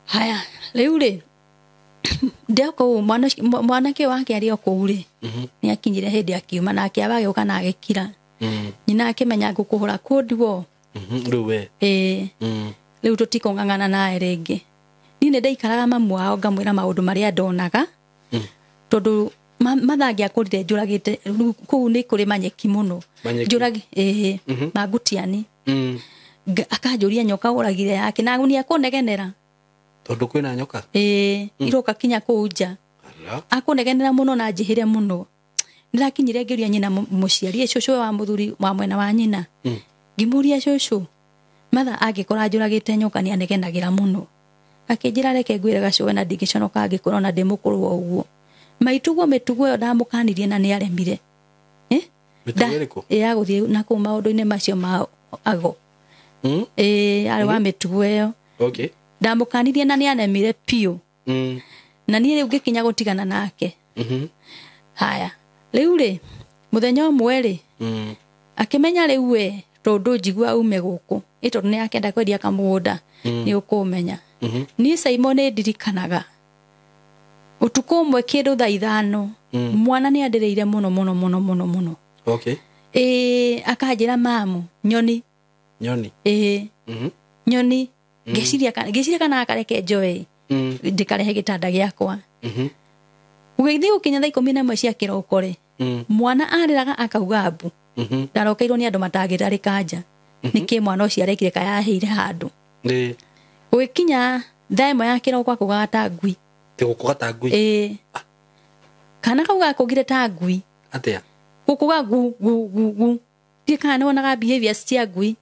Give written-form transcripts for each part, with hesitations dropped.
Haya, rĩu rĩ ndeko mwanake wake ari okũu rĩ nĩ akinyire hĩndĩ akiuma na akĩaba gĩũka na agĩkira nyina akĩmenya ngũkũhũra kũnduo rĩu we rĩu tũtikong'ang'ana naye rĩngĩ niĩ nĩ ndaikaraga mamu wao ngamwĩra maũndũ marĩa ndonaga tondũ mathangi akũrire njũragĩte kũu nĩ kũrĩ manyeki mũno njũragi magutiani akanjũria nyoka ũragire yake na ni akũnegenera tondũ kwĩna nyoka iroka kinya kũu nja akũnegenera mũno na njihĩre mũno ndirakinyire ngĩria nyina mũciari cũcũ wa mũthuri wa mwena wa nyina ngĩmũria cũcũ matha angĩkora njũragĩte nyoka nĩ anegenagĩra mũno akĩnjĩra reke ngwĩre gacũwe na ndingĩconoka angĩkorwo na ndĩmũkũrũ wa ũguo mĩtugo ĩyo ndamũkanirie na nĩ aremire agũthiĩ na kũu maũndũ-inĩ macio ma ago arĩ wa mĩtugo ĩyo ndamũkanirie na nĩ anemire piũ na niĩ rĩu ngĩkinya gũtigana nake haya rĩu rĩ mũthenya ũmwe rĩ akĩmenya rĩu we tondũ njigua ume gũkũ tondũ nĩ akenda kwendia kamũgũnda nĩ ũkũmenya niĩ Simon nĩ ndirikanaga ũtukũ ũmwe kĩndũ thaa 5 mwana nĩ andereire mũno akanjĩra mamu nyoni nyoni ngeciria kana akareke njoe ndikarehe gĩtanda gĩakwa ũgĩthiĩ gũkinya thaa 11 cia kĩroko rĩ mwana arĩraga akauga mbu ndarokeirwo nĩ andũ matagĩtarĩ kanja nĩkĩ mwana ũcio arekire kayahĩire handũ ũgĩkinya thaa 1 ya kĩroko akauga ta ngui gũkũga ngui kana kauga kũgire ta ngui atĩa gũkũga gu ndikana nĩ wonaga behaviors cia ngui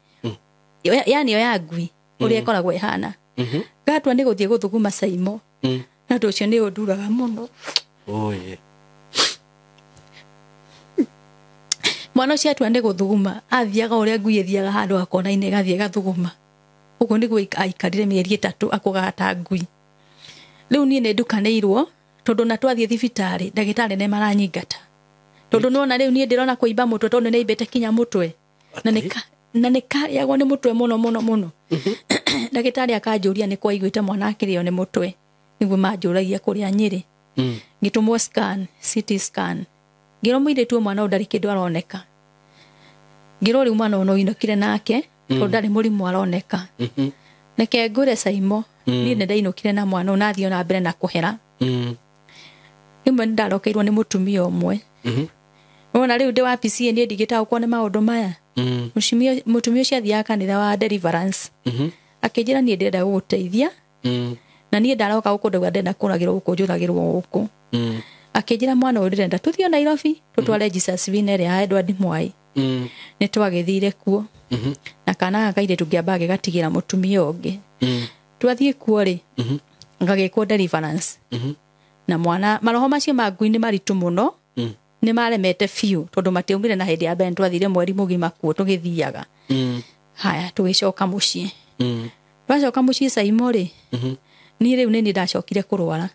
yani yo ya ngui ũrĩa ĩkoragwo ĩhana gatua nĩ gũthiĩ gũthuguma Saimo na ũndũ ũcio nĩ ũnduraga mũno mwana ũcio atua nĩ gũthuguma athiaga ũrĩa ngui ĩthiaga handũ hakona-inĩ gathiĩ gathuguma ũguo nĩguo aikarire mĩeri 3 akũgaga ta ngui rĩu niĩ nĩ ndukanĩirwo tondũ na twathiĩ thibitarĩ ndagĩtarĩ nĩ maranyingata tondũ nona rĩu niĩ ndĩrona kũimba mũtwe tondũ nĩ imbĩte kinya mũtwe na nĩ kayagwo nĩ mũtwe mũno ndagĩtarĩ akanjũria nĩ kwa iguĩte mwana akĩrĩo nĩ mũtwe nĩguo manjũragia kũrĩa Nyĩrĩ ngĩtũmwo scan CT scan ngĩrwo mũirĩtu mwana ũyũ ndarĩ kĩndũ aroneka ngĩrwo rĩu mwana ũyũ no inokire nake tondũ ndarĩ mũrimũ aroneka neke ngũre Saimo niĩ nĩ ndainũkire na mwana ũyũ nathiĩ na mbere na kũhera rĩmwe ndarokeirwo nĩ mũtumia ũmwe ona rĩu ndĩ wa PCA niĩ ndigĩtaũkwo nĩ maũndũ maya mũtumia ũcio athiaga kanitha wa Deliverance akĩnjĩra niĩ ndĩrenda gũgũteithia na niĩ ndaroka gũkũ ndauga ndenda kũragĩrwo gũkũ njũragĩrwo gũkũ akĩnjĩra mwana ũyũ ndĩrenda tũthiĩ Nairobi tũtware Jesus Winner ya Edward Mwai nĩ twagĩthire kuo na kana gakaire tũngĩamba gĩgatigĩra mũtumia ũngĩ twathiĩ kuo rĩ ngagĩkwo Deliverance na mwana maroho macio ma ngui nĩ maritũ mũno nĩ maremete biũ tondũ matiaumire na hĩndĩ ya mbere twathire mweri mũgima kuo tũgĩthiaga haya tũgĩcoka mũciĩ twacoka mũciĩ Saimo rĩ niĩ rĩu nĩ ndacokire kũrwara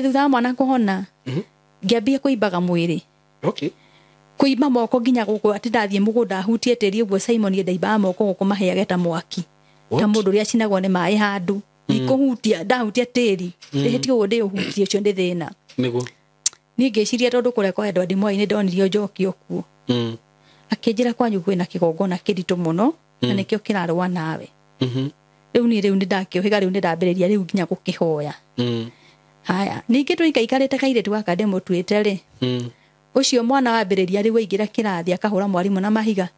thutha mwana kũhona ngĩambia kũimbaga mwĩrĩ kũimba moko nginya gũkũ atĩ ndathiĩ mũgũnda hutie tĩri ũguo Simon ndaimbaga moko gũkũ maheage ta mwaki ta mũndũ ũrĩa acinagwo nĩ maĩ handũ ikũhutia ndahutia tĩri ndĩhĩtio ũguo ndĩũhutie ũcio ndĩ thĩna niĩ ngĩciria tondũ kũrĩa kwa Edward Mwai nĩ ndonirio njokio kuo akĩnjĩra kwanyu kwĩna kĩgongona kĩritũ mũno na nĩkĩo kĩrarũa nawe rĩu nĩ ndakĩũhĩga rĩu nĩ ndambĩrĩria rĩu nginya gũkĩhoya haya ningĩ tũikaikarĩte kairĩtu gaka ndĩmũtuĩte rĩ ũcio mwana wambĩrĩria rĩu aingĩra kĩrathi akahũra mwarimũ na mahiga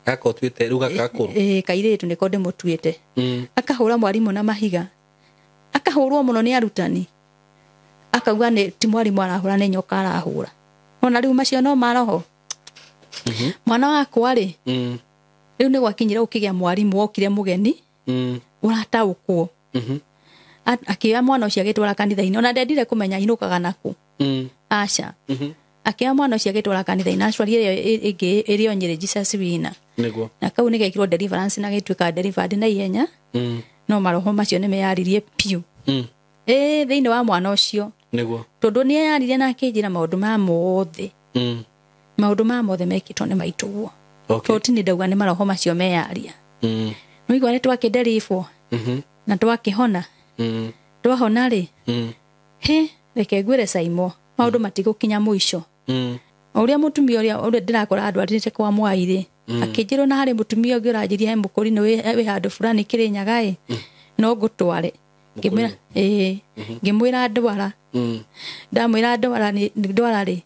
gakotwĩte rĩu gakakũrũ kairĩtu nĩko ndĩmũtuĩte akahũra mwarimũ na mahiga akahũrwo mũno nĩ arutani akauga nĩ ti mwarimũ arahũra nĩ nyoka arahũra ona rĩu macio no maroho mwana wakwa rĩ rĩu nĩ gwakinyire gũkĩgĩa mwarimũ wokire mũgeni ũrataũkwo akĩoya mwana ũcio agĩtwara kanitha-inĩ ona ndendire kũmenya inũkaga nakũ aca akĩoya mwana ũcio agĩtwara kanitha-inĩ acwari ĩngĩ ĩrĩ o Nyĩrĩ Jesus Winner na kau nĩ gekirwo Deliverance na gĩtuĩka delivered na ihenya no maroho macio nĩ meyaririe piũ thĩinĩ wa mwana ũcio tondũ nĩ eyarire na akĩnjĩra maũndũ ma mothe mekĩtwo nĩ maitũguo tondũ nĩ ndauga nĩ maroho macio meyaria no igwa nĩ twakĩnderibwo na twakihona twahona ri he reke ngwire Saimo maundu matigukinya muico uria mutumia uria ndirakora andwarite kwa Mwai akijiro na hari mutumia ungi uranjiria he mukuri ni wi handu fulani Kirinyaga no ngutware ngimwira ngimwira ndwara ndamwira ndwara ni ndwara ri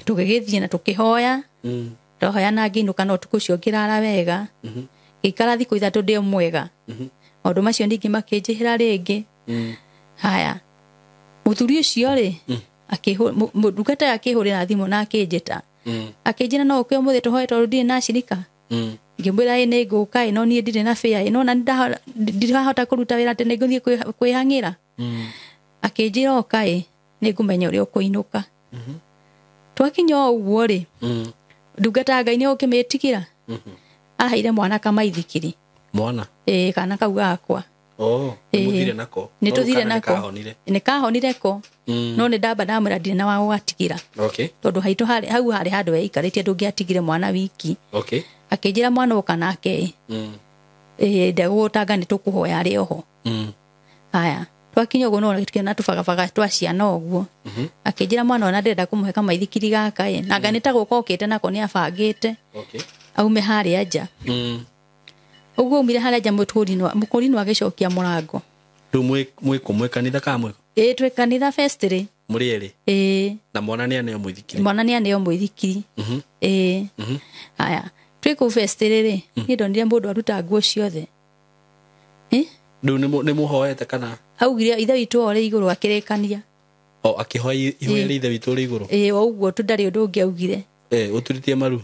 tugigithie na tukihoya twahoya na nginuka no tukucio ngirara wega ikara thiku ithatu ndi mwega maundu macio ndingi makinjihira ringi haya muthuri ucio ri ndungata akihurira thimu na akinjita akinjira no ukio muthi tuhoye tondu ndi na shirika ngimwira ni nguka no ni ndire na fare no na ndirahota kuruta wira tene nguthie kwihangira akinjira okai ni ngumenya uri ukuinuka twakinya uguo ri ndungata Ngai ni ukimitikira ahaire mwana kamaithikiri mwana kana kau gakwa muthire nako ni tuthire nako ni kahonire ko no ni ndamba ndamwira ndire na wa gwatigira tondu haitu hau hari handu eikarite ndungiatigire mwana wiki akinjira mwana uka nake ndegutanga ni tukuhoya ari oho haya twakinya uguo no tukina tubagabaga twaciana uguo akinjira mwana ona ndenda kumuhe kamaithikiri gaka na Ngai nitaguka ukite nako ni abangite aume hari aja uguo umire hari aja mukuri no agicokia murango tu mwe kumwe kanitha kamwe twe kanitha festiri muri eri na mwana ni aneo muithikiri haya twe ku festiri ri ni ndonire mundu aruta nguo ciothe ndu ni muhoete kana augire ithe witu ore iguru akirekania akihoya ihoya ithe witu ore iguru uguo tundari undu ungi augire uturitie maru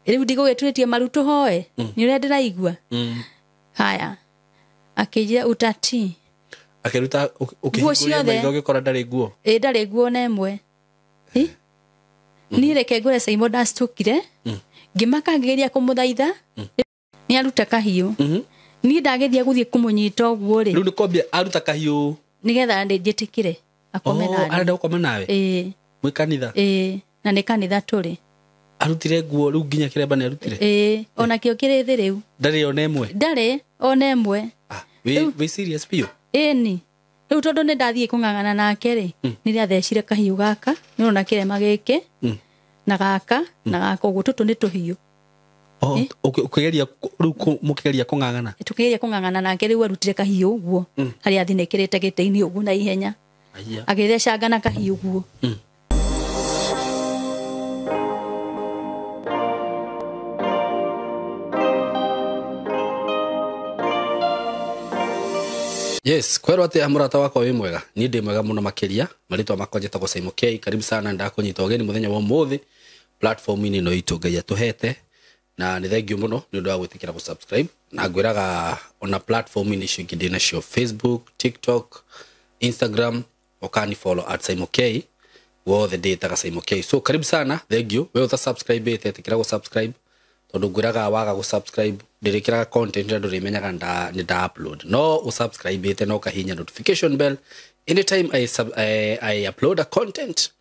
riu ndigugituritie maru tuhoe ni uria ndiraigua haya akijia utati akiruta ukihiguria maitho gikora ndari nguo ndari nguo na emwe ni reke ngure Saimo ndastukire ngimakangiria kumuthaitha ni aruta kahiu ni ndagethia guthie kumunyita uguo ri riu ni kombia aruta kahiu nigetha njitikire akome nani arenda gukoma nawe mwi kanitha na ni kanitha turi arutire nguo riu nginya kiremba ni arutire ona kio kiri thi riu ndari ona emwe ndari ona emwe we serious pio ni riu tondu ni ndathie kungangana nake ri ni ria thecire kahiu gaka ni ona kirema giki na gaka na gaka uguo tutu ni tuhiu ukigeria riu mukigeria kungangana tukigeria kungangana nake riu arutire kahiu uguo hari athinekirite giteini uguo na ihenya agithecanga na kahiu uguo Yes, kwero ate murata wako wi mwega ni ndi mwega muno makiria maritwa makonjeta go Saimo K karibu sana ndakunyita ogeni muthenya wa muthi platform ini no itu Ngai atuhete na ni thengiu muno ni undu wa gwitikira go subscribe na ngwiraga ona platform ini cio ngindina cio Facebook, TikTok, Instagram okani follow @Saimo K wothe nditaga Saimo K so karibu sana thengiu we uta subscribe etikira go subscribe tondu ngwiraga waga go subscribe ndirikira content ndu rimenyaga ni upload no usubscribe ite no kahinya notification bell anytime I upload a content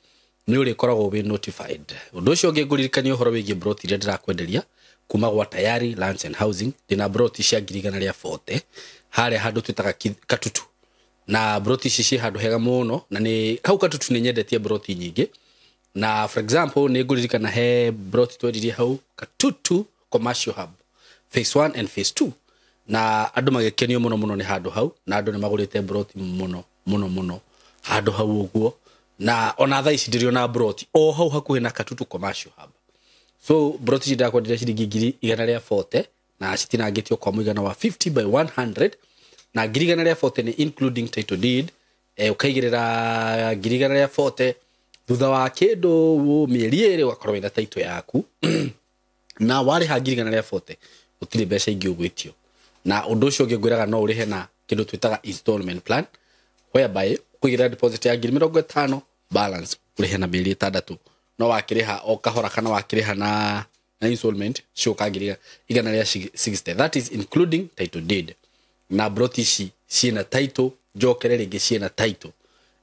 ni uri koragwo be notified undu ucio ngiguririkania uhoro wigie broti ria ndirakwenderia kuma gwa tayari lands and housing dina broti cia 140 hare handu twitaga katutu na broti cici handu hega muno na ni hau katutu ni nyendetie broti nyingi na for example ni nguririkana he broti twedirie hau katutu commercial hub phase 1 and phase 2 na andu magekenio muno ni handu hau na andu ni magurite broti muno handu hau uguo na ona tha ici ndirio na broti o hau hakuhe na katutu commercial hub so broti ndakwenderia ciringi 140 na citinangitio kwa muigana wa 50 by 100 na 140 ni including title deed ukaigirira 140 thutha wa kindu mieri iri wakorwo ina title yaku na wari ha 140 utire mbeca ingi ugwitio na undu ucio ngiraga no urihe na kindu twitaga installment plan whereby kugira deposit ya 50 balance urihe na mieri 6 no wakiriha o kahora kana wakiriha na installment cio kagirira 160 that is including title deed na broti ciina title jokere ringi ciina title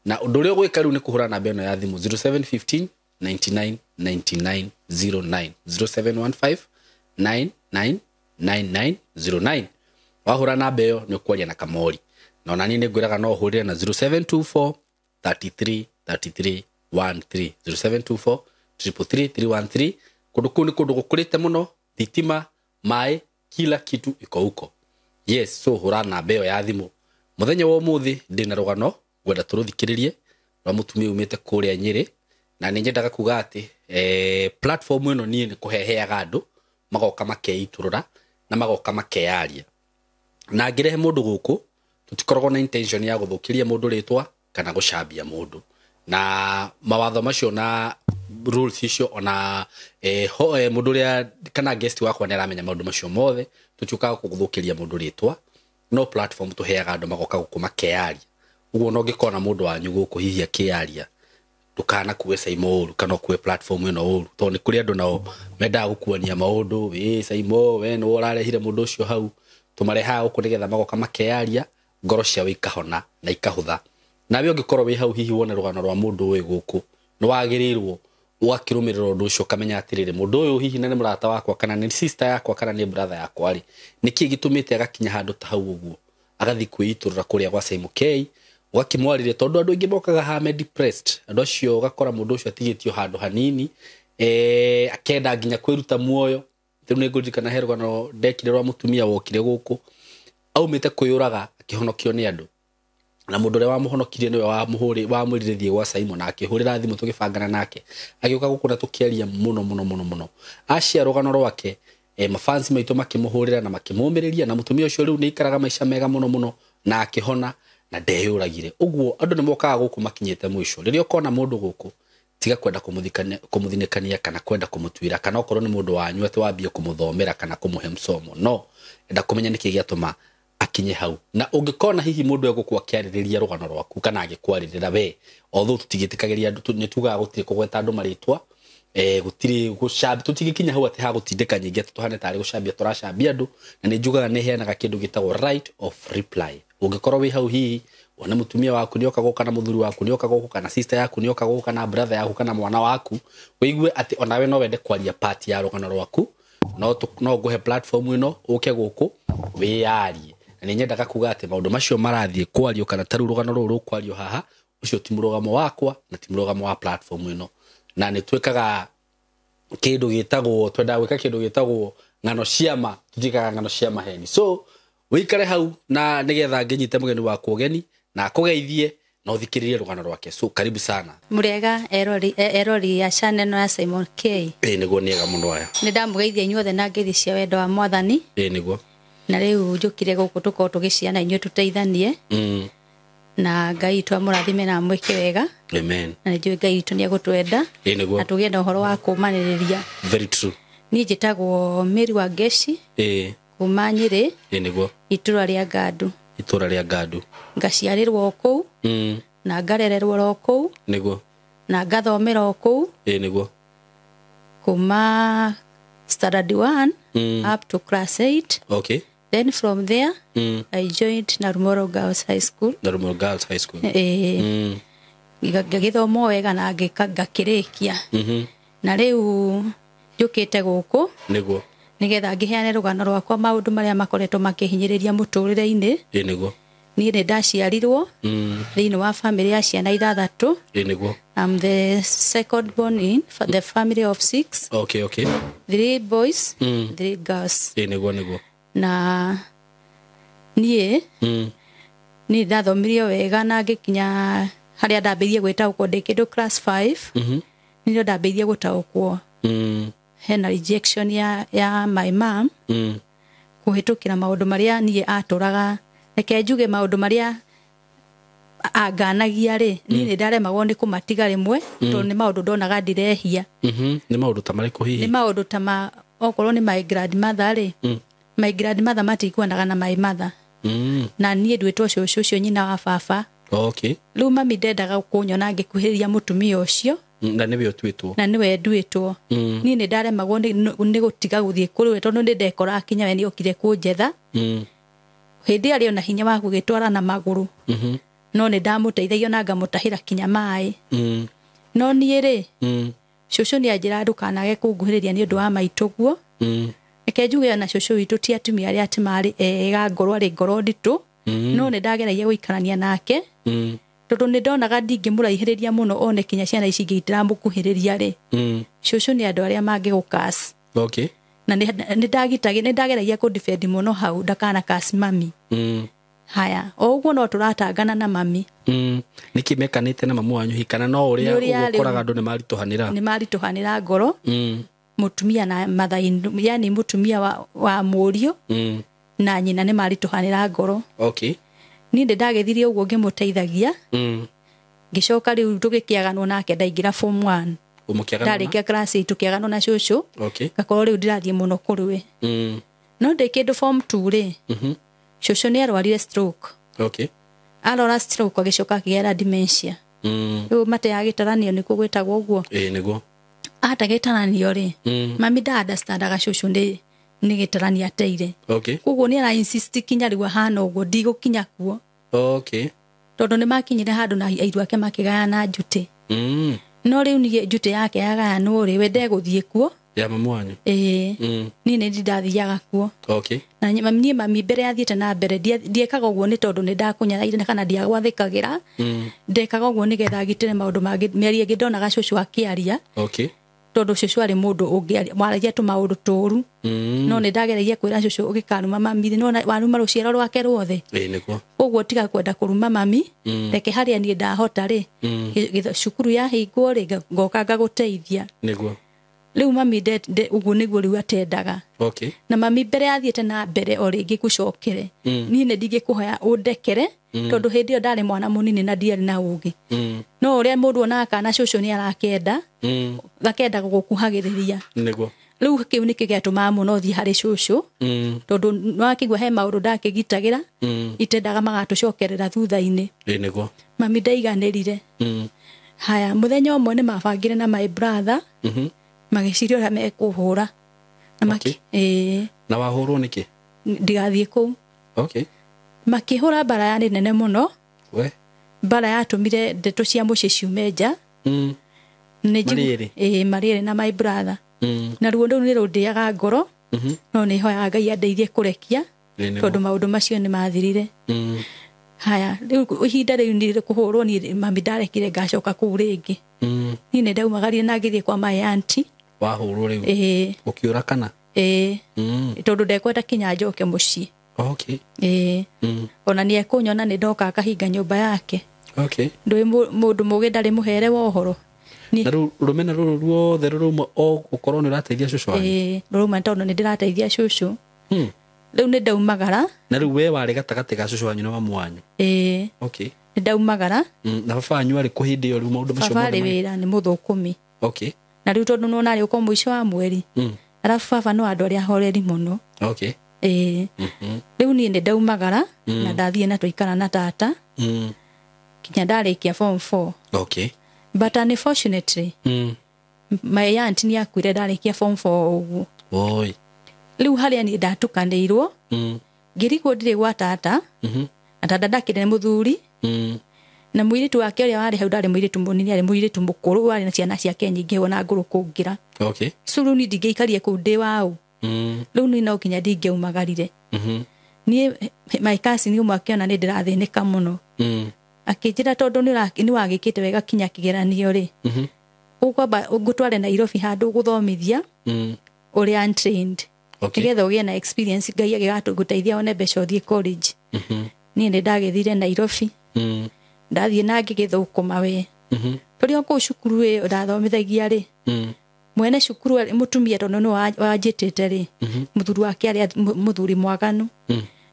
na undu uria gwika riu ni kuhura namba ino ya thimu 0715 99 99 09 0715 99 99 09 wahura namba iyo ni ukwaria na Kamori na nani nĩ ngwĩraga no hũrĩre na 0724 33 33 13 0724 33 313. Kũndũ kũu nĩ kũndũ gũkũrĩte mũno, thitima, maĩ, kila kitu iko huko. Yes, so hũra namba ĩyo ya thimũ. Mũthenya wa ũmũthĩ ndĩna rũgano ngwenda tũrũthikĩrĩrie rwa mũtumia umĩte kũrĩa Nyĩrĩ, na nĩ nyendaga kuga atĩ platform ĩno niĩ nĩ kũheheaga andũ magoka makeiturũra na magoka makeyaria. Na ngĩrehe mũndũ gũkũ tutikoragwo na intention ya gũthũkĩria mũndũ rĩtwa kana gũcambia mũndũ, na mawatho macio na rules icio ona mũndũ ũrĩa kana guest wakwa nĩ aramenya maũndũ macio mothe. Tutiũkaga gũthũkĩria mũndũ rĩtwa, no platform tũheaga andũ magoka gũkũ makeyaria. Ũguo no ngĩkona mũndũ wanyu gũkũ hihi akĩyaria, ndũkana kuwe Saimo ũru kana kuwe platform ĩno ũru, tondũ nĩ kũrĩ andũ nao mendaga gũkuania maũndũ. Saimo we nĩ ũrarehire mũndũ ũcio hau, tũmarehaga gũkũ nĩgetha magoka makeyaria, ngoro ciao ikahona na ikahũtha. Nawe ũngĩkorwo wĩ hau hihi wone rũgano rwa mũndũ ũyũ gũkũ, nĩ wagĩrĩirwo ũgakĩrũmĩrĩra ũndũ ũcio, ũkamenya atĩrĩrĩ, mũndũ ũyũ hihi nĩ mũrata wakwa kana nĩ sister yakwa kana nĩ brother yakwa rĩ, nĩkĩ gĩtũmĩte agakinya handũ ta hau ũguo agathi kwĩitũrũra kũrĩa gwa Saimo K, ũgakĩmwarĩria, tondũ andũ aingĩ mokaga ha depressed. Andũ acio ũgakora mũndũ ũcio atigĩtio handũ hanini, akenda nginya kwĩruta muoyo. Rĩu nĩ ngũririkana he rũgano ndekire rwa mũtumia wokire gũkũ aumĩte kwĩyũraga akĩhonokio nĩ andũ, na mũndũ ũrĩa wamũhonokirie nĩwe wamwĩrire thiĩ gwa Saimo, na akĩhũrĩra thimũ tũgĩbangana nake, agĩũka gũkũ na tũkĩaria mũno. Acia rũgano rwake, mafans maitũ makĩmũhũrĩra na makĩmũmĩrĩria, na mũtumia ũcio rĩu nĩ ikaraga maica mega mũno na akĩhona na ndeyũragire. Ũguo andũ nĩ mokaga gũkũ makinyĩte mũico. Rĩrĩa ũkona mũndũ gũkũ, tiga kwenda kũmũthinĩkania kana kwenda kũmũtuĩra, kana okorwo nĩ mũndũ wanyu atĩ wambie kũmũthomera kana kũmũhe msomo. No, enda kũmenya nĩkĩ gĩatũma akinye hau. Na ũngĩkona hihi mũndũ egũkũ akĩarĩrĩria rũgano rwaku kana agĩkwarĩrĩra we, although tũtigĩtĩkagĩria andũ, nĩ tugaga gũtirĩ kũgweta andũ marĩtwa, gũtirĩ gũcambia, tũtigĩkinya hau atĩ ha gũtindĩka nyingĩ tũhane tarĩ gũcambia tũracambia andũ, na nĩ njugaga nĩ heanaga kĩndũ gĩtagwo right of reply. Ũngĩkorwo wĩ hau hihi ona mũtumia waku nĩ oka gũka kana mũthuri waku nĩ oka gũka kana sister yaku nĩ oka gũka kana brother yaku kana mwana waku, wĩigue atĩ onawe no wende kwaria part ya rũgano rwaku, no ngũhe platform ĩno ũke gũkũ wĩyarie. Na nĩ nyendaga kuga atĩ maũndũ macio marathiĩ kwario kana tarũ rũgano rũrũ rũkwario haha, ũcio ti mũrũgamo wakwa na ti mũrũgamo wa platform ĩno. Na nĩ twĩkaga kĩndũ gĩtagwo, twendaga gwĩka kĩndũ gĩtagwo ng'ano ciama, tũtikaga ng'ano cia maheni. So wĩikare hau na nĩgetha ngĩnyite mũgeni waku ũgeni na akũgeithie na ũthikĩrĩrie rũgano rwake. So karibu sana. Mũrega erori ya channel no ya Saimo K. Nĩguo nĩega mũno aya. Nĩ ndamũgeithia inyuothe na ngeithi cia wendo wa Mwathani. Nĩguo. Na rĩu njũkire gũkũ tũkorwo tũgĩciana inyuĩ tũteithanie. Na Ngai twamũrathime na mwĩke wega. Amen. Na njũĩ Ngai witũ nĩ egũtwenda. Nĩguo. Na tũgĩe na ũhoro wa kũũmanĩrĩria. Very true. Niĩ njĩtagwo Mary wa Ngeci. Kuma Nyĩrĩ. Nĩguo. Itũra rĩa Gandu. Itũra rĩa Gandu. Ngaciarĩrwo kũu. Na ngarererwo ro kũu. Nĩguo. Na ngathomera o kũu. Nĩguo. Kuma standard 1 up to class 8. Okay. Then from there, I joined Narumoro Girls High School. Narumoro Girls High School. Ngagĩthoma wega na ngakĩrĩkia. Na rĩu njũkĩte gũkũ. Nĩguo. Nĩgetha ngĩheane rũgano rwakwa maũndũ marĩa makoretwo makĩhinyĩrĩria mũtũrĩre-inĩ. Nĩguo. Niĩ nĩ ndaciarirwo thĩinĩ wa family ya ciana ithathatũ. Nĩguo. I'm the second born in the family of 6. Okay. 3 boys, 3 girls. Nĩguo. Na niĩ ndathomirio wega na ngĩkinya harĩa ndambĩrĩirie gwĩtaũkwo ndĩ kĩndũ class 5. Nĩrĩo ndambĩrĩirie gũtaũkwo. Hena rejection ya my mom. Kũhĩtũkĩra maũndũ marĩa niĩ atũraga. Reke njuge maũndũ marĩa anganagia rĩ, niĩ nĩ ndaremagwo nĩ kũmatiga rĩmwe, tondũ nĩ maũndũ ndonaga ndirehia. Nĩ maũndũ ta marĩkũ hihi? Nĩ maũndũ ta okorwo nĩ my grandmother rĩ, my grandmother matikuanaga na my mother. Na niĩ nduĩtwo cũcũ ũcio nyina wa baba. Okay. Rĩu mami ndendaga kũnyona ngĩkuhĩrĩria mũtumia ũcio. Na nĩwe ũtuĩtwo. Na nĩwe nduĩtwo. Niĩ nĩ ndaremagwo nĩ gũtiga gũthiĩ kũrĩ we, tondũ nĩ ndekora akinya we nĩ okire kũnjetha. Hĩndĩ arĩ ona hinya wa gũgĩtwara na magũrũ. No nĩ ndamũteithagia na ngamũtahĩra kinya maĩ. No niĩ rĩ, cũcũ nĩ anjĩra ndũkanage kũnguhĩrĩria nĩ ũndũ wa maitũguo. Reke njuge na cũcũ witũ ti atumia arĩa atĩ marĩ ega, ngoro arĩ ngoro nditũ. no nĩ ndageragia gũikarania nake tondũ nĩ ndonaga ndingĩmũraihĩrĩria mũno one kinya ciana ici ingĩ itiramũkuhĩrĩria rĩ cũcũ nĩ andũ arĩa mangĩgũkas na nĩ ndageragia kũ-defend mũno hau ndakana kas mami haya o ũguo no tũratangana na mami nĩkĩ mekanĩte na mamu wanyu hikana no ũrĩa ũkoraga andũ nĩ maritũhanĩra ngoro mutumia na mathaindu yani mutumia wa mũriũ na nyina nĩ maritũhanĩra ngoro niĩ ndagethire ũguo ngĩmũteithagia ngĩcoka rĩu tũgĩkĩaganwo nake ndaingĩra form 1 ndarĩkia class 8 tũkĩaganwo na cũcũ ngakorwo rĩu ndirathiĩ mũno kũrĩ we no ndĩkĩndũ form 2 rĩ cũcũ nĩ arwarire stroke arora stroke agĩcoka akĩgĩa dementia rĩu mate ya gĩtaranio nĩkuo gwĩtagwo ũguo nĩguo atagĩtaranio rĩ mami nda-understandaga cũcũ nĩ gĩtarania ateire koguo nĩ ara-insist kinya rĩu ahana ũguo ndigũkinya kuo tondũ nĩ makinyire handũ na airu ake makĩgayana njutĩ no rĩu niĩ njutĩ yake yagayanwo rĩ we ndegũthiĩ kuo ya mamu wanyu niĩ nĩ ndathiaga kuo na niĩ mami mbere yathiĩte na mbere ndiekaga ũguo nĩ tondũ nĩ ndakũnyaraire kana ndiagwathĩkagĩra ndekaga ũguo nĩgetha agitĩre maũndũ mangĩ mĩario ĩngĩ ndonaga cũcũ akĩaria tondũ cũcũ arĩ mũndũ ũngĩaragia tũmaũndũ tũũru no nĩ ndageragia kwĩra cũcũ ũgĩkaruma mami no waruma rũciaro rwake ruothe ũguo tiga kwenda kũruma mami reke harĩa niĩ ndahota rĩ cukuru yahingwo rĩ ngoka ngagũteithia rĩu mami ũguo nĩguo rĩu atendaga na mami mbere yathiĩte na mbere o rĩngĩ gũcokere niĩ nĩ ndingĩkũhoya ũndekere tondũ hĩndĩ ĩyo ndarĩ mwana mũnini na ndiarĩ na ũgĩ no ũrĩa mũndũ onaga kana cũcũ nĩ arakenda gakenda gũkuhagĩrĩria rĩu kĩu nĩkĩo gĩatũmaga mũno thiĩ harĩ cũcũ tondũ nĩwakĩigua he maũndũ ndakĩgitagĩra itendaga magatũcokerera thutha-inĩ mami ndaiganĩrire haya mũthenya ũmwe nĩ mabangire na my brother magĩciria ũrĩa mekũhũra na wahũrwo nĩkĩ ndigathiĩ kũu makĩhũra mbara yarĩ nene mũno mbara yatũmire ndeto cia mũciĩ ciume nja marĩrĩ na my brother na ruo rũu nĩ rũndĩaga ngoro no nĩ hoyaga Ngai andeithie kũrekia tondũ maũndũ macio nĩ mathirire haya rĩu ihinda rĩu nĩ kũhũrwo niĩ mami ndarekire ngacoka kũu rĩngĩ niĩ nĩ ndaumagarire na ngĩthiĩ kwa my auntie wahũrwo rĩu ũkĩũra kana tondũ ndekwenda kinya njoke mũciĩ ona nĩ ekũnyona nĩ ndoka akahinga nyũmba yake ndũĩ mũndũ mũgĩ ndarĩ mũhere wa ũhoro na rũmena rũrũ ruothe rũrũma o gũkorwo nĩ ũrateithia cũcũ wanyu rũrũma tondũ nĩ ndĩrateithia cũcũ rĩu nĩ ndaumagara na rĩu we warĩ gatagatĩ ga cũcũ wanyu na mamu wanyu nĩ ndaumagara na baba wanyu arĩ kũ hĩndĩ ĩyo rĩu maũndũ macio baba arĩ wĩra nĩ mũthũkũmi na rĩu tondũ nona arĩ ũko mũico wa mweri arabu baba no andũ arĩa horeri mũno rĩu niĩ nĩ ndaumagara na ndathiĩ na tũikara na tata kinya ndarĩkia form 4 but unfortunately my aunt nĩ akuire ndarĩkia form 4 ũguo rĩu harĩa niĩ ndatukanĩirwo ngĩrigwo ndirĩ gwa tata na tata ndakĩrĩ nĩ mũthuri na mũirĩtu wake ũrĩa warĩ hau ndarĩ mũirĩtu mũnini arĩ mũirĩtu mũkũrũ warĩ na ciana ciake nyingĩ wona ngũrũ kũngira curu ni ndingĩikarie kũu ndĩ wao rĩu niĩ no kinya ndingĩaumagarire niĩ my cousin ũmwe akĩona nĩ ndĩrathĩnĩka mũno akĩnjĩra tondũ nĩ wagĩkĩte wega kinya kĩgeranio rĩ ũkwamba ngũtware Nairobi handũ gũthomithia ũrĩa untrained nĩgetha ũgĩe na experience Ngai agĩgũteithia one mbeca ũthiĩ college niĩ nĩ ndagĩthire Nairobi ndathiĩ na ngĩgĩthũkũma we tũrĩ o kũu cukuru ĩyo ndathomithagia rĩ mwene cukuru mũtumia tondũ nĩ wanjĩtĩte rĩ mũthuri wake arĩ mũthuri mwaganu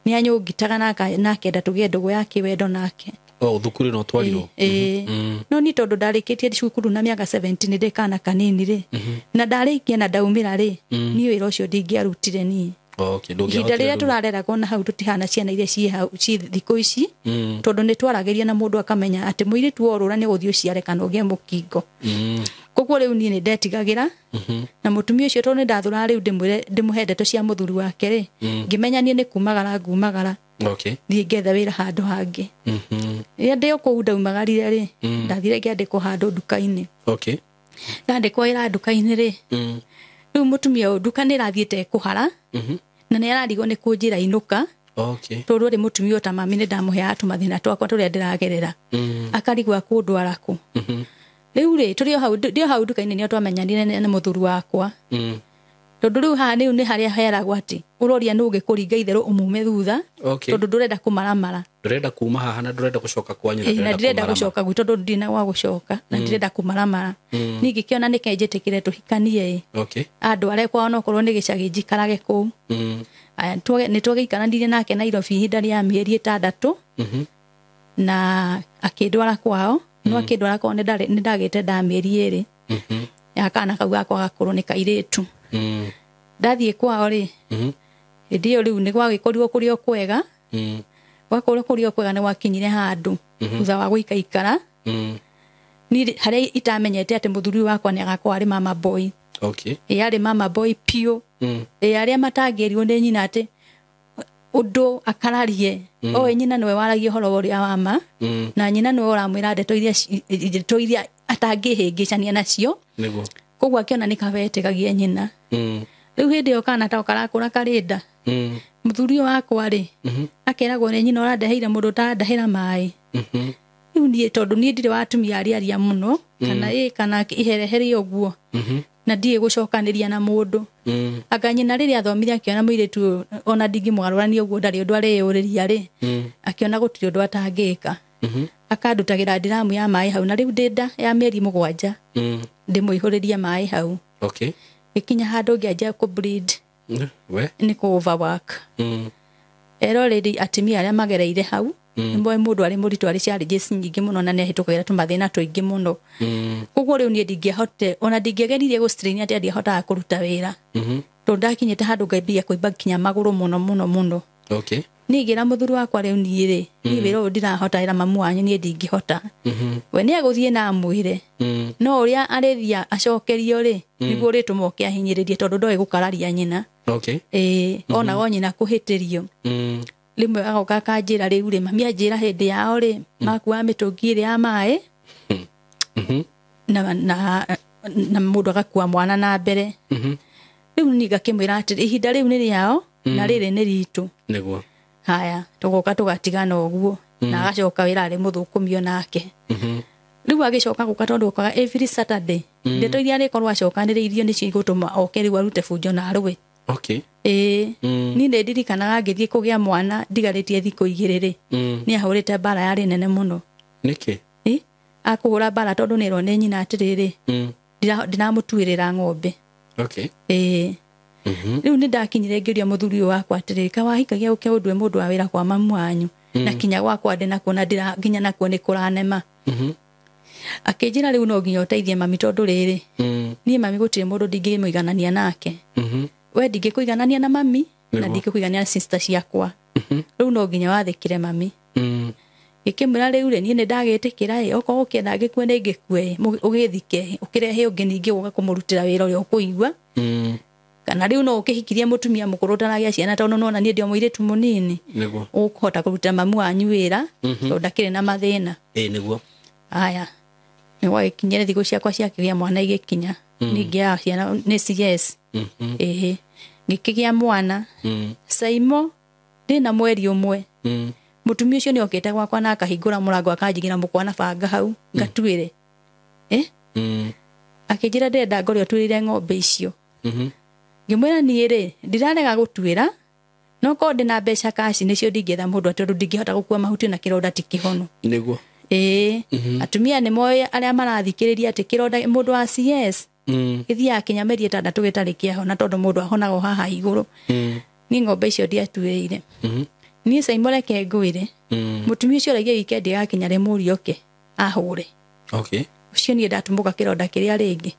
nĩ anyũngitaga na akenda tũgĩe ndũgũ ya kĩwendo nake thukuru no twarirwo no ni tondũ ndarĩkĩtie cukuru na mĩaka 17 nĩ ndĩkana kanini rĩ na ndarĩkia na ndaumĩra rĩ niĩ wĩra ũcio ndingĩarutire niĩ ihinda rĩrĩa tũrareragwo na hau tũtihana ciana iria ciĩ thikũ ici tondũ nĩ twaragĩria na mũndũ akamenya atĩ mũirĩtu worũra nĩ gũthiĩ ũciare kana ũgĩe mũkingo koguo rĩu niĩ nĩ ndetigagĩra na mũtumia ũcio tondũ nĩ ndathũraga rĩu ndĩmũhe ndeto cia mũthuri wake rĩ ngĩmenya niĩ nĩ ngumagara thiĩ ngetha wĩra handũ hangĩ rĩrĩa ndĩ o kũu ndaumagarire rĩ ndathire ngĩandĩkwo handũ nduka-inĩ ndandĩkwo wĩra nduka-inĩ rĩ rĩu mũtumia ũyũ nduka nĩ ĩrathiĩte kũhara na nĩ ararigwo nĩ kũnjĩra inũka Okay. Tondu ri mutumia ta mami ni ndamuhea tumathina twakwa turia ndiragerera akarigwa kundwara ku riu ri turio hau nduka-ini nio twamenyanire na muthuri wakwa tondu riu haha ni haria heragwo ati uroria nu ngikuringa itheru umume thutha tondu ndurenda kumaramara ndurenda kuma haha na ndurenda gucoka kwanyu na ndurenda gucoka gwitu tondu ndina wa gucoka na ndurenda kumaramara ningi kiona nikenjitikire tuhikanie andu aria kwao no korwo ni gicagi njikarage kuu aya ni twagiikaranire nake Nairobi ihinda ria mieri 6 na akindwara kwao no akindwara kwao ni ndagite nda mieri 2 ya kana kau gakwa gakorwo ni kairitu ndathie kwao ri hindi iyo riu ni gwagikorirwo kurio kwega gwakorwo kurio kwega ni gwakinyire handu thutha wa guikaikara ni haria itamenyete ati muthuri wakwa ni agakorwo ari mama boy ari mama boy pio aria matangerirwo ni nyina ati undu akararie o nyina niwe waragia horo uria wama na nyina niwe uramwira ndeto iria atangihingicania nacio niguo koguo akiona ni kabetekagia nyina riu hindi yo kana ta karakura karinda muthuri wakwa ri akeragwo ni nyina urandeheire mundu ta ndahira mai riu nie tondu nie ndire watumia aria muno kana iherehere uguo na ndie gucokaniria na mundu anga nyina riria athomire akiona muiritu ona ndingi mugarurania uguo ndari undu areyuriria ri akiona gutiri undu atangika akandutagira ndiramu ya mai hau na riu ndinda ya mieri 7 ndimuihuriria mai hau ikinya handu ngianjia ku bleed ni ku overwork already atimia aria magereire hau mboe mundu ari muritu ari challenges nyingi muno na nehitukagira tumathina tuingi muno koguo riu nie ndingiehote ona ndingiageririe gu strain ati ndihota kuruta wira tondu ndakinyite handu ngambia kuimba kinya maguru muno nigira muthuri wakwa riu nie ri ni wira ndirahota ira mamu wanyu nie ndingihota we ni aguthie na mwire no uria arithia acokerio ri niguo ritumoke ahinyiririe tondu ndoi gukararia nyina ona go nyina kuhitirio limwe agoka kanjira riu ri mami anjira hindi yao ri makua mitungi ri ya mai na mundu agakua mwana na mbere riu ni ngakimwira ati ihinda riu ni riao na riri ni ritu niguo haya tugoka tugatigana uguo na agacoka wira ari muthukumio nake riu agicoka guka tondu okaga every Saturday ndeto iria ari korwa acokaniriirio ni cigutuma oke riu arute funjo na arwe ni ndirikanaga ngithie kugia mwana ndigaritie thiku 2 ri ni ahurite bara yari nene muno niki akuhura bara tondu ni ro ni nyina atiriri ndinamutuirira ng'ombe riu ni ndakinyire ngiria muthuri wakwa atiriri kawahikagia uke undwe mundu wa wira kwa mamu wanyu na kinya gwakwa ndina kuona ndira nginya nakuo ni kuranema akinjira riu no nginya uteithie mami tondu riri ni mami gutire mundu ndingimuiganania nake we ndingikuiganania na mami na ndingikuiganania na sister ciakwa riu no nginya wathikire mami ikimura riu ri ni ndagitikira oko ukienda ngikue ni ngikue ugithike ukirehe ungi ningi uga kumurutira wira uria ukuigwa kana riu no ukihikirie mutumia mukuru taragia ciana tondu nona ni ndio muiritu munini niguo ukuhota kuruta mamu wanyu wira tondu ndakire na mathina niguo aya ni wakinyire thiku ciakwa ciakigia mwana igikinya ningia ciana ni CS ngikigia mwana Saimo ndina mweri umwe mutumia ucio ni okete gwakwa na akahingura murango akanjigira mukwana banga hau ngatuire akijira ndenda ngorio twirire ng'ombe icio ngimwira ni ri ndirarega gutuira no ko ndina mbeca kaci nicio ndingetha mundu tondu ndingihota gukua mahuti na kironda ti kihono niguo atumia ni moyo aria marathikiriria ati kironda mundu wa CS githia kinya meri 6 gitari kiahona tondu mundu ahonaga haha iguru ni ng'ombe icio ndiatuirire ni Saimole kengwire mutumia ucio ragia weekend yakinya ri murioke ahure ucio ni ndatumuka kironda kiria ringi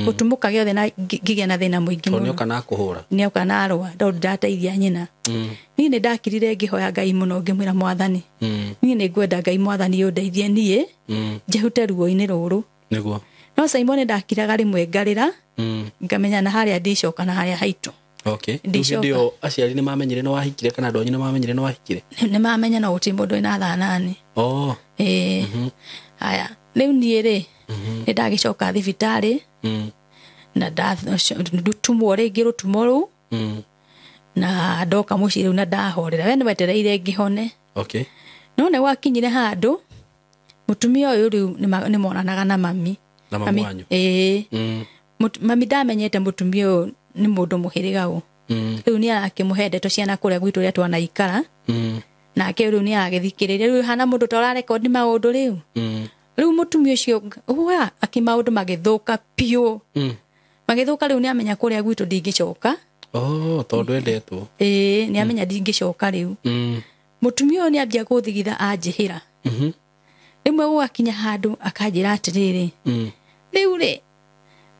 utumuka giothe na ngigia na thina muingi muno kana kuhura ni kana arwa tondu ndateithia nyina ni ndakirire ngihoya Ngai muno ngimwira mwathani ni ngwenda Ngai mwathani undeithie nie njehute ruo-ini ruru niguo no Saimone ndakiraga rimwe ngarira ngamenya na haria ndicoka na haria haitu ndio aciari ni mamenyire no wahikire kana ndonyi ni mamenyire no wahikire ni mamenya no uti mundu ina thanani haya riu nie ri ni ndagicoka thibitari na ndutumwo ringi rutumo ru na ndoka muciĩ rĩu na ndahorera we nĩ wetereire ngĩhone Okay. no nĩ wakinyire handũ mutumia ũyũ rĩu nĩ monanaga na mami Na mamu wanyu. mami ndamenyete mutumia ũyũ nĩ mũndũ mũhĩrĩga ũũ rĩu nĩ arakĩmũhe ndeto ciana kũrĩa gwitũ ũrĩa twanaikara nake rĩu nĩ aragĩthikĩrĩria rĩu hana mũndũ ta ũrarekondi maũndũ rĩu rĩu mutumia ũcio maũndũ magĩthũka piũ magĩthũka rĩu nĩ amenya kũrĩa gwitũ ndingĩcoka tondũ endetwo nĩ amenya ndingĩcoka rĩu mutumia ũyũ nĩ ambia gũthigitha anjĩhĩra rĩmwe gũgakinya handũ akanjĩra atĩrĩrĩ rĩu rĩ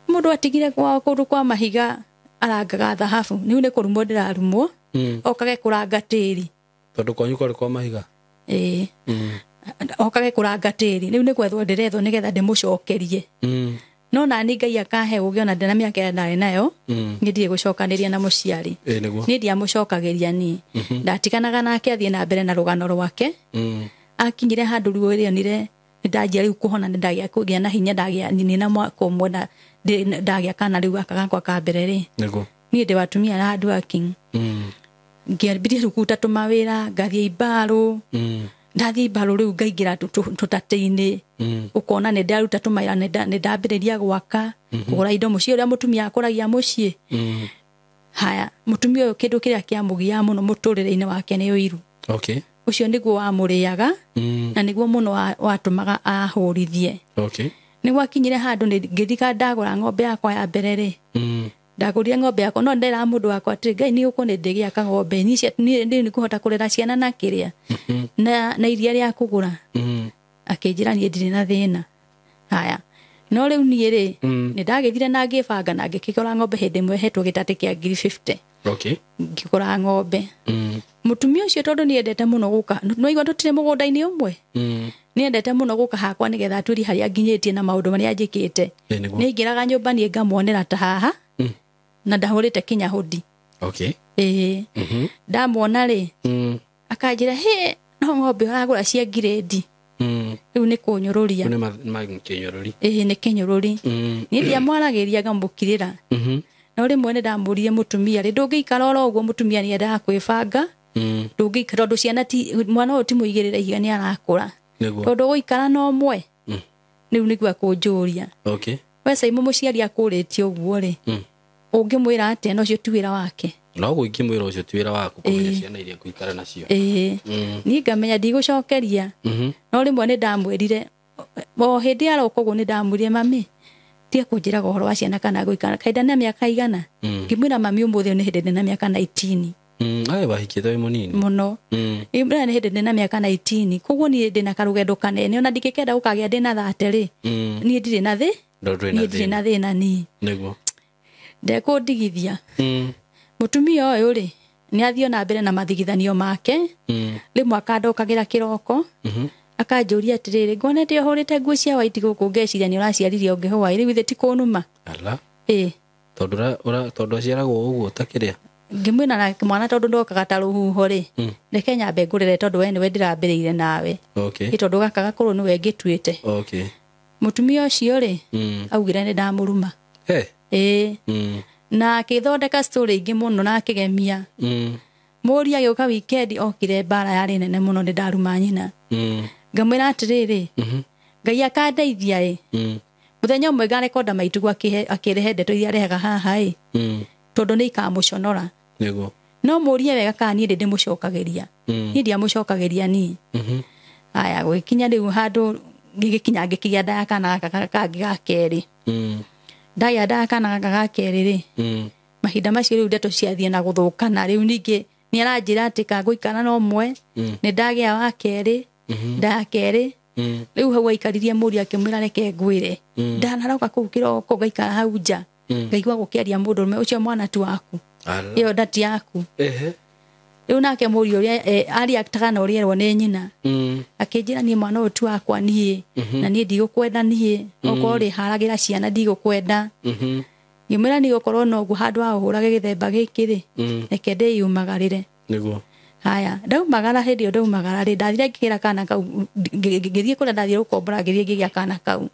mũndũ atigire kũndũ kwa mahiga arangaga thahabu rĩu nĩ kũrumwo ndĩrarumwo okage kũranga tĩri tondũ kwanyu kwarĩ kwa mahiga okage kũranga tĩri rĩu nĩ gwethwo ndĩrethwo nĩgetha ndĩmũcokerie no nani Ngai akahe ũgĩ ona ndĩna mĩaka ĩrĩa ndarĩ nayo nĩ ndirĩ gũcokanĩria na mũciari nĩ ndiamũcokagĩria niĩ ndatiganaga nake athiĩ na mbere na rũgano rwake akinyire handũ rĩu rĩonire nĩndanjia rĩu kũhona nĩndagĩa kũgĩa na hinya ndagĩa nina mwaka ũmwe na ndagĩa kana rĩu aka gakwa ka mbere rĩ niĩ ndĩ watumia na handũ aking ngĩambire rĩu kũruta tũmawĩra ngathiĩ ibarũ ndathiĩ ibarũ rĩu ngaingĩra tũtatĩ-inĩ ũkona nĩ ndaruta tũmawĩra nĩ ndambĩrĩria gwaka kũgũra indo mũciĩ ũrĩa mũtumia akũragia mũciĩ haya mũtumia ũyũ kĩndũ kĩrĩa kĩamũgiaga mũno mũtũrĩre-inĩ wake nĩ ũiru ũcio nĩguo wamũrĩaga na nĩguo mũno watũmaga ahũrithie nĩ gwakinyire handũ ngĩthika ndagũra ng'ombe yakwa ya mbere rĩ ndagũrire ng'ombe yakwa no ndera mũndũ wakwa atĩ Ngai nĩ ũkũ nĩ ndĩgĩaka ng'ombe niĩ nĩ kũhota kũrera ciana na kĩrĩa na iria rĩa kũgũra akĩnjĩra niĩ ndirĩ na thĩna haya no rĩu niĩ rĩ nĩ ndagĩthire na ngĩbanga na ngĩkĩgũra ng'ombe hĩndĩ ĩmwe hetwo gĩtatĩ kĩa 50 ngĩgũra ng'ombe mutumia ũcio tondũ nĩ endete mũno gũka no igwa tũtirĩ mũgũnda-inĩ ũmwe nĩ endete mũno gũka hakwa nĩgetha atuĩrie harĩa nginyĩtie na maũndũ marĩa njĩkĩte nĩ ingĩraga nyũmba niĩ ngamuonera ta haha na ndahũrĩte kinyahudi ndamuona rĩ akanjĩra hĩ no ng'ombe ũragũra cia ngirĩndi rĩu nĩ kũnyũrũria nĩ kĩnyũrũri niĩ ndiamwaragĩria ngamũkirĩra no rĩmwe nĩ ndamũrire mũtumia rĩ ndũngĩikara oro ũguo mũtumia nĩ endaga kwĩbanga ndũngĩikara tondũ ciana mwana ũyũ ti mũigĩrĩre ihiga nĩ arakũra tondũ gũikara no ũmwe rĩu nĩguo akũnjũria we Simon mũciari akũrĩtie ũguo rĩ ũngĩmwĩra atĩa na ũcio ti wĩra wake no gũingĩmwĩra ũcio ti wĩra waku kũmenya ciana iria ngũikara nacio niĩ ngamenya ndigũcokeria no rĩmwe nĩ ndamwĩrire o hĩndĩ aroka ũguo nĩ ndamwĩrire mami tiga kũnjĩraga ũhoro wa ciana kana gũikara kahinda na mĩaka igana ngĩmwĩra mami ũmũthĩ nĩ hĩndĩ ndĩna mĩaka 19 wahikĩte wĩ mũnini mũno nĩ hĩndĩ ndĩna mĩaka 19 koguo niĩ ndĩna karũgendo kanene ona ndingĩkenda gũkagĩa ndĩna 30 rĩ niĩ ndirĩ na thĩna niĩ ndekũndigithia mutumia ũyũ rĩ nĩ athiĩ na mbere na mathigithanio make rĩmwe akandokagĩra kĩroko akanjũria atĩrĩrĩ ngonete ũhũrĩte nguo cia white gũkũ ngeciria nĩ ũraciaririe ũngĩhũa rĩu ithe ti kũnuma tondũ aciaragwo ũguo ta kĩrĩa ngĩmwĩra na mwana tondũ ndokaga ta rũhuho rĩ reke nyambe ngũrere tondũ we nĩwe ndĩrambĩrĩire nawe tondũ gaka gakũrũ nĩwe ngĩtuĩte mutumia ũcio rĩ augire nĩ ndamũruma na akĩthondeka story ingĩ mũno na akĩgemia mũria agĩũka weekend okire mbara yarĩ nene mũno nĩ ndaruma nyina ngamwĩra atĩrĩrĩ Ngai akandeithia mũthenya ũmwe ngarekonda maitũ akĩrehe ndeto iria arehaga haha tondũ nĩ ikamũconora no mũrie wega kana niĩ ndĩmũcokagĩria niĩ ndiamũcokagĩria niĩ haya gũgĩkinya rĩu handũ ngĩgĩkinya ngĩkĩgĩa nda ya kana gaka kangĩ ga kerĩ ndagĩa nda ya kana gaka ga kerĩ rĩ mahinda macio rĩu ndeto ciathiĩ na gũthũkana rĩu ningĩ nĩ aranjĩra atĩ kangũikara no ũmwe nĩ ndagĩa wa kerĩ nda ya kerĩ rĩu hau aikaririe mũriũ akĩmwĩra reke ngwĩre ndanaroka kũu kĩroko ngaikara hau nja ngaigua gũkĩaria mũndũrũme ũcio mwana tu waku ĩyo nda ti yaku rĩu nake mũriũ ũrĩa ariaktaga na ũrĩa erwo nĩ nyina akĩnjĩra niĩ mwana ũyũ ti wakwa niĩ na niĩ ndigũkwenda niĩ okorwo rĩharagĩra ciana ndigũkwenda ngĩmwĩra nĩ gũkorwo no ũguo handũ wa ũhũrage gĩthemba gĩkĩ rĩ reke ndĩyumagarĩre haya ndaumagara hindi yo ndaumagara ri ndathire ngikira kana kau ngithie kuria ndathire gukombora ngithie ngigia kana kau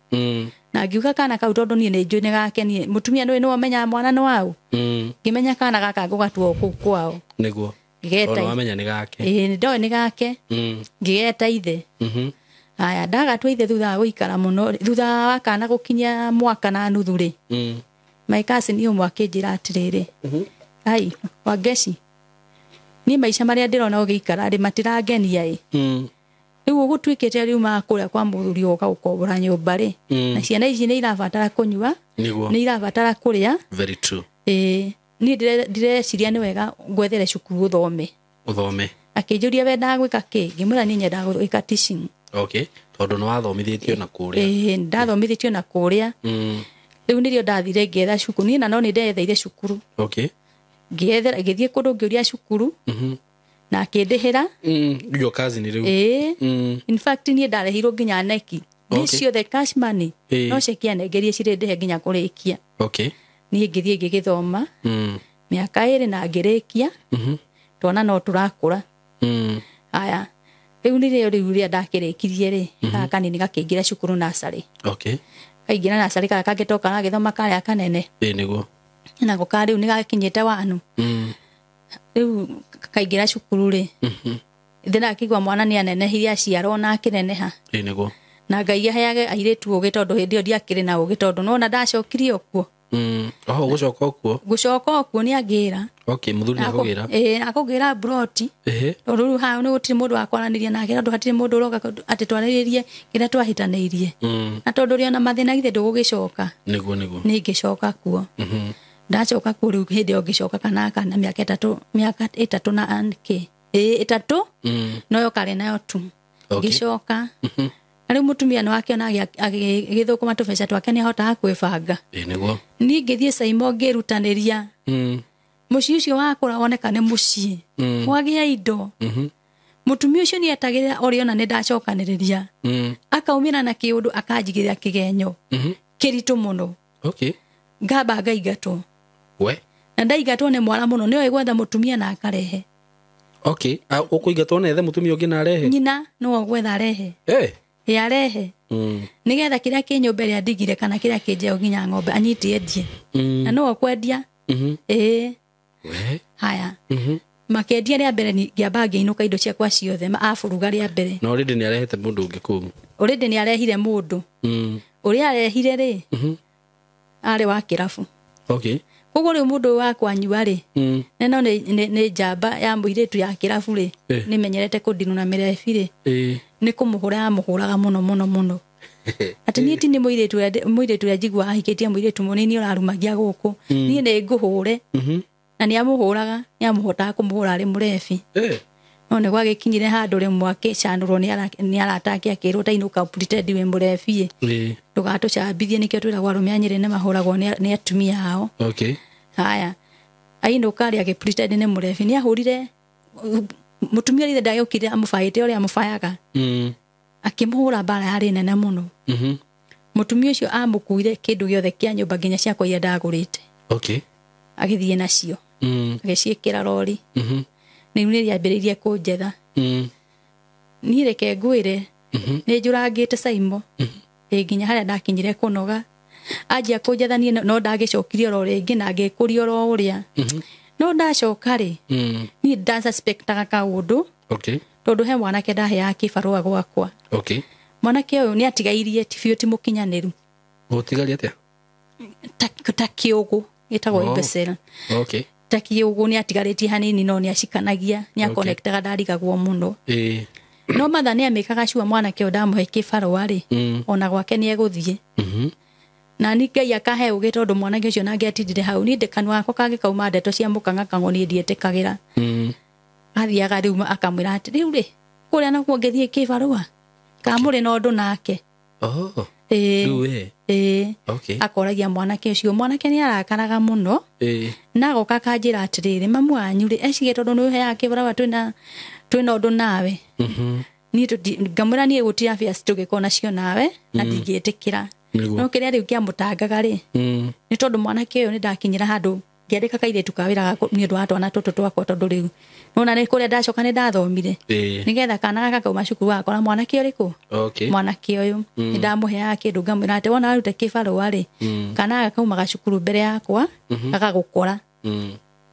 na ngiuga kana kau tondu nie njui ni gake nie mutumia no amenya mwana no wau ngimenya kana gaka ngugatuo kwao niguo ngigeta wamenya ni gake ndo ni gake ngigeta ithe haya ndagatua ithe thutha wa guikara muno thutha wa kana gukinya mwaka na nuthu ri my cousin yo mwakinjira atiriri ai Wangeci ni maisha maria ndirona ugiikara ri matirangenia riu ugutwikite riu makuria kwa muthuri uka ukombora nyumba ri na ciana ici ni irabatara kunyua ni irabatara kuria very true ni direciria ni wega gwethere cukuru uthome akinjuria wenda gwika ki ngimwira ni nyenda gwika teaching okay tondu no wathomithitio na kuria ndathomithitio na kuria riu nirio ndathire ngetha cukuru ni na no ni ndetheire cukuru okay ngethera ngithie kundu ngiuria cukuru na akindihira your cousin riu in fact ni ndarehirwo nginya neki nicio the cash money no cekia nengerie cirindihe nginya kurikia okay ni ngithie ngigithoma miaka iri na ngirikia twana no turakura aya riu ni riu ndakirikirie ri kanini gakingira cukuru nasari okay kaingira nasari kaka gitoka na githoma karia kanene niguo na gukari riu ni gakinyite wanu riu kaingira cukuru ri thina akigwa mwana ni anenehirie aciarwo na akineneha niguo na Ngai aheage airitu ugi tondu hindi ndiakiri na ugi tondu nona ndacokirie okuo gucoka okuo ni angira okay muthuri akugira akugira broti tondu riu ha ni gutiri mundu akwaraniria nake tondu hatiri mundu uroga ati twariririe kira twahitaniirie na tondu ri ona mathina githe ndugugicoka niguo ni ngicoka kuo ndacoka kuo riu hindi ngicoka kana miaka itatu na anke itatu noyo kare nayo tu ngicoka ari mutumia no akiona agithukuma tubeca twake ni ahota kwibanga niguo ni ngithie Saimo ngirutaniria muci ucio wakura woneka ni muci wagia indo mutumia ucio ni etagirira oriona ni ndacokaniriria akaumira na kiundu akanjigirira kigenyo kiritu muno okay ngamba ngaigatwo we na ndaigatwo ni mwara muno ni gwetha mutumia na akarehe okay ukuigatwo na ethe mutumia ungi na arehe nyina no gwetha arehe yarehe nigetha kiria kinyumba ria ndigire kana kiria kinjeo nginya ng'ombe anyiti endie na no kwendia we haya makendia ria mbere ni ngiamba ngiinuka indo ciakwa ciothe afuruga ria mbere no already ni arehete mundu ungi kumu already ni arehire mundu uria arehire ri ari wa kirafu okay koguo riu mundu wa kwanyua ri no ni njamba ya muiritu ya kirafu ri ni menyerete kudinu na mirefi ri ni kumuhura muhuraga muno ati ni ti ni muiritu ya jigwa ahikitie muiritu munini urarumagia guku ni ne nguhure na ni amuhuraga ni amuhota kumuhura ari murefi no ne gwagikinyire handu ri mwake canurwo ni arataki akirwo tainuka pretend we murefi ndugatu cambithie nikio twiragwa rumianyire ne mahuragwo ni atumia hao okay haya ainuka ri agipretend ne murefi ni ahurire mutumia rithe ndagukire amufaite uri amufayaga akimuhura bara yari nene muno mutumia ucio amukuire kindu giothe kia nyumba nginya cia kwa ndagurite okay agithie nacio agiciikira lori ni ria ambiririe kunjetha ni reke ngwire ni njurangite Saimo nginya haria ndakinyire kunoga ajia kunjetha ni no ndagicokirie lori ingi na ngikurio ro uria no ndacoka ri ni ndasuspectaga kaundu okay tondu he mwanake ndaheaga kibarua gwakwa okay mwanake uyu ni atigairie tifio ti mukinyaniru utigari atia ta kiugu itagwo imbecera okay ta kiugu ni atigaritie hanini no ni acikanagia ni akonektaga ndarigagwo muno no matha ni amikaga cua mwanake uyu ndamuhe kibarua ri ona gwake ni eguthie na ni Ngai akahe ugi tondu mwanake ucio nange atindire hau ni ndekanu wako kangikauma ndeto cia mukanga kango ni ndietikagira athiaga riu akamwira ati riu ri kuria na kuongethie kibarua kamuri no ndu nake okay akoragia mwanake ucio mwanake ni arakaraga muno na goka kanjira atiriri mamu wanyu ri ecige tondu ni uheaga kibarua twina ndu nawe ni ngamura ni gutira afya tugikona cio nawe na ndingietikira no kiria riu kia mutangaga ri ni tondu mwanake uyu ni ndakinyira handu ngĩandĩka kairĩtu ka wĩra gakũ nĩ ũndũ wa twana tũtũ twakwa tondũ rĩu nona nĩ kũrĩa ndacoka nĩ ndathomire nĩgetha kana gaka kauma cukuru wakora mwanake ũrĩkũ mwanake ũyũ nĩ ndamũheaga kĩndũ ngamwĩra atĩ wona arute kĩbarũa rĩ kana gaka kaumaga cukuru mbere yakwa gagagũkora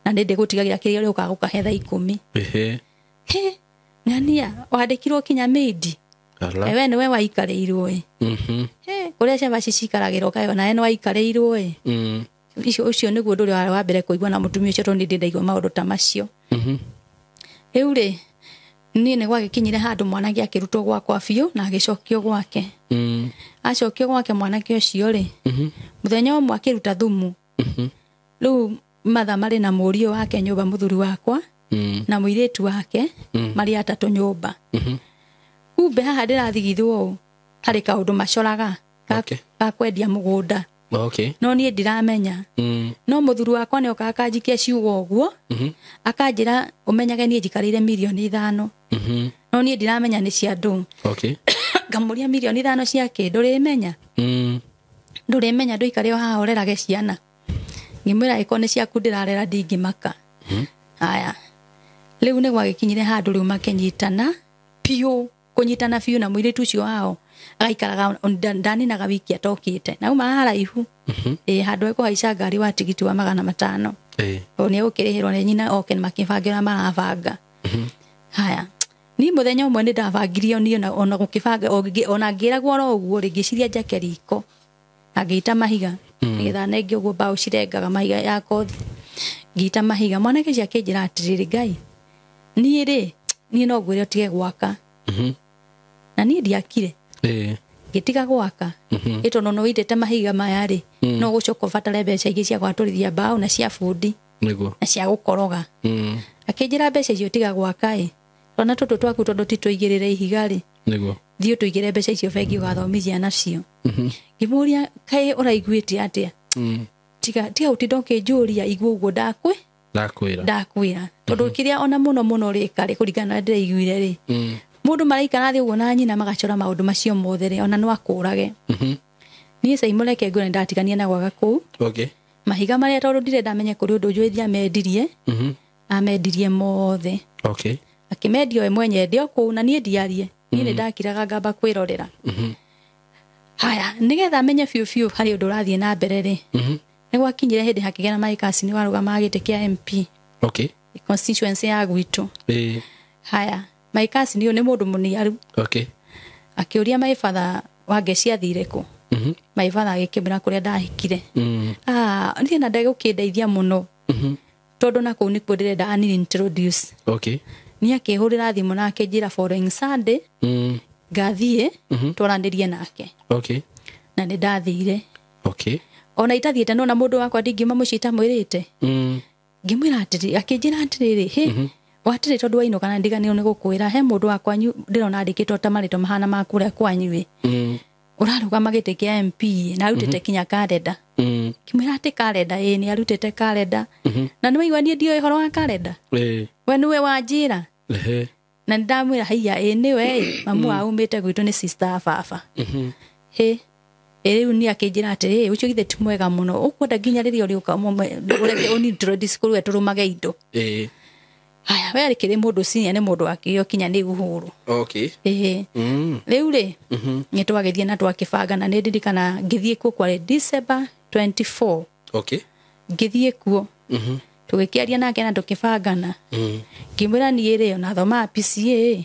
na nĩ ndĩgũtigagĩra kĩrĩa ũrĩ ũkagũkahe thaa 10 ng'ania wandĩkirwo kinya maidi ewe nĩwe waikarĩirwo kũrĩa ciana cikaragĩrwo kayo nawe nĩ waikarĩirwo ũcio nĩguo ũndũ ũrĩa wa mbere kũigua na mũtumia ũcio tondũ nĩ ndaigua maũndũ ta macio rĩu rĩ niĩ nĩ gwagĩkinyire handũ mwanake akĩrutwo gwakwa biũ na agĩcokio gwake acokio gwake mwanake ũcio rĩ mũthenya ũmwe akĩruta thumu rĩu matha marĩ na mũriũ wake nyũmba mũthuri wakwa na mũirĩtu wake marĩ atatũ nyũmba kumbe haha ndĩrathigithwo harĩ kaũndũ macoraga ga kwendia mũgũnda no niĩ ndiramenya no mũthuri wakwa nĩ okaga akanjikia ciugo ũguo akanjĩra ũmenyage niĩ njikarĩire mirioni 5 no niĩ ndiramenya nĩ cia ndũ ngamũria mirioni 5 cia kĩ ndũrĩmenya ndũikare o haha ũrerage ciana ngĩmwĩra ĩko nĩ ciaku ndĩrarera ndingĩmaka haya rĩu nĩ gwagĩkinyire handũ rĩu makĩnyitana kũnyitana biũ na mũirĩtu ũcio wao agaikaraga ndaninaga wiki atokĩte na uma haraihu handũ ekũhaica ngari wa tigiti wa 500 nĩ egũkĩrĩhĩrwo nĩ nyina oke makĩbangĩra marabanga haya ni mũthenya ũmwe nĩ ndabangirio niĩ ona gũkĩbanga ona ngĩragwo oro ũguo rĩngĩciria njake riko agĩita mahiga nĩgetha nenge ũguo mbaũ cirengaga mahiga ya kothi ngĩita mahiga mwanake ũcio akĩnjĩra atĩrĩrĩ Ngai niĩ no ngwĩre ũtige gwaka na niĩ ndiakire ngĩtiga gwaka tondũ no wĩitĩte mahiga maya rĩ no gũcoka ũbatare mbeca ingĩ cia gwatũrithia mbaũ na cia bundi na cia gũkoroga akĩnjĩra mbeca icio tiga gwaka twana tũtũ twaku tondũ ti tũigĩrĩre ihiga rĩ thiĩ tũigĩre mbeca icio bengi ũgathomithia nacio ngĩmũria kaĩ ũraiguĩte atĩa tiga ũtinda ũkĩnjũria igua ũguo ndakwĩra tondũ kĩrĩa ona mũno rĩka rĩ kũringana na ndĩraiguire rĩ mũndũ maraikara thĩ ũguo na nyina magacora maũndũ macio mothe rĩ ona no akũrage niĩ caimũreke ngũre ndatigania na gwaga kũu mahiga marĩa tondũ ndirenda menye kũrĩ ũndũ njũĩthia mendirie amendirie mothe akĩmendia we mwenye ndio kũu na niĩ ndiarie niĩ nĩ ndakiraga ngamba kwĩrorera haya nĩgetha menye biũ harĩ ũndũ ũrathiĩ na mbere rĩ nĩ gwakinyire hĩndĩ hakĩgĩa na maikasi nĩ warũgama gĩtĩ kĩa MP constituency ya gwitũ haya maikasi nĩ mũndũ mũniaru akĩũria maibatha wange ciathire kũ maibatha agĩkĩmĩra kũrĩa ndahikire niĩ na ndegũkĩndeithia mũno tondũ na kũu nĩkuo ndĩrenda introduce niĩ akĩhũrĩra thimũ na akĩnjĩra following Sunday ngathiĩ twaranĩrie nake na nĩ ndathire ona itathiĩte nona mũndũ wakwa ndingiuma mũciĩ tamwĩrĩte ngĩmwĩra atĩrĩ akĩnjĩra atĩrĩrĩ watĩrĩ tondũ wainũka na ndiganĩrwo nĩ gũkwĩra he mũndũ wakwa ndĩrona andĩkĩtwo ta marĩtwa mahana ma kũrĩa kwanyu ũrarũgama gĩtĩ kĩa MP na arutĩte kinya kalenda ngĩmwĩra atĩ kalenda nĩ arutĩte kalenda na nĩ waigua niĩ ndiũĩ ũhoro wa kalenda we nĩwe wanjĩra na ndamwĩra haiya nĩwe mamu aumĩte gwitũ nĩ sister baba rĩu niĩ akĩnjĩra atĩrĩ ũcio githĩ ti mwega mũno ũkwenda nginya rĩrĩa ũrĩũka ũreke ũnintroduce kũrĩ we tũrũmage indo haya we arĩkĩrĩ mũndũ senior nĩ mũndũ wakĩo kinya nĩ guhũrũ rĩu rĩ nĩ twagĩthiĩ na twakĩbanga na nĩ ndirikana ngĩthiĩ kuo kwarĩ December 24 ngĩthiĩ kuo tũgĩkĩaria nake na tũkĩbangana ngĩmwĩra niĩ rĩ ona thomaga PCA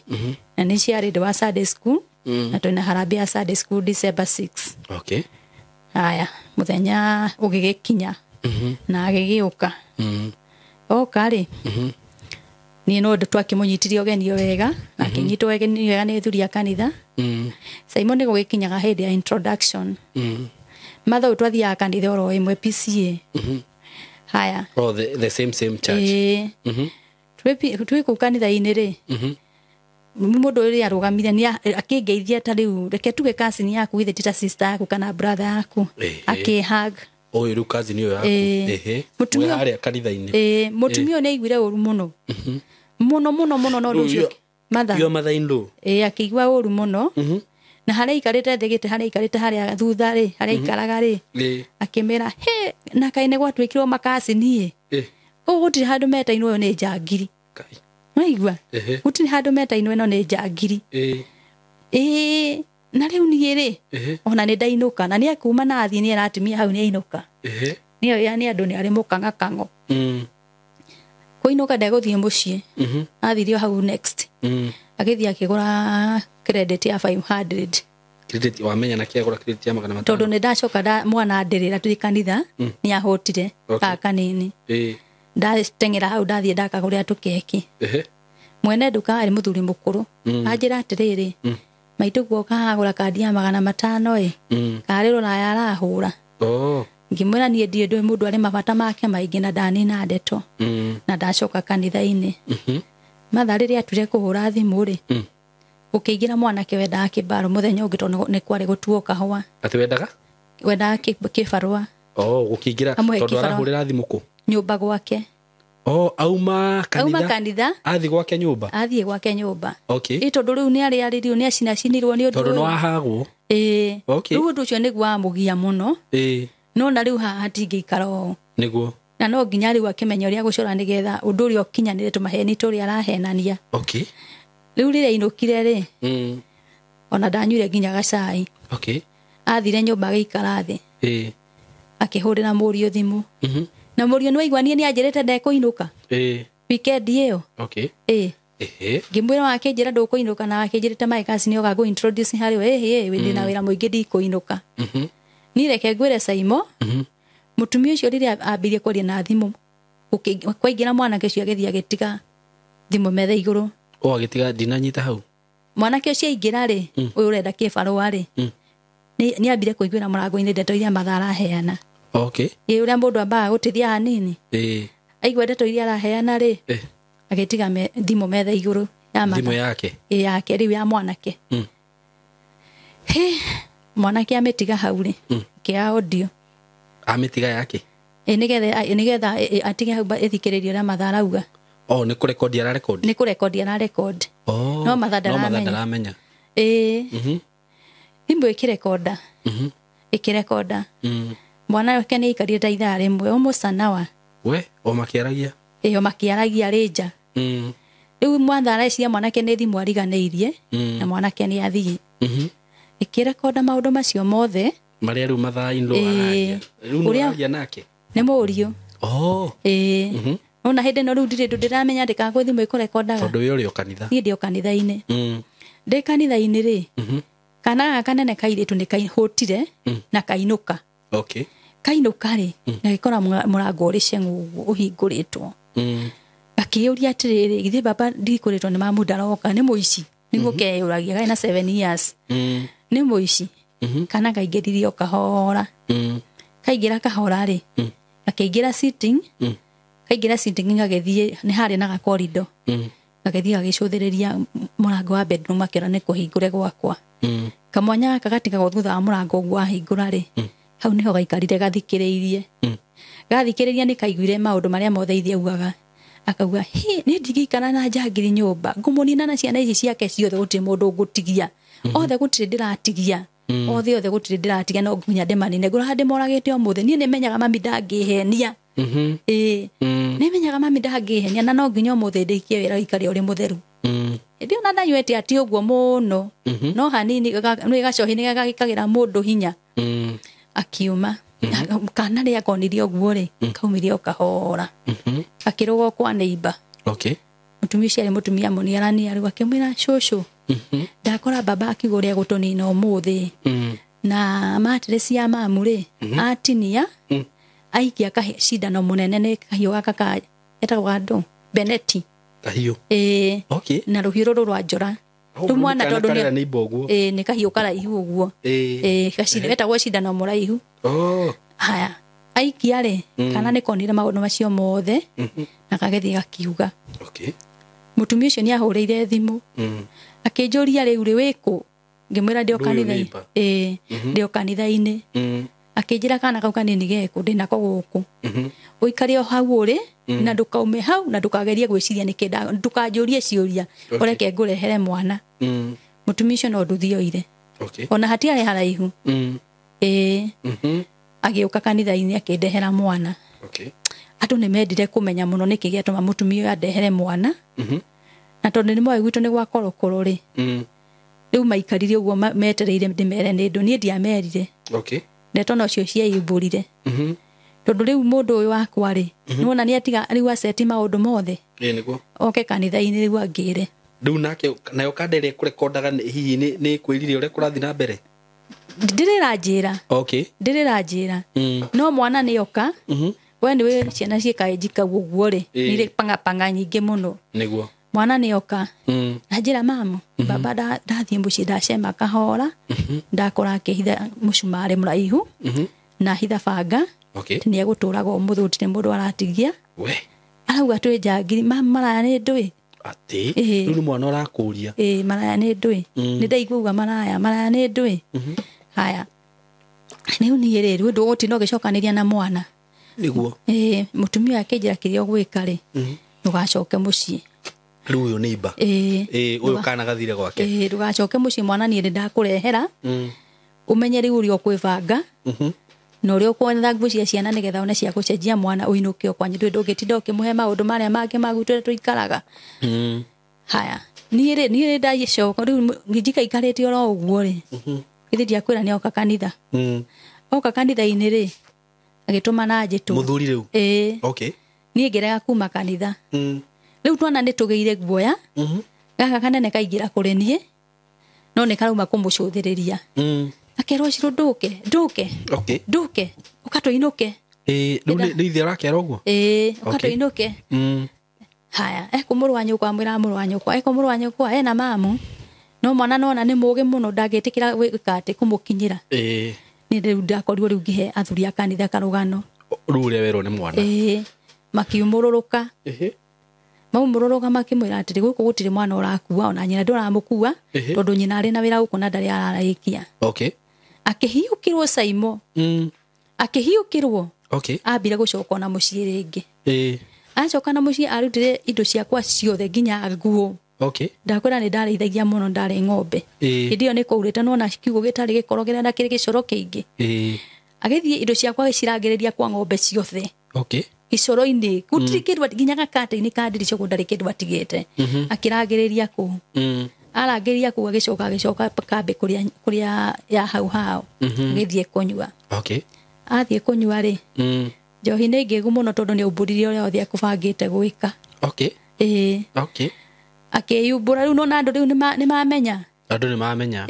na nĩ ciarĩ ndĩ wa Sunday school na twĩna harambĩ ya Sunday school December 6 haya mũthenya ũgĩgĩkinya na agĩgĩũka oka rĩ niĩ no twakĩmũnyitirie ũgenio wega na akĩnyitwo ũgenio wega nĩ thuri a kanitha Simon nĩ gũgĩkinyaga hĩndĩ ya introduction matha twathiaga kanitha oro ĩmwe PCA haya the same church twĩ kũu kanitha-inĩ rĩ mũndũ ũrĩa arũgamire nĩ akĩngeithia ta rĩu reke tuge cousin yaku githĩ ti ta sister yaku kana brother yaku akĩhug rĩu cousin ũyũ yaku we harĩa kanitha-inĩ mũtumia nĩ aiguire ũru mũno mũno no ũcio matha-inĩ akĩigua ũru mũno na harĩa ikarĩte thĩ gĩtĩ harĩa ikarĩte harĩa thutha rĩ harĩa ikaraga rĩ akĩmera na kaĩ nĩ gwatwĩkirwo makacini gutiri handu meta ino yo ni njangiri Kai. waigua gutiri handu meta ino ni njangiri na riu nie ri ona ni ndainuka na ni akuma na athie ni aratimia hau ni ainuka niyo yani andu ni ari mukanga kango kuinuka ndaguthie mucii athirio hau next agithia akigura credit ya 500 credit wamenya na kiagura credit ya 500 tondu ni ndacoka mwana ndirira twi kanitha ni ahotire kanini ndatengera hau ndathie ndakagura tukeki mwene nduka ari muthuri mukuru anjira atiriri maitu guoka agura kandi ya 500 kariro na yarahura ngimwira nie ndie ndoi mundu ari mabata make maingi na ndani na ndeto na ndacoka kanitha-ini mathaa riria atwire kuhura thimu ri ukiingira mwanake wendaga kibaro muthenya ungi tondu ni kwari gutuo kahua ati wendaga kibarua gukiingira tondu arahurira thimu ku nyumba gwake auma kanitha athi gwake nyumba tondu riu ni ariaririo ni acinacinirwo ni undu tondu no ahagwo riu undu ucio niguo amugia muno no na riu hatingiikara o niguo na no nginya riu akimenya uria gucora nigetha undu uria ukinyanire tumaheni turia arahenania riu riria inukire ri ona ndanyuire nginya gacai athire nyumba agikara thi akihurira murio thimu na murio ni waiguanie ni anjirite ndekuinuka weekend iyo ngimwira wake njira ndukuinuka na akinjirite maikasi ni ogagu introduce hari we ndina wira muingi ndikuinuka ni reke ngwire Saimo mutumia ucio riria ambirie kwaria na thimu kwaingira mwanake ucio agithia gitiga thimu metha iguru agitiga ndinanyita hau mwanake ucio aingira ri uyu urenda kibarua ri ni ambire kuiguira murango-ini ndeto iria mathara heana ye uria mundu ambaga gutithia hanini aigua ndeto iria araheana ri agitiga thimu metha iguru ya thimu yake yake riu ya mwanake mwanake ametiga hau ri kia audio ametiga yake nigetha atige hau ithikiririo na mathara uga ni kurekodia na record no matharamenya imwe ikirekoda ikirekoda mwana wake ni ikarie ta ithaa rimwe umucanawa makiaragia rija riu mwathara cia mwanake ni thimu ariganeirie na mwanake ni athii ikirekoda maundu macio mothe maria riu mathaa ino aragia riu aragia nake ni murio ona hindi no riu ndiramenya ndikagwe thimu ikurekodaga tondu we uri kanitha ni ndio kanitha-ini ndi kanitha-ini ri kana kanene kairitu ni kaihutire na kainuka kainuka ri na gikora murango uri cengu uhinguritwo akiyuria atiriri githi baba ndikuritwo ni mamu ndaroka ni muici niguo keyuragia gaina 7 years ni muici kana kaingiririo kahora kaingira kahora ri akaingira sitting ngagethie ni hari na gakorido ngagethie gagicuthiriria murango wa bedroom akira ni kuhingure gwakwa kamwanya kagatiga guthutha wa murango gwa hingura ri hau niho gaikarire gathikiriirie ni kaiguire maundu maria mothe ithie ugaga akauga ni ndigikana na njangiri nyumba ngumunina na ciana ici ciake ciothe gutiri mundu ngutigia othe gutiri ndiratigia othe gutiri ndiratigia no nginya ndimanine ngura ndimoragite umuthi ni menyaga mami ndangihenia ni menyaga mami ndangihenia na no nginya umuthi ndikie wira ikari uri mutheru ndio na ndanywete ati uguo muno no hanini ni gacohi ni gagikagira mundu hinya akiuma kana ria konirio uguo ri kaumirio kahora akirogo kwa neighbor mutumia ucio ari mutumia muniarani ari akimwira shosho ndakora baba akiguria gutunina umuthi na matress ya mamu ri atinia aikia cindano munene ni kahiu gaka etagwo andu Beneti kahiu na ruhiu rwa njora mwana tondu ni kahiu karaihu uguo gacindano etagwo cindano muraihu haya aikia ri kana ni konire maundu macio mothe na kagethie gakiuga mutumia ucio ni ahuriire thimu akinjuria riu ri wiku ngimwira ndio kanitha ndio kanitha-ini akinjira kana kau kanini geku ndinako guku uikario hau uri na ndukaume hau na ndukagerie gwiciria nikenda ndukanjurie ciuria ureke ngurehere mwana mutumia ucio no nduthioire ona hatiari haraihu agiuka kanitha-ini akindehera mwana andu ni mendire kumenya muno niki giatuma mutumia uyu andehere mwana na tondu ni moyo gwitu ni gwa korokoro ri riu maikarire uguo metereire ndimere ni ndu ni ndiamerire okay ndeto no cio ciaiyumburire tondu riu mundu uyu wakwa ri nuona ni atiga riu aceti maundu mothe niguo oke kanitha-ini riu angire riu nake nayo kandere kurekondaga hihi ni kwirire ure kurathi na mbere ndirirajira okay ndirirajira no mwana ni oka we niwe ciana ciekaenjika guguo ri nire panga nyingi muno niguo mwana ni oka najira mamu baba ndathie muci ndacema kahora ndakora akihitha mucumari muraihu na hitha banga okay ni eguturaga umuthuti ni mundu aratigia we arauga twi njangiri mama maraya ni ndui ati riu ni mwana urakuria maraya ni ndui ni ndaiguaga maraya ni ndui haya ni uni riru ndu gutino gicokaniria na mwana niguo mutumia akinjira kirio gwika ri ndugacoke mucii riu uyu ni iba uyu kana gathire gwake ndugacoke mucii mwana ni ndakurehera umenye riu uri okwivanga no uri okwonera nguo cia ciana nigetha one cia gucenjia mwana uinuke okwanyu ndui ndungitinda ukimuhe maundu maria mangi magutwe tuikaraga haya ni ndagicoka riu ngijika ikarite oro uguo ri ithi ndiakwira ni oka kanitha oka kanitha-ini ri agituma na njitu muthuri riu okay ni ngerega kuma kanitha riu twana ni tugeire guoya gaka kanene kaingira kuri nie no ni karauma kumucuthiriria akerwo ciro nduke okay nduke ukatoinuke riu ni ithe arakera uguo ukatoinuke haya kumurwa nyukwa mwira murwa nyukwa kumurwa nyukwa ena mamu no mwana nona ni mugi muno ndagitikira wikate kumukinyira ni riu ndakorirwo riu ngihe athuri a kanitha karugano riu uria werwo ni mwana makiumururuka maumururuka makimwira atiri guku gutiri mwana urakua ona nyina nduramukua tondu nyina ari na wira guku na ndari araraikia okay akihiukirwo Saimo akihiukirwo okay ambire gucoka na mucii ringi acoka na mucii arutire indo ciakwa ciothe nginya nguo okay ndakwira ni ndareithagia muno ndari ng'ombe ndio ni kuurite no na kiugo gitari gikorogera na kiri gicoro kingi agithie indo ciakwa gicirangiriria kwa ng'ombe ciothe okay icoro-ini gutiri kindu nginya gakate-ini kandirico gundari kindu atigite akirangiriria ku arangiriria ku agicoka kambe kuria ya hau agithie kunyua okay athie kunyua ri njohi ni ngegu muno tondu ni umburirie uria othe akubangite gwika okay okay akiyumbura riu nona andu riu ni mamenya andu ni mamenya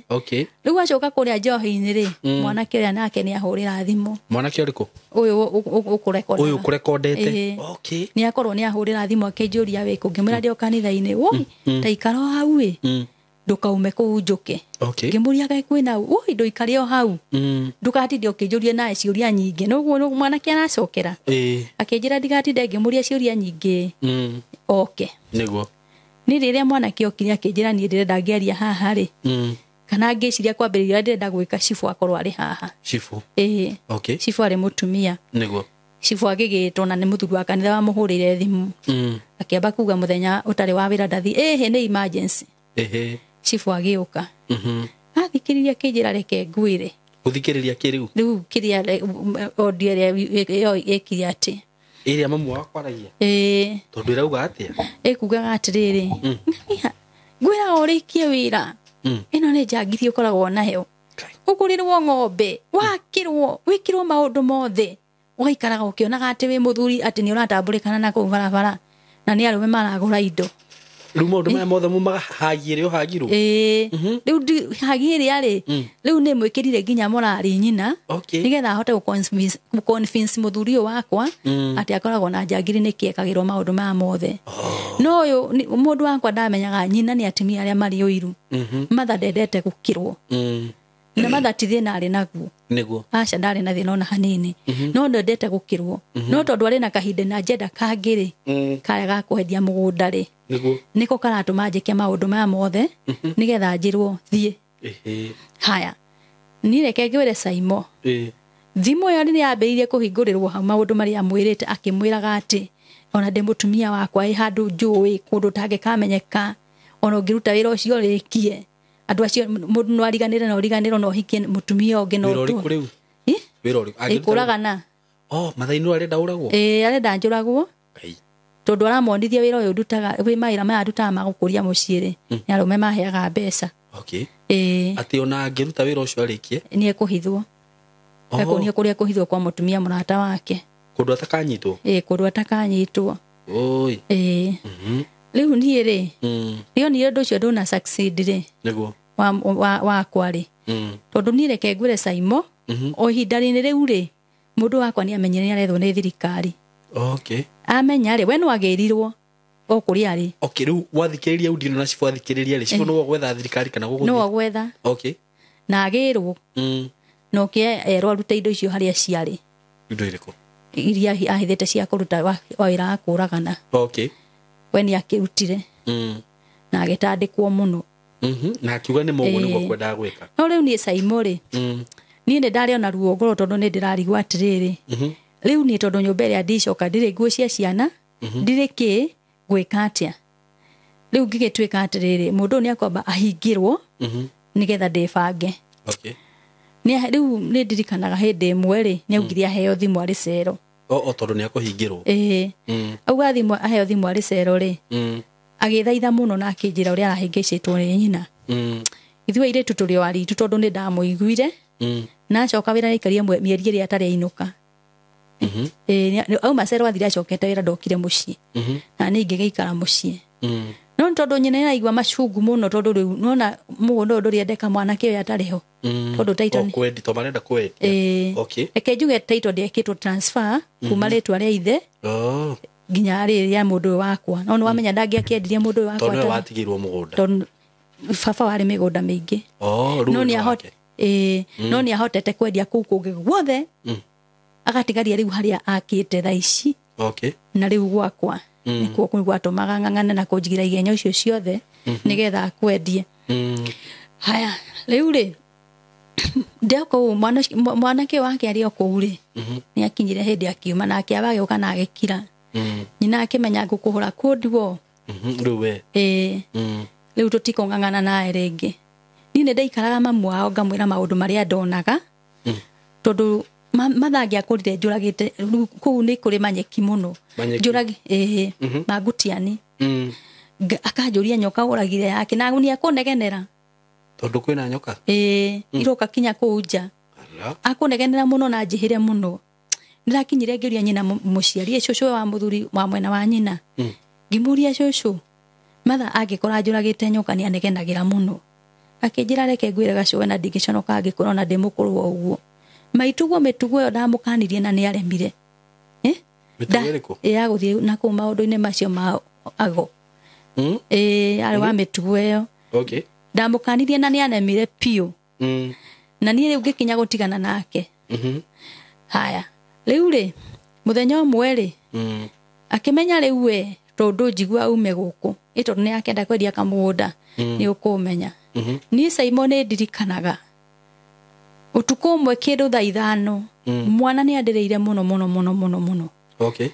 okay riu acoka kuria njohi-ini ri mwana kiria nake ni ahurira thimu mwana ki uriku uyu ukurekondete okay ni akorwo ni ahurira thimu akinjuria we kungimira ndio kanitha-ini woi taikaro hau we ndukaume kuu njuke ngimuria gai kwina woi nduikare o hau ndukatinde ukinjuria nae ciuria nyingi noguo mwana ki aracokera akinjira ndigatinde ngimuria ciuria nyingi okay niguo ni riria mwana ki okire akinjira ni ndirenda ngiaria haha ri kana ngiciria kwambiriria ndirenda gwika cifu akorwo ari haha cifu okay cifu ari mutumia niguo cifu agigitwo na ni muthuri wa kanitha wa muhurire thimu akiamba kuga muthenya utari wa wira ndathi ni emergency cifu agiuka athikiriria kinjira reke ngwire uthikiriria kiriu riu kiria audio ria ekire ati iria mamu wakwa aragia tondu irauga atia ikugaga atiriri ngwira urikie wira ino ni njangiri ukoragwo nayo ukurirwo ng'ombe wikirwo maundu mothe ugaikaraga ukionaga ati wi muthuri ati ni uratamburikana na kuu barabara na ni arume maragura indo riu maundu maya mothe mumaga hagire uhagirwo riu hagire ari riu ni mwikirire nginya morari nyina nigetha ahote convince muthuri uyu wakwa ati akoragwo na njangiri ni kiekagirwo maundu maya mothe no uyu mundu wakwa ndamenyaga nyina ni atimia aria mari uiru matha ndendete gukirwo na matha ti thina ari naguo niguo aca ndari na thina ona hanini no ndendete gukirwo no tondu ari na kahinda na agenda kangiri karega kwendia mugunda ri niko karatuma njike maundu maya mothe nigetha njirwo thie haya ni reke ngwire Saimo thimu yo ni yambiririe kuhingurirwo hau maundu maria mwirite akimwiraga ati ona ndi mutumia wakwa handu njui kundu tangikamenyeka ona ngiruta wira ucio rikie andu acio mundu no ariganire no hikie mutumia ungi no wira uri wira uri ikuragana Mathai no arenda uragwo arenda njuragwo Ngai tondu aramonithia wira uyu ndutaga wi mawira maya ndutaga magukuria mucii ri ni arume maheaga mbeca okay ati ona angiruta wira ucio arikie ni ekuhithwo ni kuria kuhithwo kwa mutumia murata wake kundu atakanyitwo kundu atakanyitwo oi riu nie ri rio ni ndu ucio ndona succeed ri niguo wa kwari tondu ni reke ngwire Saimo o ihinda-rini riu ri mundu wakwa ni amenyere ni arethwo ni thirikari okay amenya ri we no agirirwo o kuria ri okay riu wathikiriria udino na cifu wathikiriria ri cifu no gwetha thirikari kana guguthi no gwetha okay na agirwo no ke erwo arute indo icio haria ciari indo iriko iria ahithete cia kuruta wira akuragana okay we ni akirutire na agitandikwo muno na akiuga ni mugo niguo kwenda gwika no riu ni Saimo ri ni ndari ona ruo ngoro tondu ni ndirarigwa atiriri riu ni tondu nyumba ria ndicoka ndiri nguo cia ciana ndiri ki gwika atia riu ngigitwika atiriri mundu ni akwamba ahingirwo nigetha ndibange okay ni riu ni ndirikanaga hindi imwe ri ni augire aheo thimu ari cero tondu ni akuhingirwo auga thimu aheo thimu ari cero ri agithaitha muno na akinjira uria arahingicitwo ni nyina ithuĩ ire tuturi wari tondu ni ndamuiguire na acoka wira ikaria mieri iri atari ainuka au macero athira acokete wira ndokire mucii na ni ngigeikara mucii no tondu nyina iraigua macungu muno tondu riu nona mugondo ndu riendeka mwanake uyu atariho tondu title ni kwendi to marenda kwendi okay reke njuge title ndiekitwo transfer kuma ritwa ria ithe nginya ri ya mundu wakwa no wamenya ndangiakiendirie mundu wakwa tondu watigirwo mugunda tondu baba wari migunda mingi no ni ahote no ni ahotete kwendia kuu kungi guothe agatigaria riu haria akite thaici okay na riu gwakwa nikuo gwatumaga ng'ang'ane na kunjigira igenya ucio ciothe nigetha akwendie haya riu ri ndeko mwanake wake ari okou ri ni akinyire hindi akiuma na akiabage ukana agikira nyina akimenya ngukuhura kundiwo riu we riu tutikong'ang'ana nae ringi ni ndaikaraga mamu wao ngamwira maundu maria ndonaga tondu mathangi akurire njuragite kuu ni kuri manyeki muno njuragi magutiani akanjuria nyoka uragire yake na ni akunegenera tondu kwina nyoka iroka kinya kuja akunegenera muno na njihire muno ndirakinyire ngiria nyina muciari cucu wa muthuri wa mwena wa nyina ngimuria cucu matha agikora njuragite nyoka ni anegenagira muno akinjira reke ngwire gacuwe na ndigiconoka angikora na ndimukuru wa uguo maitugo mitugo yo ndamukanirie na ni aremire mitugo guthie na ku maundu-ini macio ma ago ari wa mitugo yo okay ndamukanirie na ni anemire pio na ni riu ngikinya gutigana nake haya riu ri muthenya umwe ri akimenya riu we tondu njigua ume guku tondu ni akenda kwendia kamugunda ni ukumenya ni Saimo ni ndirikanaga utuko umwe kindu thaa 5 mwana ni andireire muno okay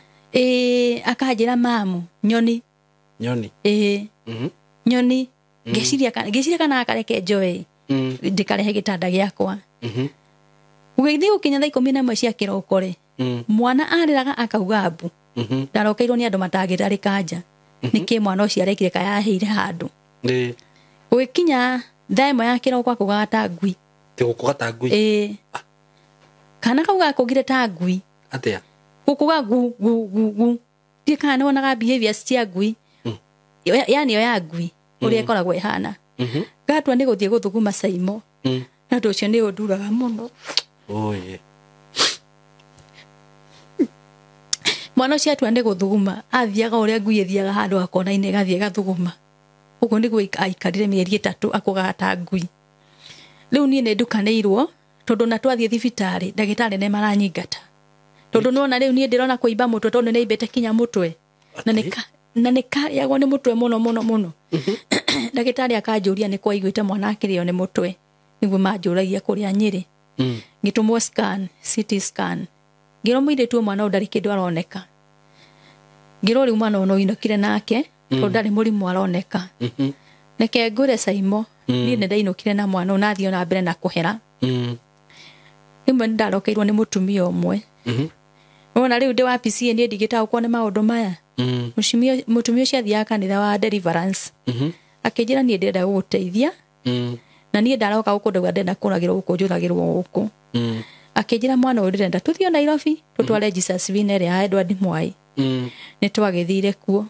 akanjira mamu nyoni nyoni ngeciria kana akareke njoe ndikarehe gitanda giakwa ugithii ukinya thaa 11 cia kiroko ri mwana ariraga akauga mbu ndarokeirwo ni andu matangirari kanja niki mwana ucio arekire kayaheire handu ukinya thaa 1 ya kiroko akuga ta ngui tigukuga ta ngui kana kauga akugire ta ngui atia gukuga gu ndikana nionaga behavior cia ngui yani yo ya ngui uria ikoragwo ihana gatwa ni guthie guthuguma Saimo na ndu ucio ni unduraga muno oye mwana ucio atwa ni guthuguma athiaga uria ngui ithiaga handu akona-ini gathie gathuguma uguo niguo aikarire mieri 3 akuga ta ngui riu nie ni ndukaneirwo tondu na twathie thibitari ndagitari ne maranyingata tondu nona riu nie ndirona kuimba mutwe tondu ni imbete kinya mutwe na nika yago ni mutwe muno ndagitari akanjuria ni kwaiguite mwana akirio ni mutwe niguo manjuragia kuria Nyeri ngitumwo scan CT scan ngiro mwire tu mwana ndari kindu aroneka ngiro riu mwana ono inokire nake tondu ndari murimu aroneka neke ngure Saimo ni ndainukire na mwana unathio na mbere na kuhera imwe ndarokeirwo ni mutumia umwe Ona riu ndi wa PCA ni ndigitaũkwo nĩ maũndũ maya. Mutumia ucio athiaga kanitha wa Deliverance. Akĩnjĩra niĩ ndĩrenda gũgũteithia. Na niĩ ndaroka gũkũ ndauga ndenda kũragĩrwo gũkũ njũragĩrwo gũkũ. Akĩnjĩra mwana ũyũ ndĩrenda tũthiĩ Nairobi tũtware Jesus Vine ĩrĩa ya Edward Mwai. Nĩ twagĩthire kuo.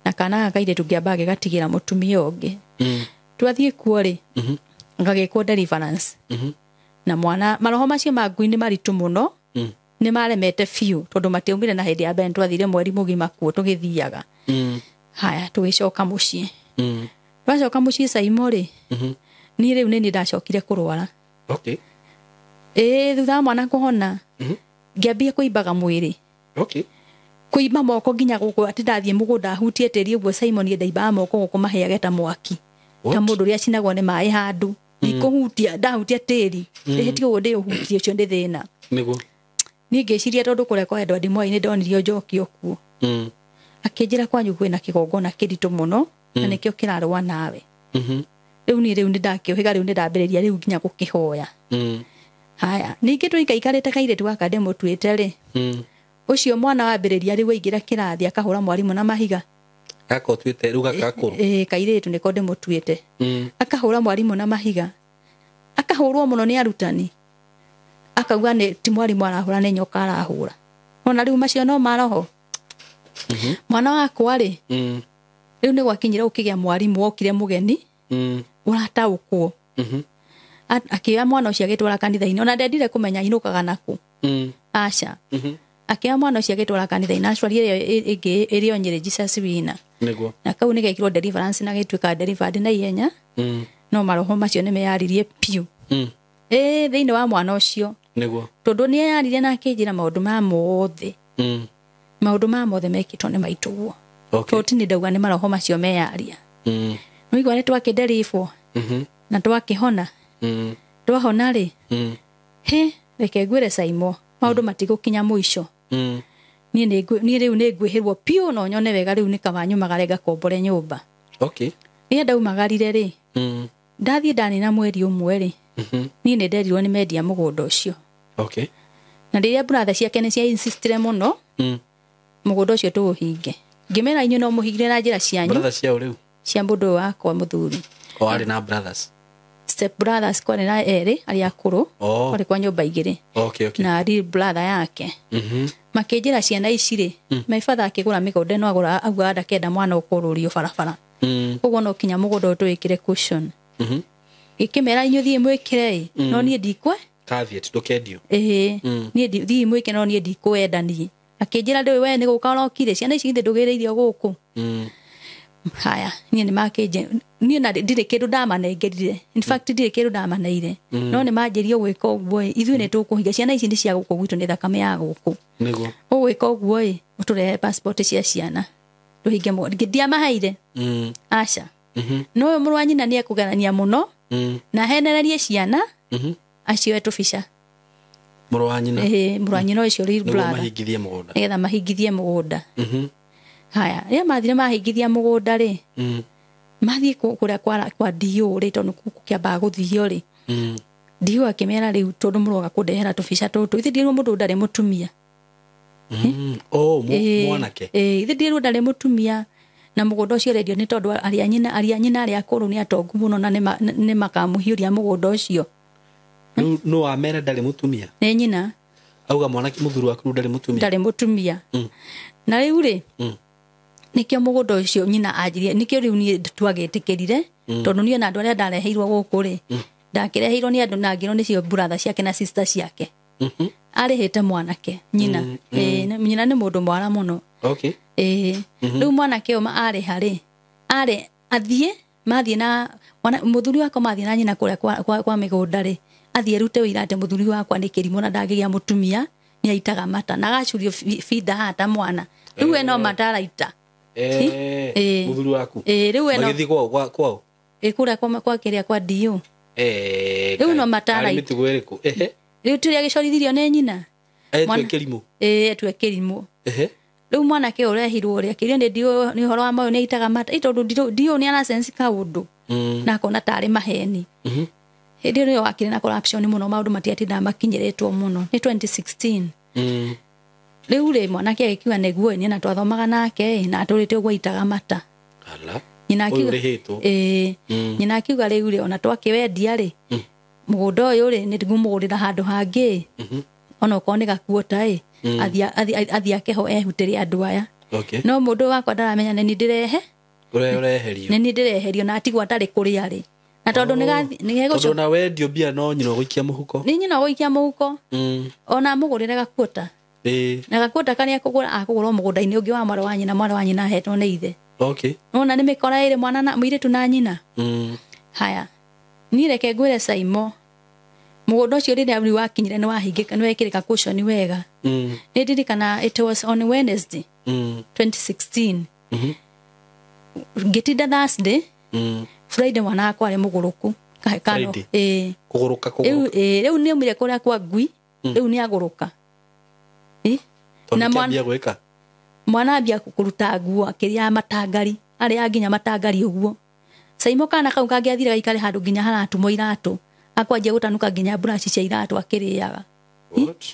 Na kana akaire tũngĩamba gĩgatigĩra mutumia ũngĩ. Twathiĩ kuo rĩ. Ngagĩkwo Deliverance. Na mwana maroho macio ma ngui nĩ maritũ mũno. Nĩ maremete biũ tondũ matiaumire na hĩndĩ ya mbere twathire mweri mũgima kuo tũgĩthiaga. Haya tũgĩcoka mũciĩ. Twacoka mũciĩ Saimo rĩ. Niĩ rĩu nĩ ndacokire kũrwara. Okay. Thutha wa mwana kũhona. Ngĩambia kũimbaga mwĩrĩ. Okay. Kũimba moko nginya gũkũ atĩ ndathiĩ mũgũnda hutie tĩri ũguo Simon ndaimbaga moko gũkũ mahĩage ta mwaki. Ta mũndũ ũrĩa acinagwo nĩ maĩ handũ. Ndikũhutia ndahutia tĩri. Ndĩhĩtie ũguo ndĩũhutie ũcio ndĩ thĩna. Nĩguo. Niĩ ngĩciria tondũ kũrĩa kwa Edward Mwai nĩ ndonirio njokio kuo. Akĩnjĩra kwanyu kwĩna kĩgongona kĩritũ mũno na nĩkĩo kĩrarũa nawe. Rĩu nĩ ndakĩũhĩga rĩu nĩ ndambĩrĩria rĩu nginya gũkĩhoya. Haya ningĩ tũikaikarĩte kairĩtu gaka ndĩmũtuĩte rĩ. Ucio mwana wambĩrĩria rĩu aingĩra kĩrathi akahũra mwarimũ na mahiga. Akotwite ruga kakuru. Kairĩtu nĩko ndĩmũtuĩte. Akahũra mwarimũ na mahiga. Akahũrwo mũno nĩ arutani. Akauga nĩ ti mwarimũ arahũra nĩ nyoka arahũra. Ona rĩu macio no maroho. Mwana wakwa rĩ. Rĩu nĩ gwakinyira ũkĩgĩa mwarimũ okire mũgeni. Ũrataũkwo. Akĩoya mwana ũcio agĩtwara kanitha-inĩ ona ndendire kũmenya inũkaga naku. Aca. Akĩoya mwana ũcio agĩtwara kanitha-inĩ acwari ĩngĩ ĩrĩ Nyeri Jesus Wina. Nĩguo. Na kau nĩ gekirwo Deliverance na gĩtuĩka delivered na ihenya. No maroho macio nĩ meyaririe piũ. Thĩinĩ wa mwana ũcio. Nĩguo. Tondũ nĩ eyaririe na akĩnjĩra maũndũ ma mothe. Maũndũ ma mothe mekĩtwo nĩ maitũguo. Toti nĩ ndauga nĩ maroho macio meyaria. Nĩ igwa nĩ twakĩnderifwo. Na twakĩhona. Twahona rĩ. Reke ngwĩre Saimo maũndũ matigũkinya mũico. Niĩ rĩu nĩ ngwĩhĩrwo piũ no nyone wega rĩu nĩ kawanyu magarenga kombore nyũmba. Okay. Rĩrĩa ndaumagarire rĩ. Ndathiĩ ndanina mweri ũmwe rĩ. Niĩ nĩ nderirwo nĩ mendia mũgũnda ũcio. Okay. Na rĩrĩa brother ciake nĩ cia insistire mũno. Mũgũnda ũcio tũũhinge. Ngĩmera inyuĩ no mũhingire na njĩra cianyu. Brother ciao rĩu. Cia mũndũ wakwa mũthuri. O arĩ na brothers. Step brothers kwa na erĩ arĩa akũrũ. Arĩ kwa nyũmba igĩrĩ. Okay. Na real brother yake. Makĩnjĩra ciana ici rĩ. My father akĩgũra mĩgũnda no agũra auga ndakenda mwana ũkũrũrio barabara. Ũguo no kinya mũgũnda ũtwĩkire cushion. Gĩkĩmera inyuĩ thiĩ mwĩkire no niĩ ndikwe. Caveat ndũkendio. Niĩ thiĩ mwĩkire no niĩ ndikwenda niĩ. Akĩnjĩra ndĩwe we nĩ gũka ũrokire ciana ici ithe ndũgĩrĩirio gũkũ. Haya niĩ nĩ makĩnje niĩ na ndirĩ kĩndũ ndamanengerire. In fact ndirĩ kĩndũ ndamaneire. No nĩ manjĩrio gwĩka ũguo ithuĩ nĩ tũkũhinga ciana ici nĩ cia gũkũ gwitũ nĩ thakame ya gũkũ. Nĩguo. Ũgwĩka ũguo ũtũrehe passport cia ciana. Tũhinge mũgũnda ndiamaheire. Aca. No ũyũ mũrũ wa nyina nĩ ekũgerania mũno. Na henererie ciana. Acio tũbica. Mũrũ wa nyina. Mũrũ wa nyina ũcio real brother. Mahingithie mũgũnda. Nĩgetha mahingithie mũgũnda. Haya rĩrĩa mathire mahingithia mũgũnda rĩ. Mathiĩ kũrĩa kwa DO rĩ tondũ kũkĩambaga gũthio rĩ. DO akĩmera rĩu tondũ mũroga kũndehera tũbica tũtũ ithe ndirwo mũndũ ndarĩ mũtumia. Mwanake. Ithe ndirwo ndarĩ mũtumia na mũgũnda ũcio rendio nĩ tondũ aria nyina arĩa akũrũ nĩ atongu mũno na nĩ makamũhiũria mũgũnda ũcio. No amera ndarĩ mũtumia. Nĩ nyina. Auga mwanake mũthuri waku ndarĩ mũtumia. Ndarĩ mũtumia. Na rĩu rĩ. Nikio mũgũnda ũcio nyina anjirie nikio rĩu niĩ twagĩtĩkĩrire tondũ niĩ na andũ arĩa ndareheirwo gũkũ rĩ ndakĩreheirwo nĩ andũ na ngĩrwo nĩcio brother ciake na sister ciake arĩhĩte mwanake nyina nyina nĩ mũndũ mwara mũno. Okay. Rĩu mwanake ũma arĩha rĩ athiĩ mathiĩ na mũthuri wakwa mathiĩ na nyina kũrĩa kwa mĩgũnda rĩ athiĩ rute wĩira atĩ mũthuri wakwa nĩ kĩrimũ na ndangĩgĩa mũtumia nĩ aitaga mata na agacurio bida hata mwana rĩu eno mataraita. Mũthuri waku. Rĩu eno. Magĩthiĩ kwao. Kũrĩa kwa kĩrĩa kwa DO. Rĩu no mataraita. Mĩtugo ĩrĩkũ? Rĩu tũrĩa gĩcorithirio nĩ nyina. Etue kĩrimũ. Etue kĩrimũ. Rĩu mwanake ũrehirwo ũrĩa kĩrĩa nĩ DO nĩ ũhoro wa mayo nĩ aitaga mata tondũ DO nĩ ana sense kaũndũ. Na akona tarĩ maheni. Hĩndĩ ĩyo wakĩrĩ na corruption mũno maũndũ matiatinda makinyĩrĩtwo mũno. Nĩ 2016. riu ri mwanake agikiuga niguo ni na twathomaga nake na aturite ugwa itaga mata ala nyina akiuga nyina akiuga riu ri ona twakiwendia ri mugunda uyu ri ni ngumugurira handu hangi ona uko ni gakuota athia keho ehutire andu aya no mundu wakwa ndaramenya ni ndirehe ureherio ni ndireherio na atigwa tari kuria ri na tondu ni gego na wendio bia no nyina guikia muhuko ni nyina guikia muhuko ona mugurire gakuota na gakuota kania akugura mugunda-ini ungi wa mwara wa nyina hetwo ni ithe ona ni mikora iri mwana na muiritu na nyina haya ni reke ngwire Saimo mugunda ucio riria uri wakinyire ni wahingika ni wekirika cushion wega ni ndirikana it was on Wednesday 2016 ngitinda Thursday Friday mwana akwa ari muguruku kano kuguruka riu ni umire kuria kwa ngui riu ni aguruka na mwana ambia kuruta nguo akiria matangari ari anginya matangari uguo Saimo kana kau kangiathire gaikare handu nginya haratumwo iratu akwanjia gutanuka nginya brush cia iratu akiriaga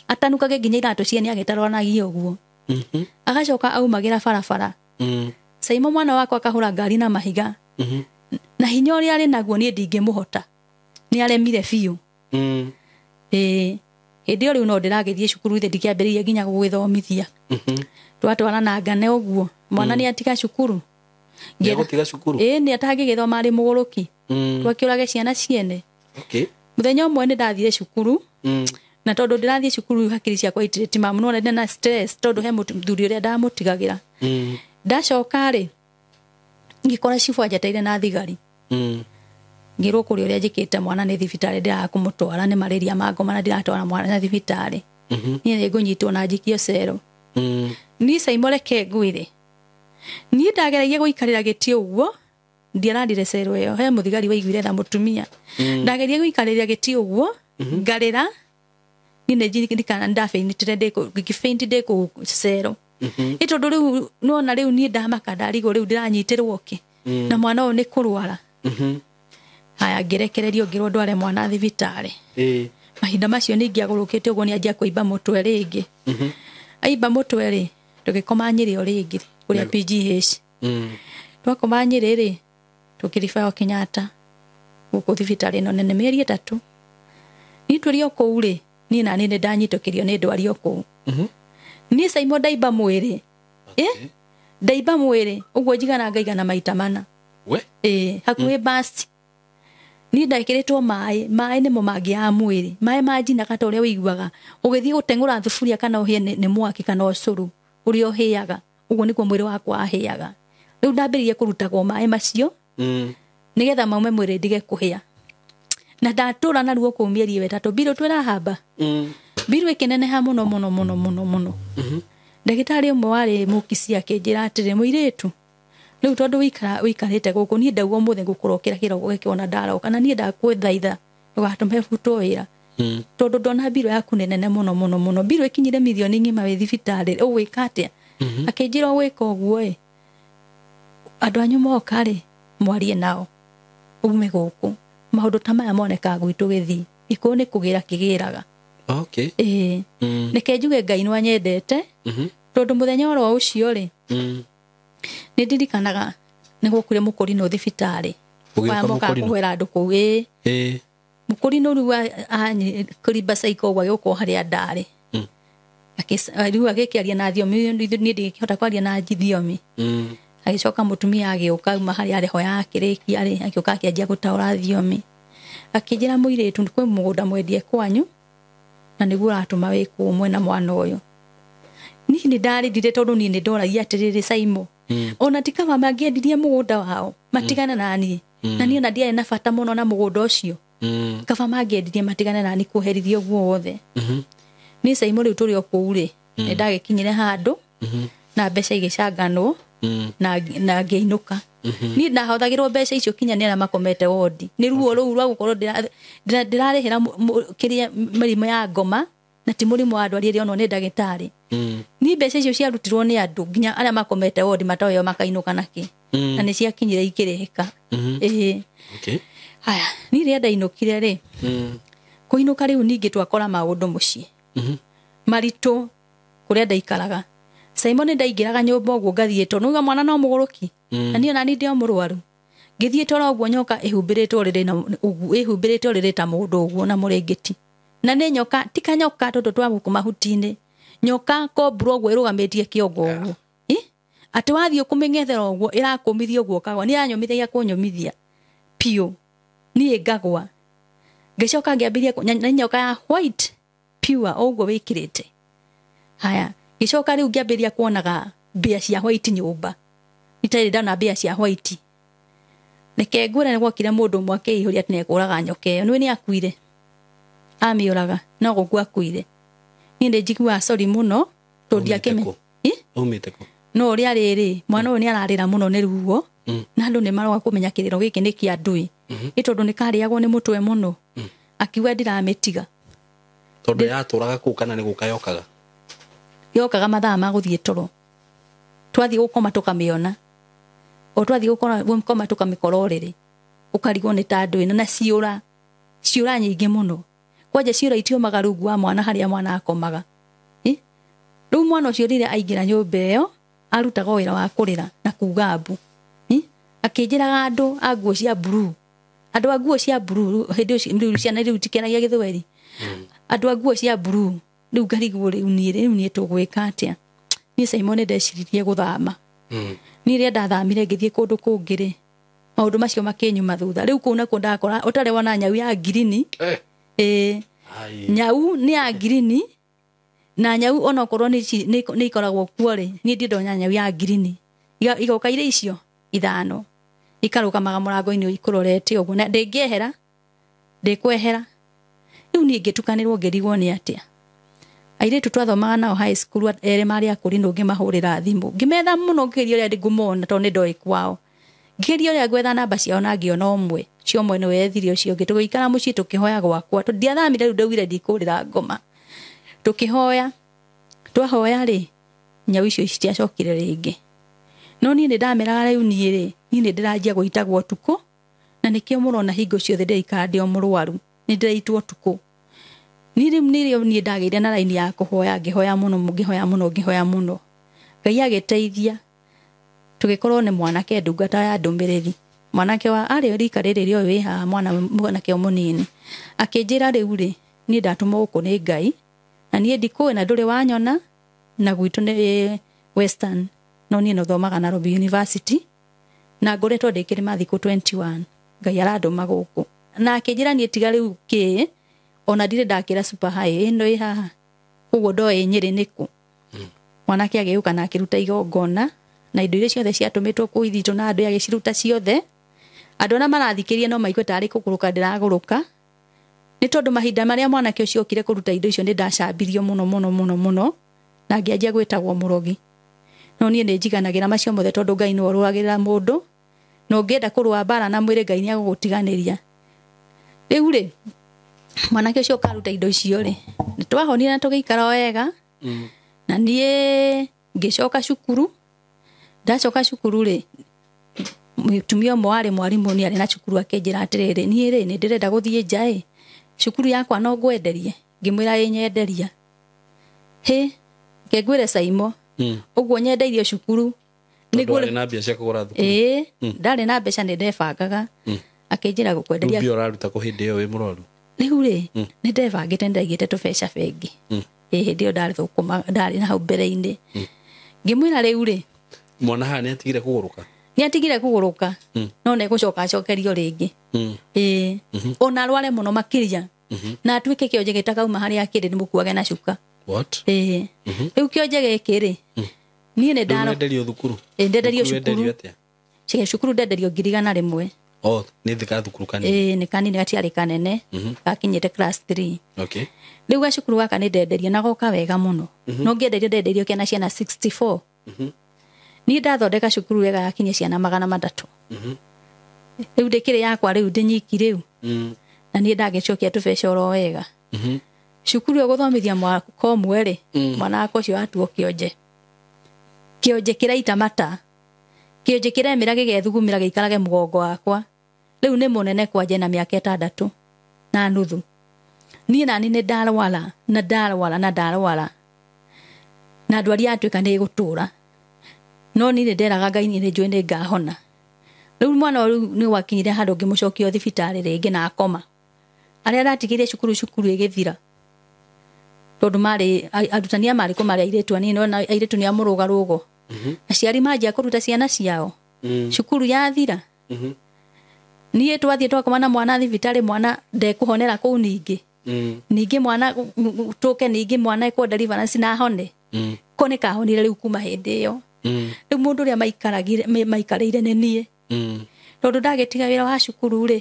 atanukage nginya iratu ciene agetarwanagia uguo agacoka aumagira barabara Saimo mwana wakwa akahura ngari na mahiga na hinya uria ari naguo ni ndingimuhota ni aremire biu hindi riu no ndiragithie cukuru ithe ndikiambiririe nginya gugithomithia twatwara na ngane uguo mwana ni atiga cukuru ngegutiga cukuru ni atangigithoma ari muguruki twakiurage ciana ciene muthenya umwe ni ndathire cukuru na tondu ndirathie cukuru hakiri ciakwa itiriti mamu no na stress tondu he muthuri uria ndamutigagira ndacoka ri ngikora cifu ajateire na thigari ngirwo kuri uria njikite mwana ni thibitari ndira kumutwara ni malaria magoma na ndiratwara mwana na thibitari ni ngunyitwo na njikio cero ni Saimo reke ngwire ni ndageragia guikarira giti uguo ndiarandire cero iyo he muthigari waiguire tha mutumia ndageragia guikarira giti uguo ngarira ni njirikana ndafeinitire ngifeint ndiko cero itondu riu nona riu ni ndamaka ndarigo riu ndiranyitirwo ki na mwana uyu ni kurwara haya ngirekererio ngirwo ndware mwana thibitari mahinda macio ni ngiagurukite uguo ni anjia kuimba mutwe ringi aimba mutwe ri tugikoma Nyeri o ringi kuria PGH twakoma Nyeri ri tukirifa Kenyatta guku thibitari no nene mieri 3 ni turio kou ri ni na ni ndanyitokirio ni ndwari okou ni Saimo ndaimba mwiri ndaimba mwiri uguo njigana ngaigana maita mana hakuhi basi ni ndakiritwo mai ni mo mangia mwiri mai majina kata uria wiguaga ugithie gutengura thufuria kana uhie ni mwaki kana ucuru uria uhiaga uguo nikuo mwiri wakwa ahiaga riu ndambiririe kurutagwo mai macio nigetha maume mwiri ndige kuhia na ndatura na ruo kumieri 3 biro twira haba biro ikineneha muno ndagitari umwe wari mukisia akinjira atire muiritu riu tondu wikarite guku ni ndauga muthe ngukurokira kirogo gikiona ndaro kana ni ndakwithaitha ugatume buto wira tondu ndona biro yaku nenene muno biro ikinyire milioni ngima we thibitari ugwika atia akinjira wika uguo andu anyu moka ri mwarie nao ugume guku maundu ta maya moneka gwitu githi iko ni kugira kigiraga nike njuge Ngai nwa nyendete tondu muthenya oro ucio ri ni ndirikanaga ni gukure mukuri no thibitari wa moka kuhera andu kou mukuri no ruwa kuriba saiko gwa guko haria ndari riu agikiaria na thiomi ni ndikihota kwaria na thiomi agicoka mutumia agiuka uma haria ariho yakirikia ri agiuka akianjia gutaura thiomi akinjira muiritu kwi mugunda mwendie kwanyu na niguo atuma wiku umwe na mwana uyu ni ndari ndire tondu ni ndoragia atiriri Saimo ona tikama mangiendirie mugunda wao matigana nani na ni ona ndiye na bata muno na mugunda ucio kaba mangiendirie matigana nani kuherithio guo wothe ni Saimo riu turi okuure ni ndagikinyire handu na mbeca igicanganwo na ngeinuka ni ndahothagirwo mbeca icio kinya ni na makomete wodi ni ruo ruu rwa gukorwo ndirarihira kiria mirimu ya ngoma na ti murimu wa ndwari ri ono ni ndagitari ni mbeca icio ciarutirwo ni andu nginya aria makomete wodi matoyo makainuka naki na ni ciakinyire ikirihika haya ni ria ndainukire ri kuinuka riu ningi twakora maundu mucii maritu kuria ndaikaraga Simon ndaingiraga nyumba uguo ngathiĩ to nuga mwana no mugoroki na niĩ nani ndio mũrwaru ngĩthiĩ toro uguo nyoka ĩhumbĩrĩtwo rĩrĩ na uguo ĩhumbĩrĩtwo rĩrĩ ta mũndũ uguo na mũrengeti na nĩ nyoka tika nyoka tũtũ twa gũkũ mahuti-inĩ nyoka kobra uguo ĩrũgamĩtie kĩongo uguo atĩ wathiĩ kũmĩng'ethera uguo ĩrakũmithia uguo kagwa nĩ yanyomithagia kũnyomithia piũ niĩ ngagwa ngĩcoka ngĩambĩrĩria nyoka ya white pure uguo wĩkĩrĩte haya gĩcoka rĩu ngĩambĩrĩria kuonaga mbĩa cia white nyũmba itarĩ ndana mbĩa cia white nĩke ngwĩra nĩ gwokire mũndũ ũmwe akĩihũria atĩ nĩekũraga nyoka ĩyo nĩ akuire amĩũraga no gũkua akuire niĩ nĩ njiguaga sorry mũno tondũ ndiakĩmenya umĩte kũ no ũrĩa rĩrĩ mwana ũyũ nĩ ararĩra mũno nĩ ruo na andũ nĩ maroga kũmenya kĩrĩro gĩkĩ nĩ kĩa ndũĩ nĩ tondũ nĩ karĩagwo nĩ mũtwe mũno akiuga ndiramĩtiga tondũ yatũraga kũu kana nĩ gũka yokaga mathaa ma gũthiĩ toro twathiĩ gũkoma tũkamĩona o twathiĩ gũkoma tũkamĩkororere ũkarigwo nĩ ta ndũĩ na ciũra nyingĩ mũno kwanja ciũra itiomaga rungu wa mwana harĩa mwana akomaga rĩu mwana ũcio rĩrĩa aingĩra nyũmba ĩyo arutaga wĩra wa kũrĩra na kuga mbu akĩnjĩraga andũ a nguo cia blue andũ a nguo cia blue hĩndĩ ũcio ciana rĩu tikenagia gĩthweri andũ a nguo cia blue rĩu ngarigwo rĩu niĩ tũgwĩka atĩa niĩ Simon ndeciririe gũthama niĩ rĩrĩa ndathamire ngĩthiĩ kũndũ kũngĩ maũndũ macio makĩnyuma thutha rĩu kũu nakuo ndakora ũtarĩ wona nyau ya ngirini nyau nĩ ya ngirini na nyau ona okorwo nĩ ikoragwo kuo rĩ niĩ ndiondonya nyau ya ngirini igoka irĩ icio 5 ikarũgamaga mũrango-inĩ ikũrorete ũguo na ndĩngĩehera ndĩkwehera rĩu niĩ ngĩtukanĩrwo ngĩrigwo nĩ atĩa airĩtu twathomaga nao high school erĩ marĩ akũri no ngĩmahũrĩra thimũ ngĩmetha mũno ngĩgeria ũrĩa ngũmona tondũ nĩ ndoĩ kwao ngĩgeria ũrĩa gwetha namba ciao na ngĩona ũmwe cio mwene wethire ũcio ũngĩ tũgĩikara mũciĩ tũkĩhoya gwakwa tondũ ndiathamire rĩu ndaugire ndikũrĩra ngoma tũkĩhoya twahoya rĩ nyau icio citiacokire rĩngĩ no niĩ nĩndameraga rĩu niĩ rĩ niĩ nĩndĩranjia gũitagwo ũtukũ na nĩkĩo mũrona hingo ciothe ndĩraikara ndĩ o mũrwaru nĩndĩraitwo ũtukũ niĩ ndagĩire na raini ya kũhoya ngĩhoya mũno Ngai agĩteithia tũgĩkorwo nĩ mwanake ndungata ya ndũmĩrĩri mwanake wa arĩ rika rĩrĩ rĩo wĩ haha mwanake mũnini akĩnjĩra rĩu rĩ niĩ ndatũmwo gũkũ nĩ Ngai na niĩ ndikũĩ na ndũrĩ wanyona na gwitũ nĩ Western no niĩ nothomaga Nairobi University na ngoretwo ndĩkĩrĩ mathikũ 21 Ngai arandũma gũkũ na akĩnjĩra niĩ tiga rĩu kĩ ona ndirĩ ndakĩra super high ĩno ĩ haha ũguo ndoĩ Nyĩrĩ nĩkũ mwanake agĩũka na akĩruta igongona na indo iria ciothe ciatũmĩtwo kũu ithitũ na andũ agĩciruta ciothe andũ ona marathikĩria no maigua tarĩ kũgũrũka ndĩragũrũka nĩ tondũ mahinda marĩa mwanake ũcio okire kũruta indo icio nĩ ndacambirio mũno na ngĩanjia gwĩtagwo mũrogi no niĩ nĩnjiganagĩra macio mothe tondũ Ngai nĩ orũagĩrĩra mũndũ no ngĩenda kũrũa mbara na mwĩrĩ Ngai nĩagũgũtiganĩria rĩu rĩ mwanake ũcio karuta indo icio rĩ nĩtwahonire na tũgĩikara wega na niĩ ngĩcoka cukuru ndacoka cukuru rĩ mũtumia ũmwe warĩ mwarimũ nĩ arĩ na cukuru akĩnjĩra atĩrĩrĩ niĩ rĩ nĩndĩrenda gũthiĩ nja cukuru yakwa no ngwenderie ngĩmwĩra nyenderia ngĩngwĩre Simon ũguo nyendeirio cukuru nĩguo na mbeca cia kũgũra thukuru ndarĩ na mbeca nĩndebangaga akĩnjĩra gũkwenderia mbia ũraruta kũ hĩndĩ ĩyo wĩ mũrwaru rĩu rĩ nĩndebangĩte ndaigĩte tũbeca bengi hĩndĩ ĩyo ndarĩ na hau mbere-inĩ ngĩmwĩra rĩu rĩ mwana haha nĩatigire kũgũrũka no nĩgũcoka acokerio rĩngĩ ona arware mũno makĩria na atuĩke kĩonje gĩtakauma harĩa akĩrĩ nĩmũkuage na cuka rĩu kĩonje gĩkĩ rĩ niĩ nĩndarenderio thukuru cukuru ndenderio 100 nĩ thika thukuru kanini nĩ kanini gatiarĩ kanene gakinyĩte class 3 rĩu gacukuru gaka nĩ ndenderio na goka wega mũno no ndenderio kĩana ciana 64 niĩ ndathondeka cukuru wega gakinyia ciana 300 rĩu ndĩkĩrĩ yakwa rĩu ndĩnyiki rĩu na niĩ ndagĩcokia tũbeca oro wega cukuru gũthomithia mwaka ũmwe rĩ mwana wakwa ũcio atuo kĩonje kĩraita mata kĩonje kĩremĩra gĩgethugumĩra gĩikarage mũgongo wakwa rĩu nĩ mũnene kwanja na mĩaka 6 na nuthu niĩ nani nĩ ndarwara na ndwari atuika nĩ gũtũra no ni nderaga Ngai ni njũĩ nĩ ngahona rĩu mwana ũyũ nĩ wakinyire handũ ngĩmũcokia thibitarĩ rĩngĩ na akoma arĩa aratigire cukuru ĩgĩthira tondũ marĩ arutania marĩ kũmarĩ airĩtu anini na airĩtu nĩ amũrũgarũgo aciari manjia kũruta ciana ciao cukuru yathira niĩ twathiĩ twakoma na mwana thibitarĩ mwana ndekũhonera kũu ningĩ mwana tũke ningĩ mwana ekwo deliverance na hone ko nĩ kahonire rĩu kuma hĩndĩ ĩyo rĩu mũndũ ũrĩa maikarĩire nĩ niĩ tondũ ndagĩtiga wĩra wa cukuru rĩ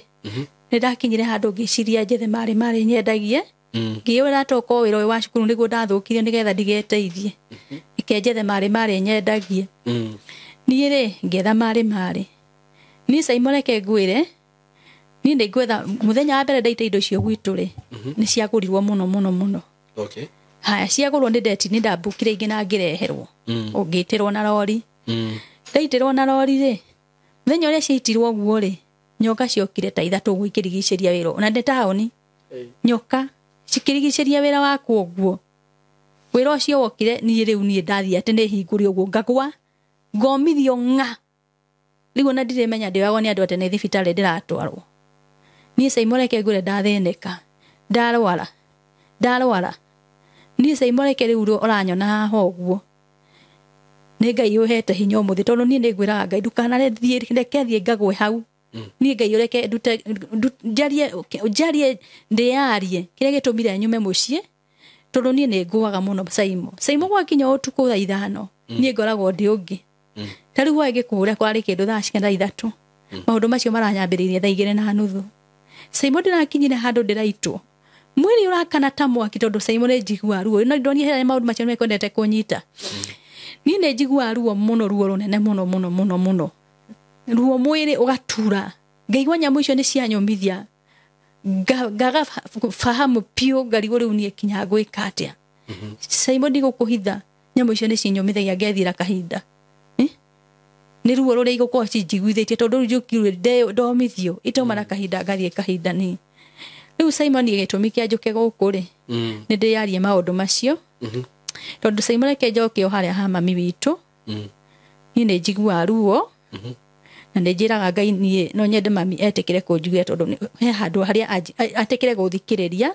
nĩ ndakinyire handũ ngĩciria njethe marĩ nyendagie ngĩũra toko wĩra wa cukuru nĩguo ndathũkire nĩgetha ndigeteithie ikenjethe marĩ nyendagie niĩ rĩ ngetha marĩ niĩ Simon reke ngwĩre niĩ nĩ ngwetha mũthenya wa mbere ndaita indo icio gwitũ rĩ nĩ ciagũrirwo mũno okay haya ciagũrwo nĩ ndeti nĩ ndambũkire ingĩ na ngĩreherwo ũngĩtĩrwo na rori ndaitirwo na rori rĩ mũthenya ũrĩa ciaitirwo guo rĩ nyoka ciokire ta ithatũ gwĩkĩrigicĩria wĩra ona ndĩ taũni nyoka cikĩrigicĩria wĩra wakwo guo wĩra ũcio wokire niĩ rĩu niĩ ndathiĩ atĩ nĩ hingũre ũguo ngagwa ngomithio rĩu ona ndirĩmenya ndĩwagwo nĩ andũ atĩ nĩ thibitarĩ ndĩratwarwo niĩ Simon reke ngwĩre ndathĩnĩka ndarwara niĩ Simon reke rĩu ũranyona haha ũguo nĩ Ngai ũhete hinya ũmũthĩ tondũ niĩ nĩ ngwĩraga Ngai reke thiĩ ngagwe hau niĩ Ngai ũreke njarie ndĩyarie kĩrĩa gĩtũmire nyume mũciĩ tondũ niĩ nĩ ngũaga mũno Simon gwakinya ũtukũ thaa 5 niĩ ngoragwo ndĩ ũngĩ tarĩu hwaĩ ngĩkũũra kwarĩ kĩndũ thaa 3 maũndũ macio maranyambĩrĩirie thaa 2:30 Simon ndĩrakinyire handũ ndĩraitwo mwĩrĩ ũrakana ta mwaki tondũ Simon nĩ njigua ruo no ndonire maũndũ macio nĩ mekwendete kũnyita niĩ nĩ njigua ruo mũno ruo rũnene mũno ruo mwĩrĩ ũgatura ngaigua nyamũ icio nĩ cianyomithia ngaga fahamu piũ ngarigwo rĩu niĩ kinya gwĩka atĩa Simon ndigũkũhitha nyamũ icio nĩ cinyomithagia ngethira kahinda nĩ ruo rũrĩa igũkorwo cinjiguithĩtie tondũ njũkirwe ndomithio itauma na kahinda ngathiĩ kahinda nĩ rĩu Simon gĩtũmi kĩa njũke gũkũ rĩ nĩ ndĩyarie maũndũ macio tondũ Simon reke njoke harĩa ha mami witũ niĩ nĩ njigua ruo na nĩ njĩraga Ngai niĩ no nyende mami etĩkĩre kũnjugĩra tondũ he handũ harĩa atĩkĩre gũthikĩrĩria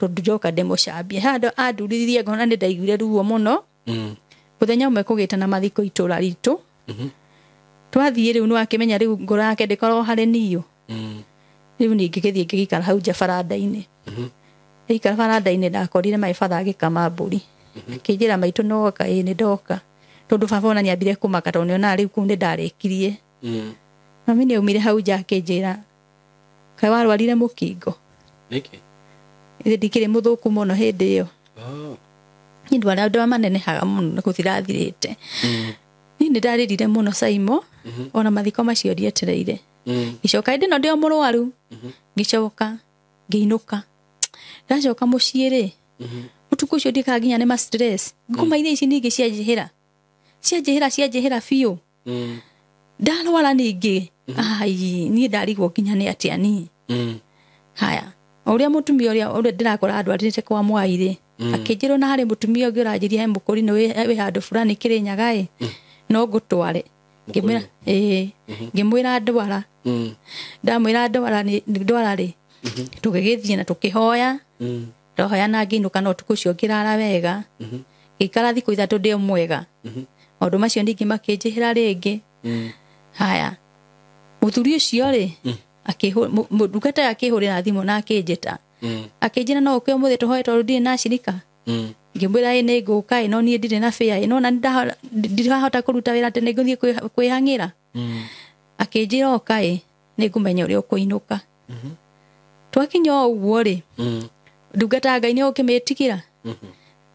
tondũ njoka ndĩmũcambie handũ andurithie ngona nĩ ndaiguire ruo mũno mũthenya ũmwe kũgĩte na mathiko itũra ritũ twathiĩ rĩu nĩ wakĩmenya rĩu ngoro yake ndĩkoragwo harĩ niũ rĩu ningĩ gĩthiĩ ngĩgĩikara hau nja baranda-inĩ aikara baranda-inĩ ndakorire my father agĩkama mbũri akĩnjĩra maitũ noka nĩ ndoka tondũ baba ona nĩ ambire kũmaka tondũ nĩona rĩu kũu nĩ ndarĩkirie mami nĩ aumire hau nja akĩnjĩra kaĩ warwarire mũkingo nĩkĩ ndikĩrĩ mũthũku mũno hĩndĩ ĩyo nĩ ndwara manenehaga mũno gũthirathirĩte niĩ nĩ ndarĩrire mũno Simon ona mathiko macio ndietereire gĩcoka ndĩ no ndĩ mũrwaru ngĩcoka ngĩinũka ndacoka mũciĩ rĩ ũtukũ ũcio ndikaginya nĩ ma stress ngoma iria ici ningĩ cianjĩhĩra biũ ndarwara ningĩ niĩ ndarigwo nginya nĩ atĩa niĩ haya ũrĩa mũtumia ũrĩa ndĩrakora andwarĩte kwa mwai rĩ akĩnjĩrwo na harĩ mũtumia ũngĩ ũranjĩria he mũkũri nĩ wĩ handũ fulani Kĩrĩnyaga no ngũtware ngĩmwĩra ndamwĩra ndwara rĩ tũgĩgĩthiĩ na tũkĩhoya ndohoya na ngĩinũka no ũtukũ ũcio ngĩrara wega ngĩikara thikũ 3 ndĩ mwega maũndũ macio ningĩ makĩnjĩhĩra rĩngĩ haya mũthuri ũcio rĩ ndungata akĩhũrĩra thimũ na akĩnjĩta akĩnjĩra no ũkĩo mũthĩ tũhoe tondũ ndirĩ na acirika ngĩmwĩra nĩ ngũka no niĩ ndirĩ na bĩa no na ndirahota kũruta wĩra atĩ nĩ ngũthiĩ kwĩhang'ĩra akĩnjĩra oka nĩ ngũmenya ũrĩa ũkũinũka twakinya ũguo rĩ ndungata Ngai nĩ ũkĩmĩtigĩra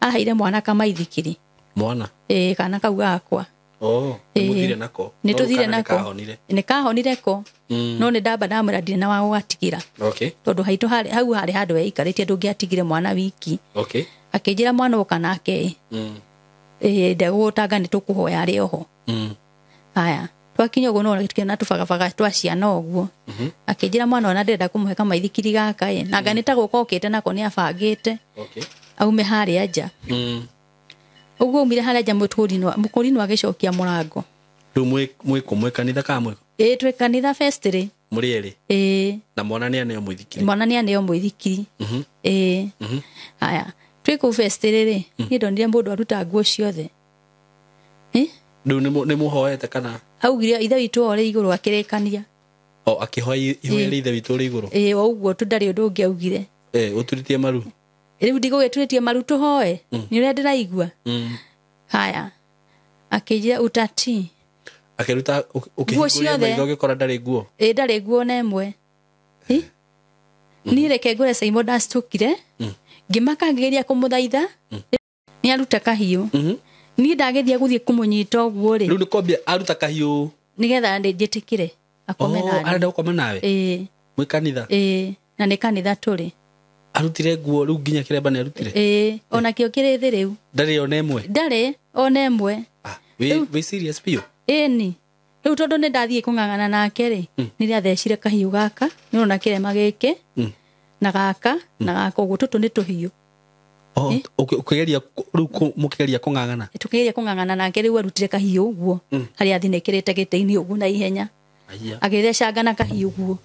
aheire mwana kamaithikiri mwana kana kau gakwa mũthire nako nĩ tũthire nako nĩ kahonire ko no nĩ ndamba ndamwĩra ndirĩ na wa gũgatigĩra tondũ haitũ hau harĩ handũ eikarĩtie ndũngĩatigire mwana wiki akĩnjĩra mwana ũka nake ndegũgũtanga nĩ tũkũhoya arĩ oho haya twakinya ũguo no tũkĩona tũbagabaga twa ciana ũguo akĩnjĩra mwana ona ndenda kũmũhe kamaithikiri gaka nanga nĩ ta gũka okĩte nako nĩ abangĩte aume harĩa nja uguo umire haria nja mukurino agicokia murango riu mwi kanitha ka mwe twi kanitha festry muri eri na mwana ni aneo muithikiri haya twi ku festry ri ni ndonire mundu aruta nguo ciothe riu ni muhoete kana augire ithe witu ore iguru akirekania akihoya ihoya ithe witu ore iguru uguo tundari undu ungi augire uturitie maru riu ndigugituritie maru tuhoe ni uria ndiraigua haya akijia utati akiruta ukihiguria maitho ugikora ndari nguo ndari nguo na imwe ni reke ngure Simon ndactukire ngimaka ngigeria kumuthaitha ni aruta kahiu ni ndagethia guthie kumunyita uguo ri riu ni kwambia aruta kahiu nigetha ndijitikire akome nani arenda gukoma nawe mwi kanitha na ni kanitha turi arutire nguo riu nginya kiremba ni arutire ona kio kirithi riu ndari ona imwe we serious pio ni riu tondu ni ndathie kung'ang'ana nake ri ni riathecire kahiu gaka ni ona kirema giki na gaka uguo tutu ni tuhiu ukigeria riu mukigeria kung'ang'ana tukigeria kung'ang'ana nake riu arutire kahiu uguo hari athinekirite giti-ini uguo na ihenya agithecanga na kahiu uguo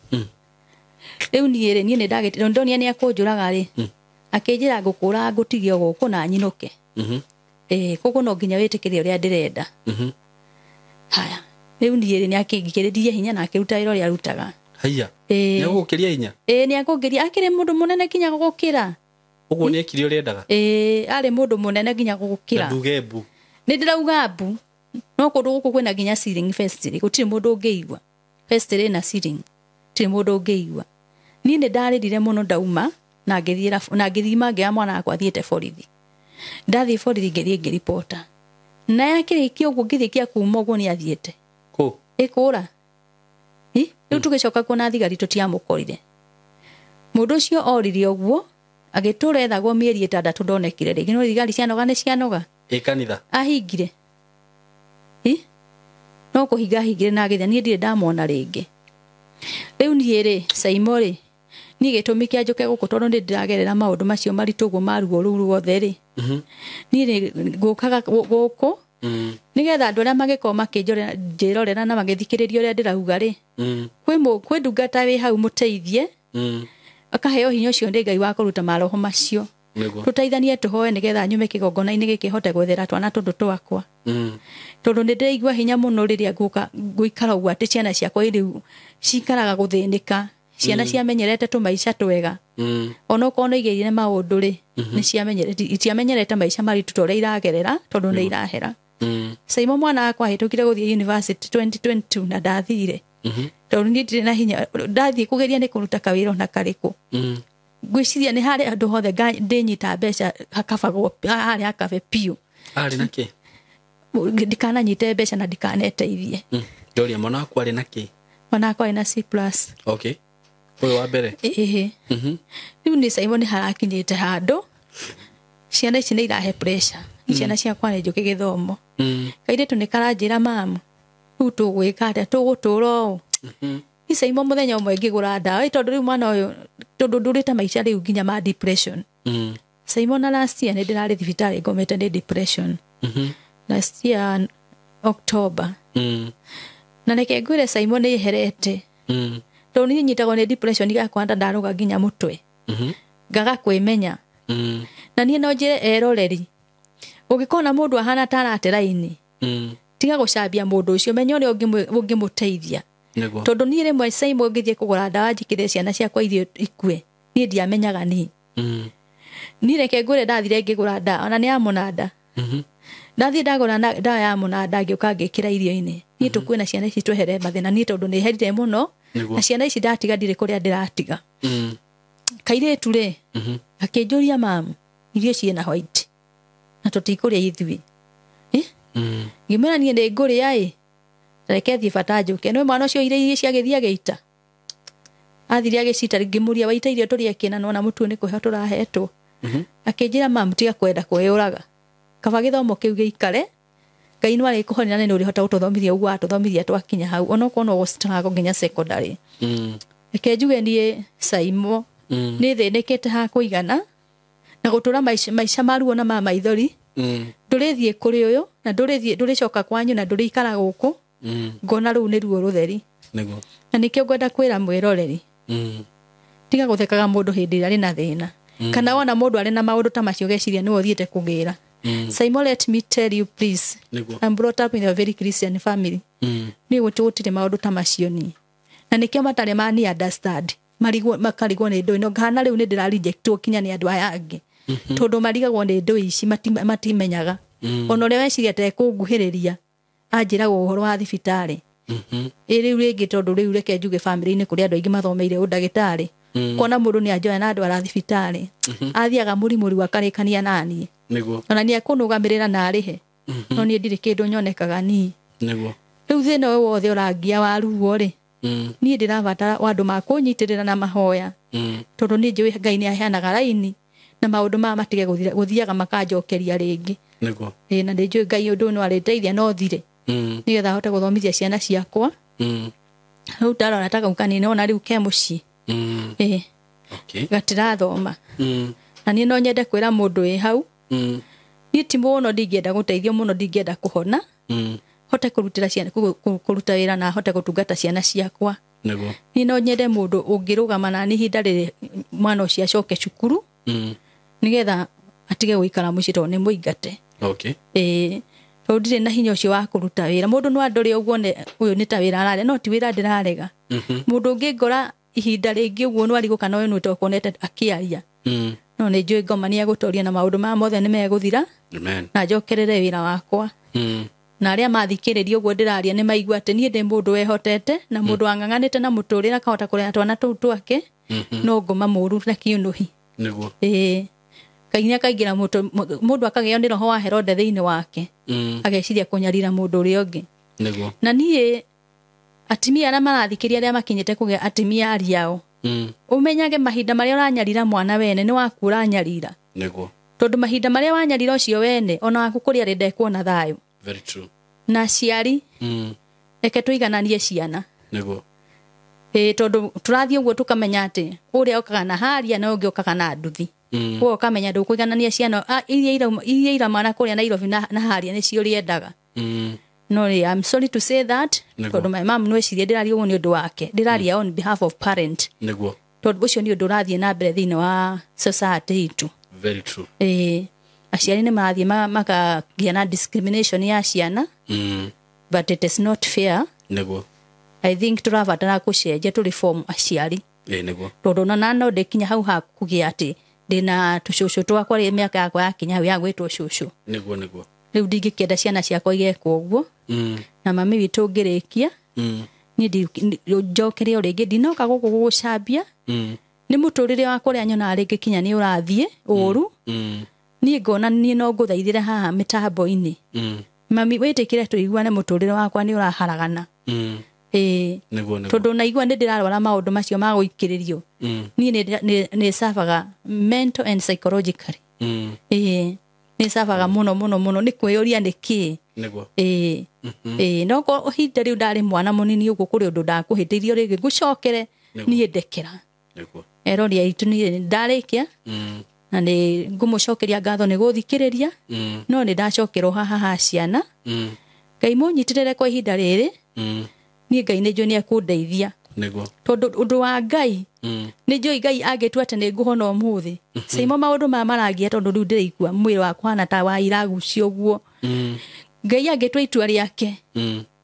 riu ni ndagitire ndonia ni akunjuraga ri akinjira ngukura ngutigie guku na nyinuke koguo no nginya witikirie uria ndirenda haya riu ni akingikiririe hinya na akiruta wira uria arutaga haya ni agukiria hinya ni akungiria akire mundu munene kinya gugukira uguo ni ekire uria endaga ari mundu munene kinya gugukira nduge mbu ni ndirauga mbu no kundu guku kwina ginya ceiling festry gutiri mundu ungiigua festry na ceiling tiri mundu ungiigua ni ndarire muno ndauma na ngithima ngia mwana akwa thiete borithi ndathie borithi ngerie reporta na yakirikia uguo ngithikia kuma uguo ni athiete ku ikura riu tugicoka kuona thigari tutiamukorire mundu ucio orire uguo agitura ethagwo mieri 6 ndonekire ringi no thigari cianoga ni cianoga kanitha ahingire no kuhinga hingire na githia ni ndire ndamona ringi riu ni ri Simon ri ni gitumi kia njuke guku tondu ndi ndiragerera maundu macio maritu guo maruo ru ruothe ri ni ri ngukaga guku nigetha andu aria magikoma makinjirorera na magithikiriria uria ndirauga ri kwi ndungata wi hau muteithie akaheo hinya ucio ndi Ngai wa kuruta maroho macio tutaithanie tuhoe nigetha nyume kigongona-ini gikihote gwethera twana tundu twakwa tondu ni ndiraigua hinya muno riria guikara uguo ati ciana ciakwa iriu cikaraga guthinika ciana ciamenyerete tumaica twega ona ukorwo igirire maundu ri ni ciamenyerete maica maritu toria iragerera tondu ni irahera Simon mwana akwa hitukire guthie university 2022 na ndathire tondu ni ndire na hinya ndathie kugeria ni kuruta kawira na kariku gwiciria ni hari andu hothe ndinyita mbeca hakabagwo hari hakabe piu ari naki ndikananyite mbeca na ndikaneteithie ndoria mwana wakwa ari naki mwana wakwa ina C+ okay uyu wa mbere riu ni Simon harakinyite handu ciana ici ni irahe pressure ciana ciakwa ni njuki githomo kairitu ni karanjira mamu riu tugwika atia tugutura uu ni Simon muthenya umwe ngigura ndawa tondu riu mwana uyu tondu ndurite maica riu nginya ma depression Simon last year ni ndirari thibitari ngomete ni depression last year October na reke ngwire Simon ni iherete tondu ni nyitagwo ni depression igakwanda ndaruga nginya mutwe ngaga kwimenya na nie no njire eroreri ugikona mundu ahana tarate raini tiga gucambia mundu ucio menya uria ungimuteithia tondu ni rimwe Simon ngithie kugura ndawa njikire ciana ciakwa irio ikue ni ndiamenyaga ni reke ngure ndathire ngigura ndawa ona ni ya munanda ndathie ndagura ndawa ya munanda ngiuka ngikira irio-ini ni tukwina ciana ici twehere mathina ni tondu ni herire muno na ciana ici ndatiga ndire kuria ndiratiga kairitu ri akinjuria mamu irio ciina white na tutikuria ithui ngimera nie ndi nguria reke thie bata njuke no mwana ucio irio ciagithia geita athiri agicita ngimuria waita irio turia kina nona mutu ni kuhe turahetwo akinjira mamu tiga kwenda kweyuraga kaba githomo kiu giikare Ngai no ari kuhonera ni urihota ututhomithia uguo atuthomithia twakinya hau ona ukono gustarago nginya secondary reke njuge nie Simon ni thinikite ha kuigana na gutura maica maruo na mama ithori ndurithie kuri uyu na nduricoka kwanyu na ndurikara guku ngona riu ni ruo rutheri niguo na nikio ngwenda kwira mwiroreri tiga guthekaga mundu hindi ria rina thina kana wona mundu ari na maundu ta macio geciria niwe uthiete kugira Simon, let me tell you please, I'm brought up in a very Christian family. Ni gutire maundu ta macio ni na nikio matare mani understand makarigwo ni ndu ino ngana riu ni ndira rejectwo kinya ni andu aya angi tondu marigagwo ni ndu ici matimenyaga ona ria weciria te kunguhiriria anjiragwo uhoro wa thibitari riu ringi tondu riu reke njuge family ni kuri andu aingi mathomeire undagitari kona mundu ni anjoya na andu ara thibitari athiaga murimuri wa karikania nani niguo ona ni akunugamirira na arihe no ni ndire kindu nyonekaga ni niguo riu thina we wothe urangia wa ruo ri ni ndirabatara wandu makunyitirira na mahoya tondu ni njui Ngai ni aheanaga raini na maundu ma matige guthiaga makanjokeria ringi niguo na ndi njui Ngai undu no ariteithia no thire ni getha hote guthomithia ciana ciakwa riu tarora taka ukanini ona riu ke muci okay gatirathoma na ni no nyende kwira mundu wi hau ni ti muno ndingienda guteithio muno ndingienda kuhona hote kurutira ciana kuruta wira na hote gutungata ciana ciakwa niguo ni no nyende mundu ungirugama na ni hinda riri mwana ucio acoke cukuru nigetha atige guikara muci to ni muingate okay to ndire na hinya ucio wa kuruta wira mundu no anduri uguo ne uyu ni ta wira arare no ti wira ndirarega mundu ngingora ihinda ringi uguo no arigo kana uyu no tokonete akiaria no ni njui ngoma ni agutoria na maundu ma mothe ni meguthira amen na njokerere wira wakwa na aria mathikiriria uguo ndiraria ni maigua ati ni ndi mundu wehotete na mundu ang'ang'anite na muturira kahota kuria twana tuu twake no ngoma muru na kiunuhi niguo kainya kaigira mundu akageo ni roho wa Herode thiini wake ageciria kunyarira mundu uri ungi niguo na nie atimia ara marathikiria aria makinyite kugia atimia ariao umenyage mahinda maria uranyarira mwana wene ni waku uranyarira niguo tondu mahinda maria wanyarira ucio wene ona waku kuri ari ndekuona thayo very true na ciari reke tuigananie ciana niguo tondu turathie uguo tukamenya ati uria okaga na haria na ungi okaga na nduthi wo kamenya ndu kuiganania ciana iria ira mana kuria Nairobi na haria ni cio riendaga no I'm sorry to say that tondu my mom no ecirie ndiraria uguo ni undu wake ndiraria on behalf of parent niguo tondu ucio ni undu urathie na mbere thiini wa society itu very true aciari ni marathie makagia na discrimination ya ciana but it is not fair niguo I think turabatara kucenjia tu reform aciari niguo tondu na no ndekinya hau ha kugia ati ndina tucucu twakwa ri miaka yakwa yakinya hau ya gwitwo cucu niguo riu ndingikienda ciana ciakwa igekwo uguo na mami witu ngirikia ni njokere uringi ndinoka guku gugucambia ni muturire wakwa ria nyona ringi kinya ni urathie uru ni ngona ni no nguthaithire haha mitambo-ini mami witikire tuiguane muturire wakwa ni uraharagana niguo tondu naigua ndi ndirarwara maundu macio ma guikiririo ni ni safaga mental and psychologically ni safaga muno ni kwiyuria niki niguo no ko hinda riu ndari mwana munini uguo kuri undu ndakuhitirio ringi ngucokere ni ndekera niguo eroria itu ni ndarikia na ni ngumucokeria ngatho ni guthikiriria no ni ndacokerwo haha ciana Ngai munyitirire kwa ihinda riri ni Ngai ni njoni akundeithia niguo tondu undu wa Ngai ni njoi Ngai agetua ati ni nguhona umuthi Simon maundu ma maragia tondu riu ndiraigua mwiri wakwa na ta wa iragucio guo Ngai agetua itua riake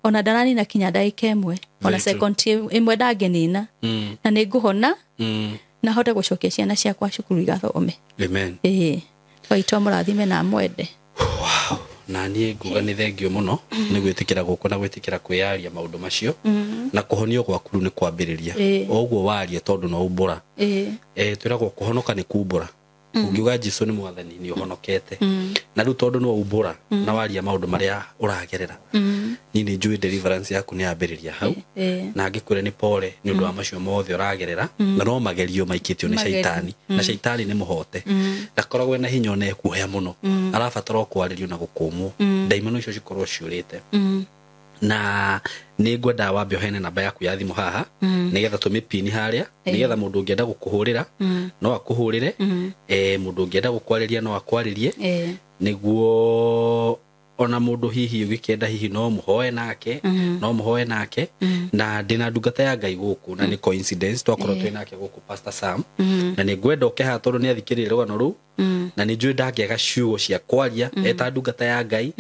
ona ndarani na kinya ndagika imwe ona second imwe ndagenina na ni nguhona na hote gucokia ciana ciakwa cukuru igathome amen waitwa murathime na mwende wow na nie nguga ni thengio muno ni gwitikira guku na gwitikira kwiaria maundu macio na kuhonio gwaku ni kwambiriria oguo waria tondu no ubura twiragwo kuhonoka ni kumbura ungiuga Jesu ni mwathani ni uhonokete na riu tondu no ubura na waria maundu maria uragerera ni njui deliverance yaku ni ambiriria hau na ngikwire ni pole ni undu wa macio mothe uragerera na no magerio maikitio ni shaitani na shaitani ni muhote ndakoragwo na hinya one kuhea muno arabatara kwaririo na gukumwo ndaimono icio cikorwo ciurite na nĩ ngwenda wambe ũheane namba yaku ya thimũ haha nĩgetha tũmĩpini harĩa nĩgetha mũndũ ũngĩenda gũkũhũrĩra no akũhũrĩre mũndũ ũngĩenda gũkwarĩria no akwarĩrie nĩguo ona mũndũ hihi ũgĩkenda hihi no mũhoe nake na ndĩna ndungata ya Ngai gũkũ na nĩ coincidence twakorwo twĩ nake gũkũ Pastor Sam na nĩ ngwenda ũke haha tondũ nĩ athikĩrĩria rũgano rũu na nĩ njũĩ ndangĩaga ciugo cia kwaria eta ndungata ya Ngai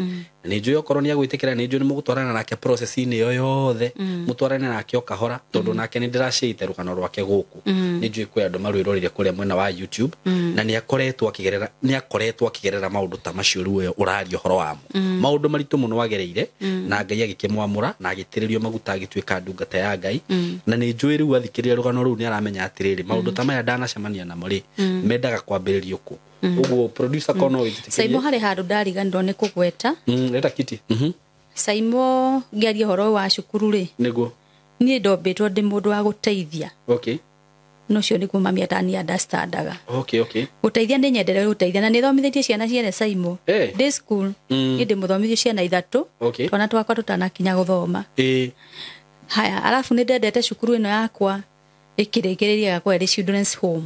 na nĩ njũĩ okorwo nĩ agwĩtĩkĩra nĩ njũĩ nĩ mũgũtwarana nake process-inĩ ĩyo yothe mũtwarane nake o kahora tondũ nake nĩ ndĩracĩte rũgano rwake gũkũ nĩ njũĩ kwĩ andũ marwĩrorire kũrĩa mwena wa YouTube na nĩ akoretwo akĩgerera maũndũ ta macio rĩu ũraria ũhoro wamo maũndũ maritũ mũno agereire na Ngai agĩkĩmwamũra na agĩtĩrĩrio maguta agĩtuĩka ndungata ya Ngai na nĩ njũĩ rĩu athikĩrĩria rũgano rũu nĩ aramenya atĩrĩrĩ maũndũ ta maya ndanacemania namo rĩ mendaga kwambĩrĩrio kũ uguo producer kono wĩtĩkĩrie Saimo harĩ handũ ndariganĩrwo nĩ kũgweta reta kiti Saimo ngĩaria ũhoro wa cukuru rĩ nĩguo niĩ ndombĩtwo ndĩ mũndũ wa gũteithia okay no cio nĩguo mami atani understandaga okay gũteithia nĩ nyendereire gũteithia na nĩ thomithĩtie ciana ciene Saimo day school nĩ ndĩmũthomithie ciana 3 twana twakwa tũtanakinya gũthoma haya alafu nĩ ndendete cukuru ĩno yakwa ĩkĩrĩkĩrĩria gakwa ĩrĩ children's home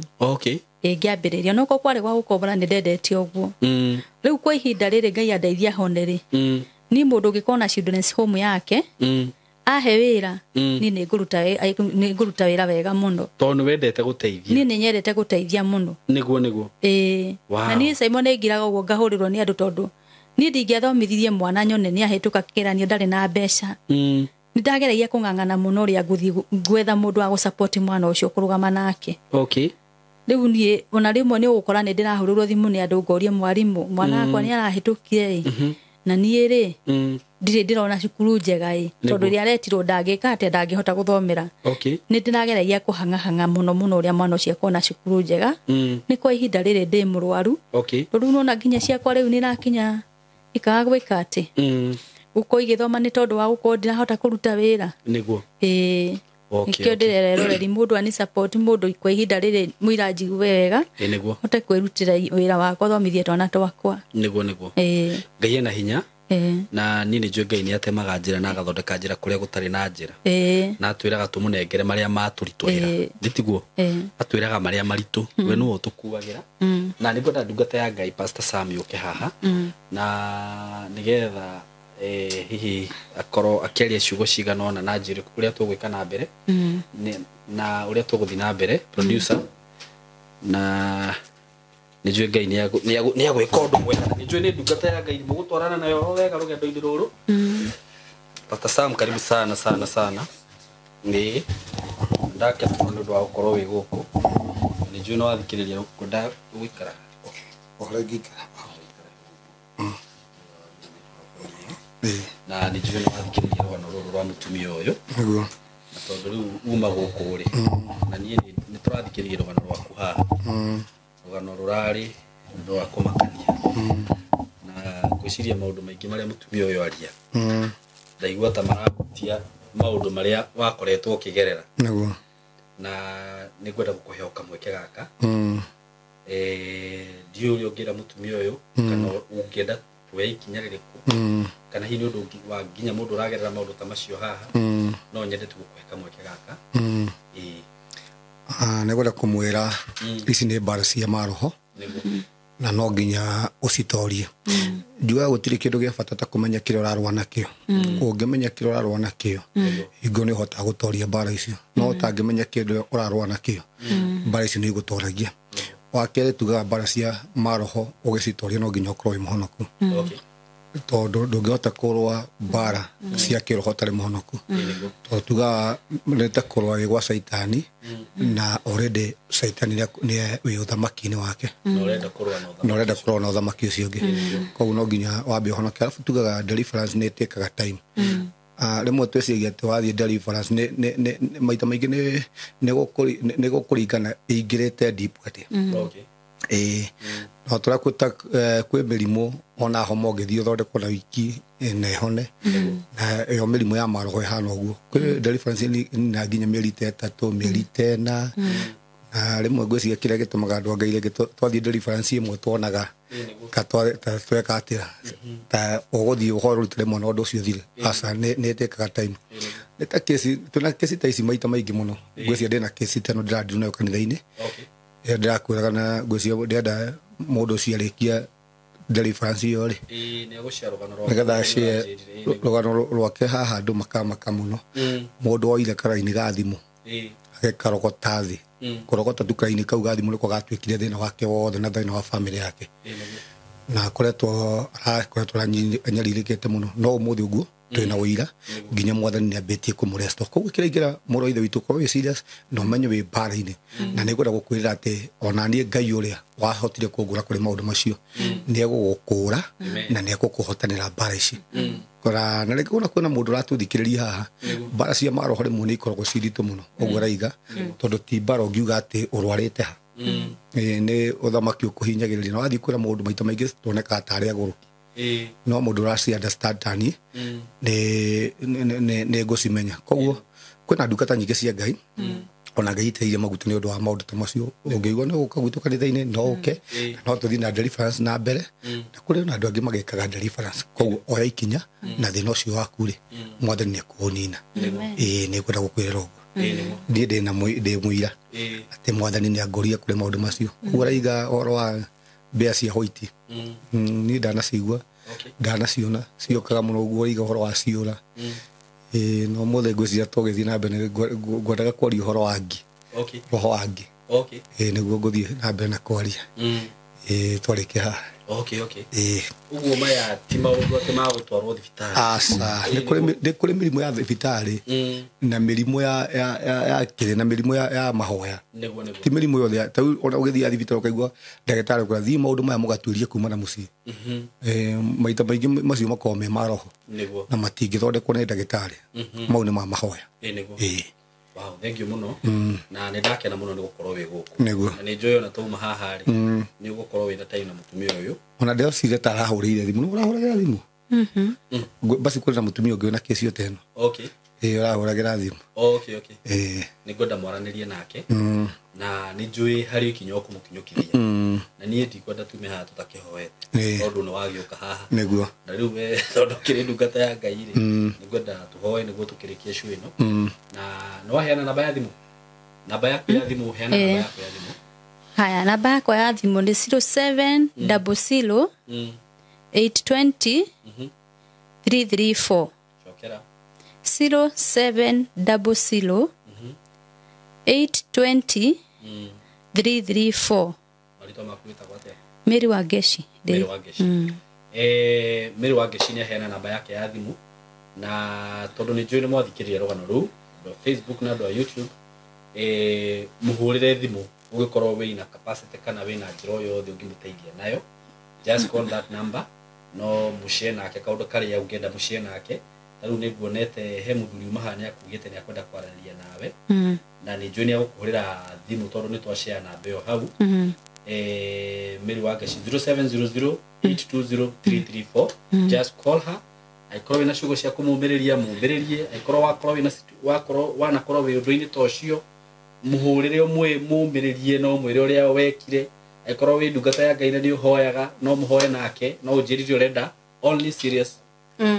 ngĩambĩrĩria no kwarĩ gwa gũkombora nĩ ndendete ũguo rĩu kwa ihinda rĩrĩ Ngai andeithia honerĩ niĩ mũndũ ũngĩkorwo na children's home yake ahe wĩra niĩ nĩ ngũruta wĩra wega mũno tondũ wendete gũteithia niĩ nĩ nyendete gũteithia mũno nĩguo na niĩ Saimo nĩ ngiraga ũguo ngahũrĩrwo nĩ andũ tondũ niĩ ndingĩathomithirie mwana nyone nĩ ahĩtũka kĩgeranio ndarĩ na mbeca nĩ ndageragia kũng'ang'ana mũno ũrĩa gwetha mũndũ wa gũsupport mwana ũcio kũrũgama nake rĩu niĩ ona rĩmwe nĩ ũgũkora nĩ ndĩrahũrĩrwo thimũ nĩ andũ ngoria mwarimũ mwana wakwa nĩ arahĩtũkire na niĩ rĩ ndirĩ ndĩrona cukuru njega tondũ rĩrĩa aretirwo ndangĩka atĩ ndangĩhota gũthomera nĩ ndĩrageragia kũhang'ahang'a mũno ũrĩa mwana ũcio akona cukuru njega nĩ kwa ihinda rĩrĩ ndĩ mũrwaru tondũ nona nginya ciakwa rĩu nĩ nakinya ikaga gwĩka atĩ gũkorwo igĩthoma nĩ tondũ wa gũkorwo ndinahota kũruta wĩra nikio ndĩreroreri mũndũ ani support mũndũ kwa ihinda rĩrĩ mũira njigue wega hote kwĩrutĩra wĩra wakwa thomithie twana twakwa nĩguo Ngai ena hinya na niĩ nĩ njũĩ Ngai nĩ atemaga njĩra na agathondeka njĩra kũrĩa gũtarĩ na njĩra na atwĩraga tũmũnengere marĩa matũritũhĩra nditiguo atwĩraga marĩa maritũ we nĩwe ũtũkuagĩra na nĩ ngwenda ndungata ya Ngai Pastor Sam yũke haha na nĩgetha hihi akorwo akĩaria ciugo cigana ona na njĩra ũrĩa tũgwĩka na mbere na ũrĩa tũgũthiĩ na mbere producer na nĩ njũĩ Ngai nĩ agwĩka ũndũ mwega nĩ njũĩ nĩ ndungata ya Ngai mũgũtwarana nayo wega rũgendo-inĩ rũrũ Pastor Sam karibu sana nĩ ndakena nĩ ũndũ wa gũkorwo wĩ gũkũ nĩ njũĩ no wathikĩrĩria ngwenda gũikara na nĩ njũĩ no wathikĩrĩria rũgano rũrũ rwa mũtumia ũyũ na tondũ rĩu uma gũkũ rĩ na niĩ nĩ tũrathikĩrĩria rũgano rwaku haha rũgano rũrarĩ rwa kũmakania na gwĩciria maũndũ maingĩ marĩa mũtumia ũyũ aria ndaigua ta marahutia maũndũ marĩa wakoretwo ũkĩgerera na nĩ ngwenda gũkũhe kamweke gaka ndiũ ũrĩa ũngĩra mũtumia ũyũ kana ũngĩenda kuoya ikinya rĩrĩkũ kana hihi nĩ ũndũ wa nginya mũndũ ũragerera maũndũ ta macio haha no nyende tũgũkũhe kamweke gaka nĩ gwenda kũmwĩra ici nĩ mbara cia maroho na no nginya ũcitorie njugaga gũtirĩ kĩndũ gĩa bata ta kũmenya kĩrĩa ũrarũa nakĩo ũngĩmenya kĩrĩa ũrarũa nakĩo hingo nĩ ũhotaga gũtoria mbara icio no ũtangĩmenya kĩndũ ũrarũa nakĩo mbara icio nĩ igũtoragia wa kerĩ tugaga mbara cia maroho ũgĩcitoria no nginya ũkorwo wĩ mũhonoku tondũ ndũngĩhota kũrũa mbara cia kĩroho tarĩ mũhonoku tondũ tugaga nĩte kũrũa wĩ gwa Saitani na already Saitani nĩ wĩ ũthamaki-inĩ wake na ũrenda kũrũa na ũthamaki ũcio ũngĩ koguo no nginya wambe ũhonoke arabu tugaga deliverance nĩ ĩtĩkaga time rĩmwe twĩciria atĩ wathiĩ deliverance maita maingĩ nĩ gũkũringana ĩingĩrĩte deep atĩa no tũrakwĩta kwĩ mĩrimũ ona homa ũngĩthiĩ ũthondekwo na wiki na ĩhone na ĩyo mĩrimũ ya maroho ĩhana ũguo kwĩ deliverance na nginya mĩeri 3 mĩeri 10 na rimwe ngwiciria kiria gitumaga andu angaire twathie deliverance imwe twonaga tweka atia ta uguthie uhoro rutire mwana undu ucio thire asa ne tekaga time neta kesi tuna kesi ta ici maita maingi muno ngwiciria ndina kesi tano ndirandi nayo kanitha-ini ndirakwiraga na ngwiciria ndenda mundu ucio arikia deliverance iyo ri ni agucia rugano nigetha cie rugano rwake haha andu makamaka muno mundu oire karaini ga thimu akarogota thi kurogota duka-ini kau ga thimu niko gatwikire thina wake wothe na thina wa family yake na koretwo anyaririkite muno no umuthi uguo twina wira nginya mwathani ni ambitie kumuresto koguo kiraingira muro ithe witu ko serious no menyo wi bara-ini na nigwenda gukwirira ati ona nie Ngai uria wahotire kungura kuri maundu macio ni egugukura na ni egukuhotanira bara ici kora na reke kwina mundu ratuthikiriria haha bara cia maroho rimwe ni ikoragwo ciritu muno uguo raiga tondu ti bara ungiuga ati urwarite ha ni uthamaki ukuhinyagiriria na wathi kwira maundu maita maingi tuoneka atari aguruki no mundu rasi understand tani ne gucimenya koguo kwina ndungata nyingi cia Ngai ona Ngai iteire magutu ni undu wa maundu ta macio ungiigua ni uka gwitu kanitha-ini no uke no tuthi na deliverance na mbere na kuri na andu angi magekaga deliverance koguo oya ikinya na thina ucio waku ri mwathani ni akuunina ni kwenda gukwirira uguo ndie ndina muira ati mwathani ni angoria kuri maundu macio koguo raiga oro wa mbea cia white ni ndanacigua ndanaciona ciokaga muno guo iga horo wa ciura no mothe ngwiciria tugithii na mbere ngwendaga kwaria horo wangi roho wangi niguo nguthii na mbere na kwaria twarike haha uguo maya ti maundu ati ma gutwarwo thibitari asa ni kuri mirimu ya thibitari na mirimu ya kire na mirimu ya mahoya ti mirimu yothe tau ona ugithia thibitari ukaigua ndagitari kwa thi maundu maya mugatuirie kuma na mucii maita maingi macio makorwo me maroho na matingithondekwo ni ndagitari mau ni ma mahoya wow thank you muno na ni ndakena muno ni gukorwo wi guku na ni njoyo na tuma haha ri ni gukorwo wi na time na mutumia uyu ona ndio cire tarahurire thimu no urahuragira thimu basi kwenda mutumia ungi na kesi yote eno urahuragira thimu ni ngoda mwaranirie nake na ni njui hari ikinyo kumukinyukiria na nie ndikwenda tume haha tutakihoete tondu ni wagiuka haha niguo na riu we tondu kiri ndungata ya Ngai ri ni ngoda tuhoe niguo tukirikie shu ino na no heana namba ya thimu namba yaku ya thimu heana namba yaku ya thimu haya namba yako ya thimu ni 0700 820 334 chokera 0700 820 334 walito makuita kwa tia Mary Wageshi Mary Wageshi ni heana namba yake ya thimu na tondu ni join mwathikiriria rugano ru Facebook na YouTube muhurire thimu ugikorwo we na capacity kana we na njiro yothe ungimutethia nayo just call that number no mushie nake kaundu kari ya ungenda mushie nake taru ni guonete he muthuri mahane akugite ni akwenda kwararia nawe na ni join ya gukurira thimu tondu ni twashare na mbeo hau Mary Wageshi 0700 820 334 just call her aikorwo na shugo cia kumumiriria mumiririe aikorwo wakorwo wanakorwo wi undu-ini tocio muhurire umwe mumiririe no mwire uria wekire aikorwo wi ndungata ya Ngai na ni uhoyaga no muhoye nake no ujirire urenda only serious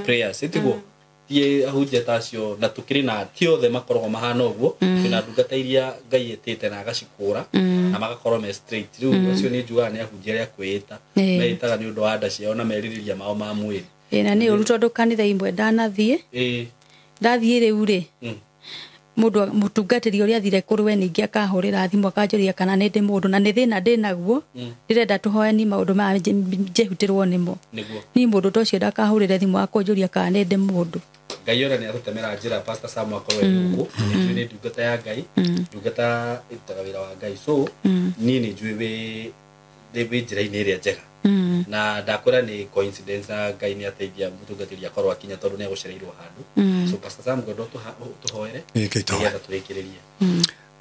prayers itiguo tie ahunjia tacio na tukiri na tiothe makorwo mahana uguo na ndungata iria Ngai etete na agacikura na magakorwo me straight riu acio ni njuga ni ahunjia ria kwita meitaga ni undu wa nda ciao na meririria mao ma mwiri na ni uru tondu kanitha imwe ndanathie ndathie riu ri mundu mutungatiri uria athire kuri we ningi akahurira thimu akanjuria kana ni ndi mundu na ni thina ndinaguo ndirenda tuhoe ni maundu ma jehutirwo nimo ni mundu tocio ndakahurire thimu akanjuria kana ni ndi mundu Ngai ora ni arutemera njira pastor Samuel akorwe guku ni ndungata ya Ngai ndungata itaga wira wa Ngai so ni njui we njira-ini iria njega na ndakora ni coincidence Ngai ni ateithia mutungatiri akorwo akinya tondu ni agucereirwo handu so pastor Sam gondo tuhoere ya turikiririe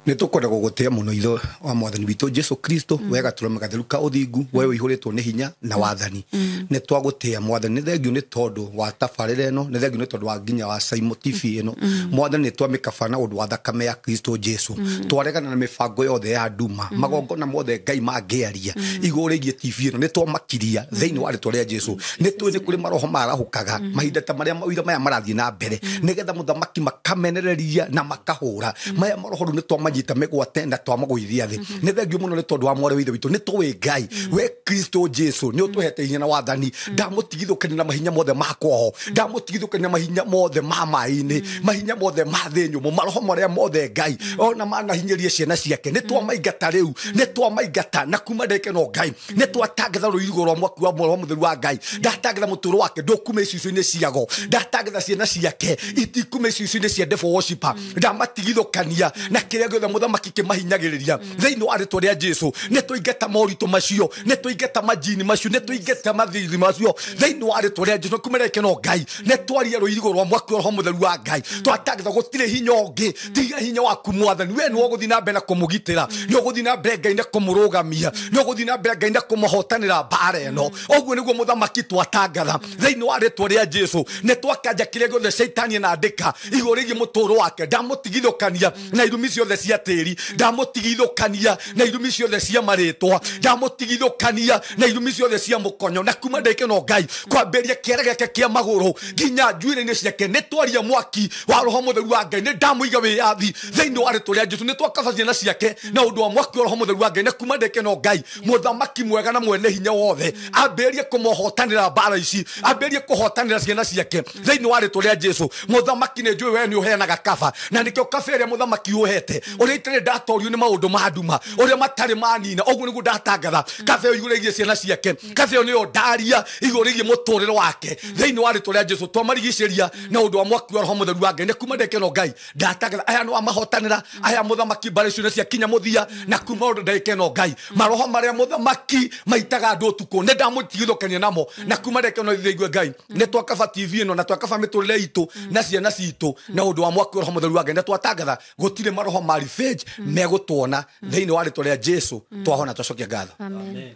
nä tå kwenda gå gå tä må no itho wa mwathani witå Jesu Kristo wega tå rome gatheruka å thingu we wä ihå rä two nä hinya na wathani nä twagå tä a mwathani nä thengiå nä tondå wa tabarä ra ä no nä thengiå nä tondå wa nginya wa Saimo TV ä no mwathani nä twamä kabana å ndå wa thakame ya Kristo Jesu twaregana na mä bango yothe ya nduma magongona mothe Ngai mangä aria igå rägie TV ä no nä twamakiria thä-inä wa rä twa rä a Jesu nä twä nä kå rä maroho marahå kaga mahinda ta marä a mawira maya marathiä na mbere nä getha må thamaki makamenereria na makahå ra maya maroho rä u nä twamanyita mä gwate na twamagåithia thä nä thengiå må no nä tondå wa mwarä wa ithe witå nä tåä Ngai we Kristo Jesu nä å tå hete hinya na wathani ndamå tigithå kania na mahinya mothe makwaho ndamå tigithå kania na mahinya mothe ma maä-inä mahinya mothe ma thä nyå må maroho marä a mothe Ngai ona manahinyärie ciana ciake nä twamaingata rä u nä twamaingata na kuma ndä no Ngai nä twatangatha rå irigå rwa mwaki wa må theru wa Ngai ndatangatha må tå ro wake ndå kuma icicio-inä ciago ndatangatha ciana ciake itikuma icicio-inä cia devil worshiper ndamatigithå kania na kä rä a gä othe må thamaki kä mahinyagä rä ria thä-inä wa rä twa rä a Jesu nä twaingata moritå macio nä twaingata majini macio nä twaingata mathiri macio thä-inä wa rä twa rä a Jesu kuma ndä no Ngai nä twaria rå irigå rwa mwaki wa roho må theru wa Ngai twatangatha gå tirä hinya å ngä tiga hinya waku mwathani we nä gå thiä na mbere na kå må gitä ra nä å gå thiä na mbere Ngai na kå må rå gamia nä å gå thiä na mbere Ngai na kå må hotanä ra mbara ä no å guo nä guo må thamaki twatangatha thä-inä wa rä twa rä a Jesu nä twakanja kä rä a gä othe caitani na ndä igå rägie må tå ro wake ndamå tigithå kania na irumi ciothe cia tä ri ndamå tigithå kania na irumi ciothe cia marä twa ndamå tigithå kania na irumi ciothe cia må konyo na kuma ndä no Ngai kwambä ria kä ara gä ake kä a magå rå nginya njuä-inä ciake nä twaria mwaki wa roho må theru wa Ngai nä ndamå iga wä yathi thä-inä wa rä tå rä a Jesu nä twakaba ciana ciake na å ndå wa mwaki wa roho må theru wa Ngai na kuma ndä no Ngai må thamaki mwega na mwene hinya wothe ambä rie kå mohotanä ra mbara ici ambä rie kå hotanä ra ciana ciake thä-inä wa rä tå rä a Jesu må thamaki nä njå we nä å heanaga kaba na nä kä o kaba ä rä a må thamaki å hete å rä a itarä ndatorio nä maå ndå ma nduma å rä a matarä manina å guo nä guo ndatangatha kaba ä yo igå rä gie ciana ciake kaba ä yo nä yo ndaria igå rä gie må tå rä re wake thä-inä wa rä tå rä a Jesu twamarigicä ria na å ndå wa mwaki wa roho må theru wa Ngai nä kuma ndä no Ngai ndatangatha aya nä wamahotanä ra aya må thamaki mbarä cio nä ciakinya må thia na kuma å ndå ndä no Ngai maroho marä a må thamaki maitaga andå å tukå nä ndamå tigithå kania namo na kuma ndä no thä Ngai nä twakaba TV ä no na twakaba mä tå rä re itå na ciana citå na å ndå wa mwaki wa roho må theru wa Ngai na twatangatha gå tirä maroho ma revenge megå twona thä-inä wa rä twa rä a Jesu twahona twacokia ngatho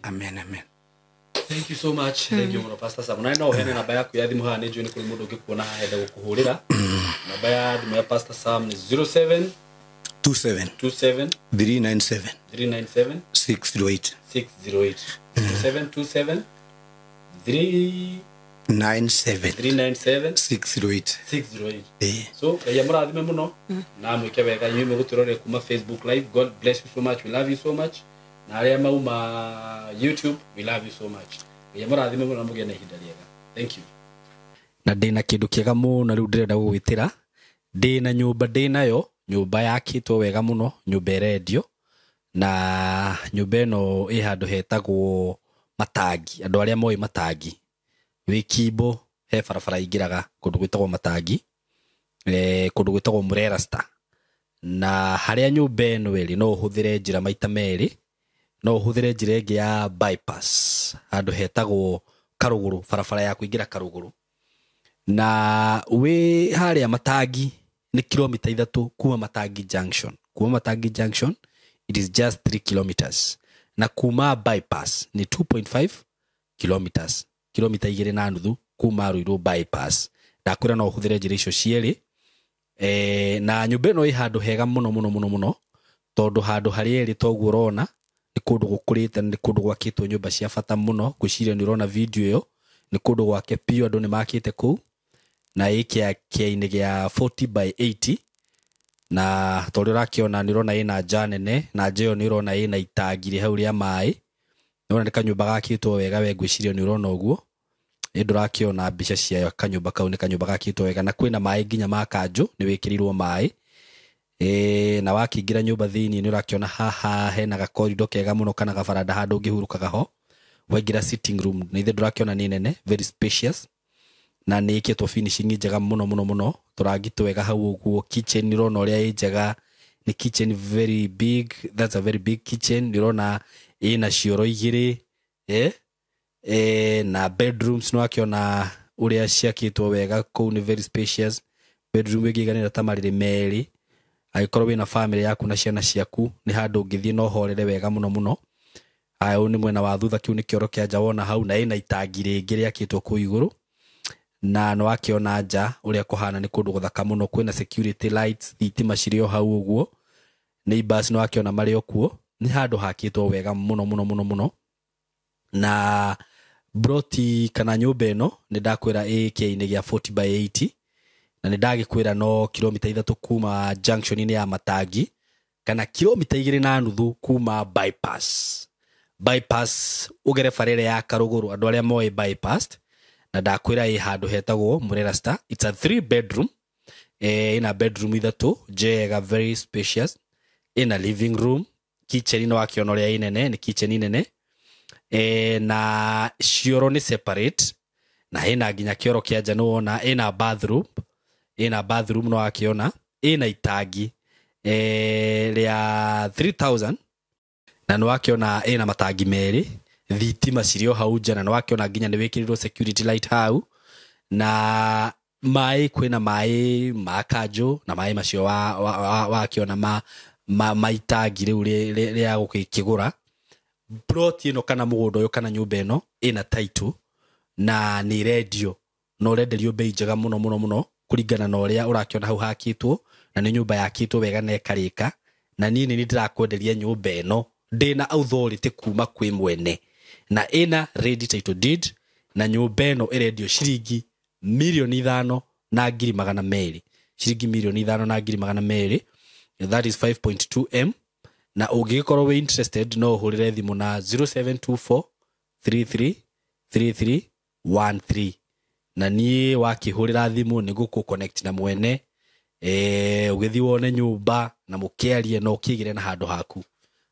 amen amen. Thank you so much. Thank you, Pastor Sam. Na no hene namba yaku ya thimu haha nä njå nä kå rä må ndå å ngä kuona henda gå kå hå rä ra namba ya thimu ya Pastor Sam nä 07 27 27 397 397 608 608 0727 397 397 608 608. So ya mũrathime mũno na mwĩke wega inyuĩ mũgũtũrorera kuma Facebook live. God bless you so much, we love you so much. Na arĩa mauma YouTube, we love you so much. Ya mũrathime mũno na mũgĩe na ihinda rĩega. Thank you. Na ndĩna kĩndũ kĩega mũno rĩu ndĩrenda gũgwĩtĩra. Ndĩna nyũmba ndĩnayo, nyũmba yakĩtwo wega mũno, nyũmba ĩrendio na nyũmba ĩno ĩ handũ hetagwo Matangi. Andũ arĩa moĩ Matangi wĩ Kimbo he barabara ingĩraga kũndũ gwĩtagwo Matangi, kũndũ gwĩtagwo Murerasta. Na harĩa nyũmba ĩno ĩrĩ no ũhũthĩre njĩra maita merĩ. No ũhũthĩre njĩra ĩngĩ ya bypass handũ hetagwo Karũgũrũ, barabara ya kũingĩra Karũgũrũ. Na wĩ harĩa Matangi nĩ kilomita 3 kuma Matangi Junction. Kuma Matangi Junction it is just 3 kilometers. Na kuma bypass ni 2.5 kilometers. Kilomita 2.5 kuma Ruiru bypass. Ndakwĩra no ũhũthĩre njĩra icio cierĩ. Na nyũmba ĩno ĩ handũ hega mũno tondũ handũ harĩa ĩrĩ toguo ũrona nĩ kũndũ gũkũrĩte, nĩ kũndũ gwakĩtwo nyũmba cia bata mũno. Ngwĩciria nĩ ũrona video ĩyo nĩ kũndũ gwake piũ, andũ nĩ makĩte kũu na kĩainĩ gĩa 40 by 80. Na tondũ ũrakĩona nĩ ũrona ĩna nja nene, na nja ĩyo nĩ ũrona ĩna itangi rĩ hau rĩa maĩ. Nĩ ũrona nĩ kanyũmba gakĩtwo wega, we ngwĩciria nĩ ũrona ũguo. Nĩ ndũrakĩona mbica cia kanyũmba kau, nĩ kanyũmba gakĩtwo wega na kwĩna maĩ nginya ma kanjũ, nĩ wĩkĩrirwo maĩ. Na wakĩingĩra nyũmba thĩinĩ nĩ ũrakĩona haha hena gakorido kega mũno kana gabaranda handũ ũngĩhurũkaga ho. Waingĩra sitting room nĩ ithe ndũrakĩona nĩ nene, very spacious. Na nĩ ĩkĩtwo finishing njega mũno. Tũrangitwo wega hau ũguo. Kitchen nĩ ũrona ũrĩa ĩ njega, nĩ kitchen very big, that's a very big kitchen. Nĩ ũrona ĩna cioro igĩrĩ, na bedrooms nĩ wakĩona ũrĩa ciakĩtwo wega kũu, nĩ very spacious. Bedroom ĩngĩ ĩiganĩra ta marĩrĩ merĩ, Aikorwo wina family yaku na ciana ciaku ni handu ngithie no horere wega muno muno. Ayo ni mwena wa thutha kiu ni kioro kia nja wona hau na ina itangi ringi riakitwo ku iguru na no akiona nja uria kuhana ni kundu guthaka muno kwina security lights thitima cirio hau uguo neighbors no akiona mari okuo ni handu hakitwo wega muno na broti kana nyumba ino ni ndakwira AK ni gia 40/80 na ni ndagikwira no kilomita 3 kuma junction ni ya Matangi kana kilomita 2.5 kuma bypass ugere farere ya Karuguru andu aria moe bypass na ndakwira i handu hetagwo Murera Star. It's a 3 bedroom ina bedroom ithatu jega very spacious in a living room kitchen no akiona ria inene ni kitchen inene na cioro ni separate na ina ginya kioro kia nja no ona ina bathroom no akiona ina itangi ria 3000 na no akiona ina matangi meri thitima cirio hau nja na no akiona ginya ni wikirirwo security light hau na mai kwina mai makajo na mai macio wa akiona maitangi riu ria gukigura plot ino kana mugundo yo kana nyumba ino ina title na ni radio no renderio bei njega muno kuringana na uria urakiona hau hakitwo na ni nyumba yakitwo wega na ekarika na nini ni ndirakwenderia nyumba ino ndina authority kuma kwi mwene na ina ready title deed na nyumba ino irendio ciringi 5,200,000 na 200,000 ciringi 5,200,000 na 200,000 that is 5.2M na ungikorwo we interested no hurire thimu na 0724 333313 na nie wakihurira thimu ni guku connect na mwene ugithi wone nyumba na mukiarie no kigire na handu haku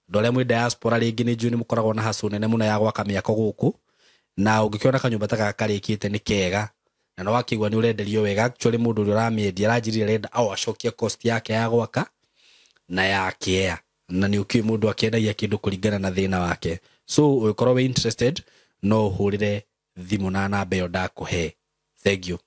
ndole mwe diaspora ringi ni njui ni mukoragwo na hasu nene muno ya gwaka miako guku na ungikiona kanyumba taka karikite ni kega na no wakigwa ni urenderio wega actually mundu uri uramiendia aranjirire renda au acokie cost yake ya gwaka na yake na ni uki mundu akiendagia kindu kuringana na thina wake so ukorwo we interested no hurire thimu na namba yo ndakuhe. Thank you.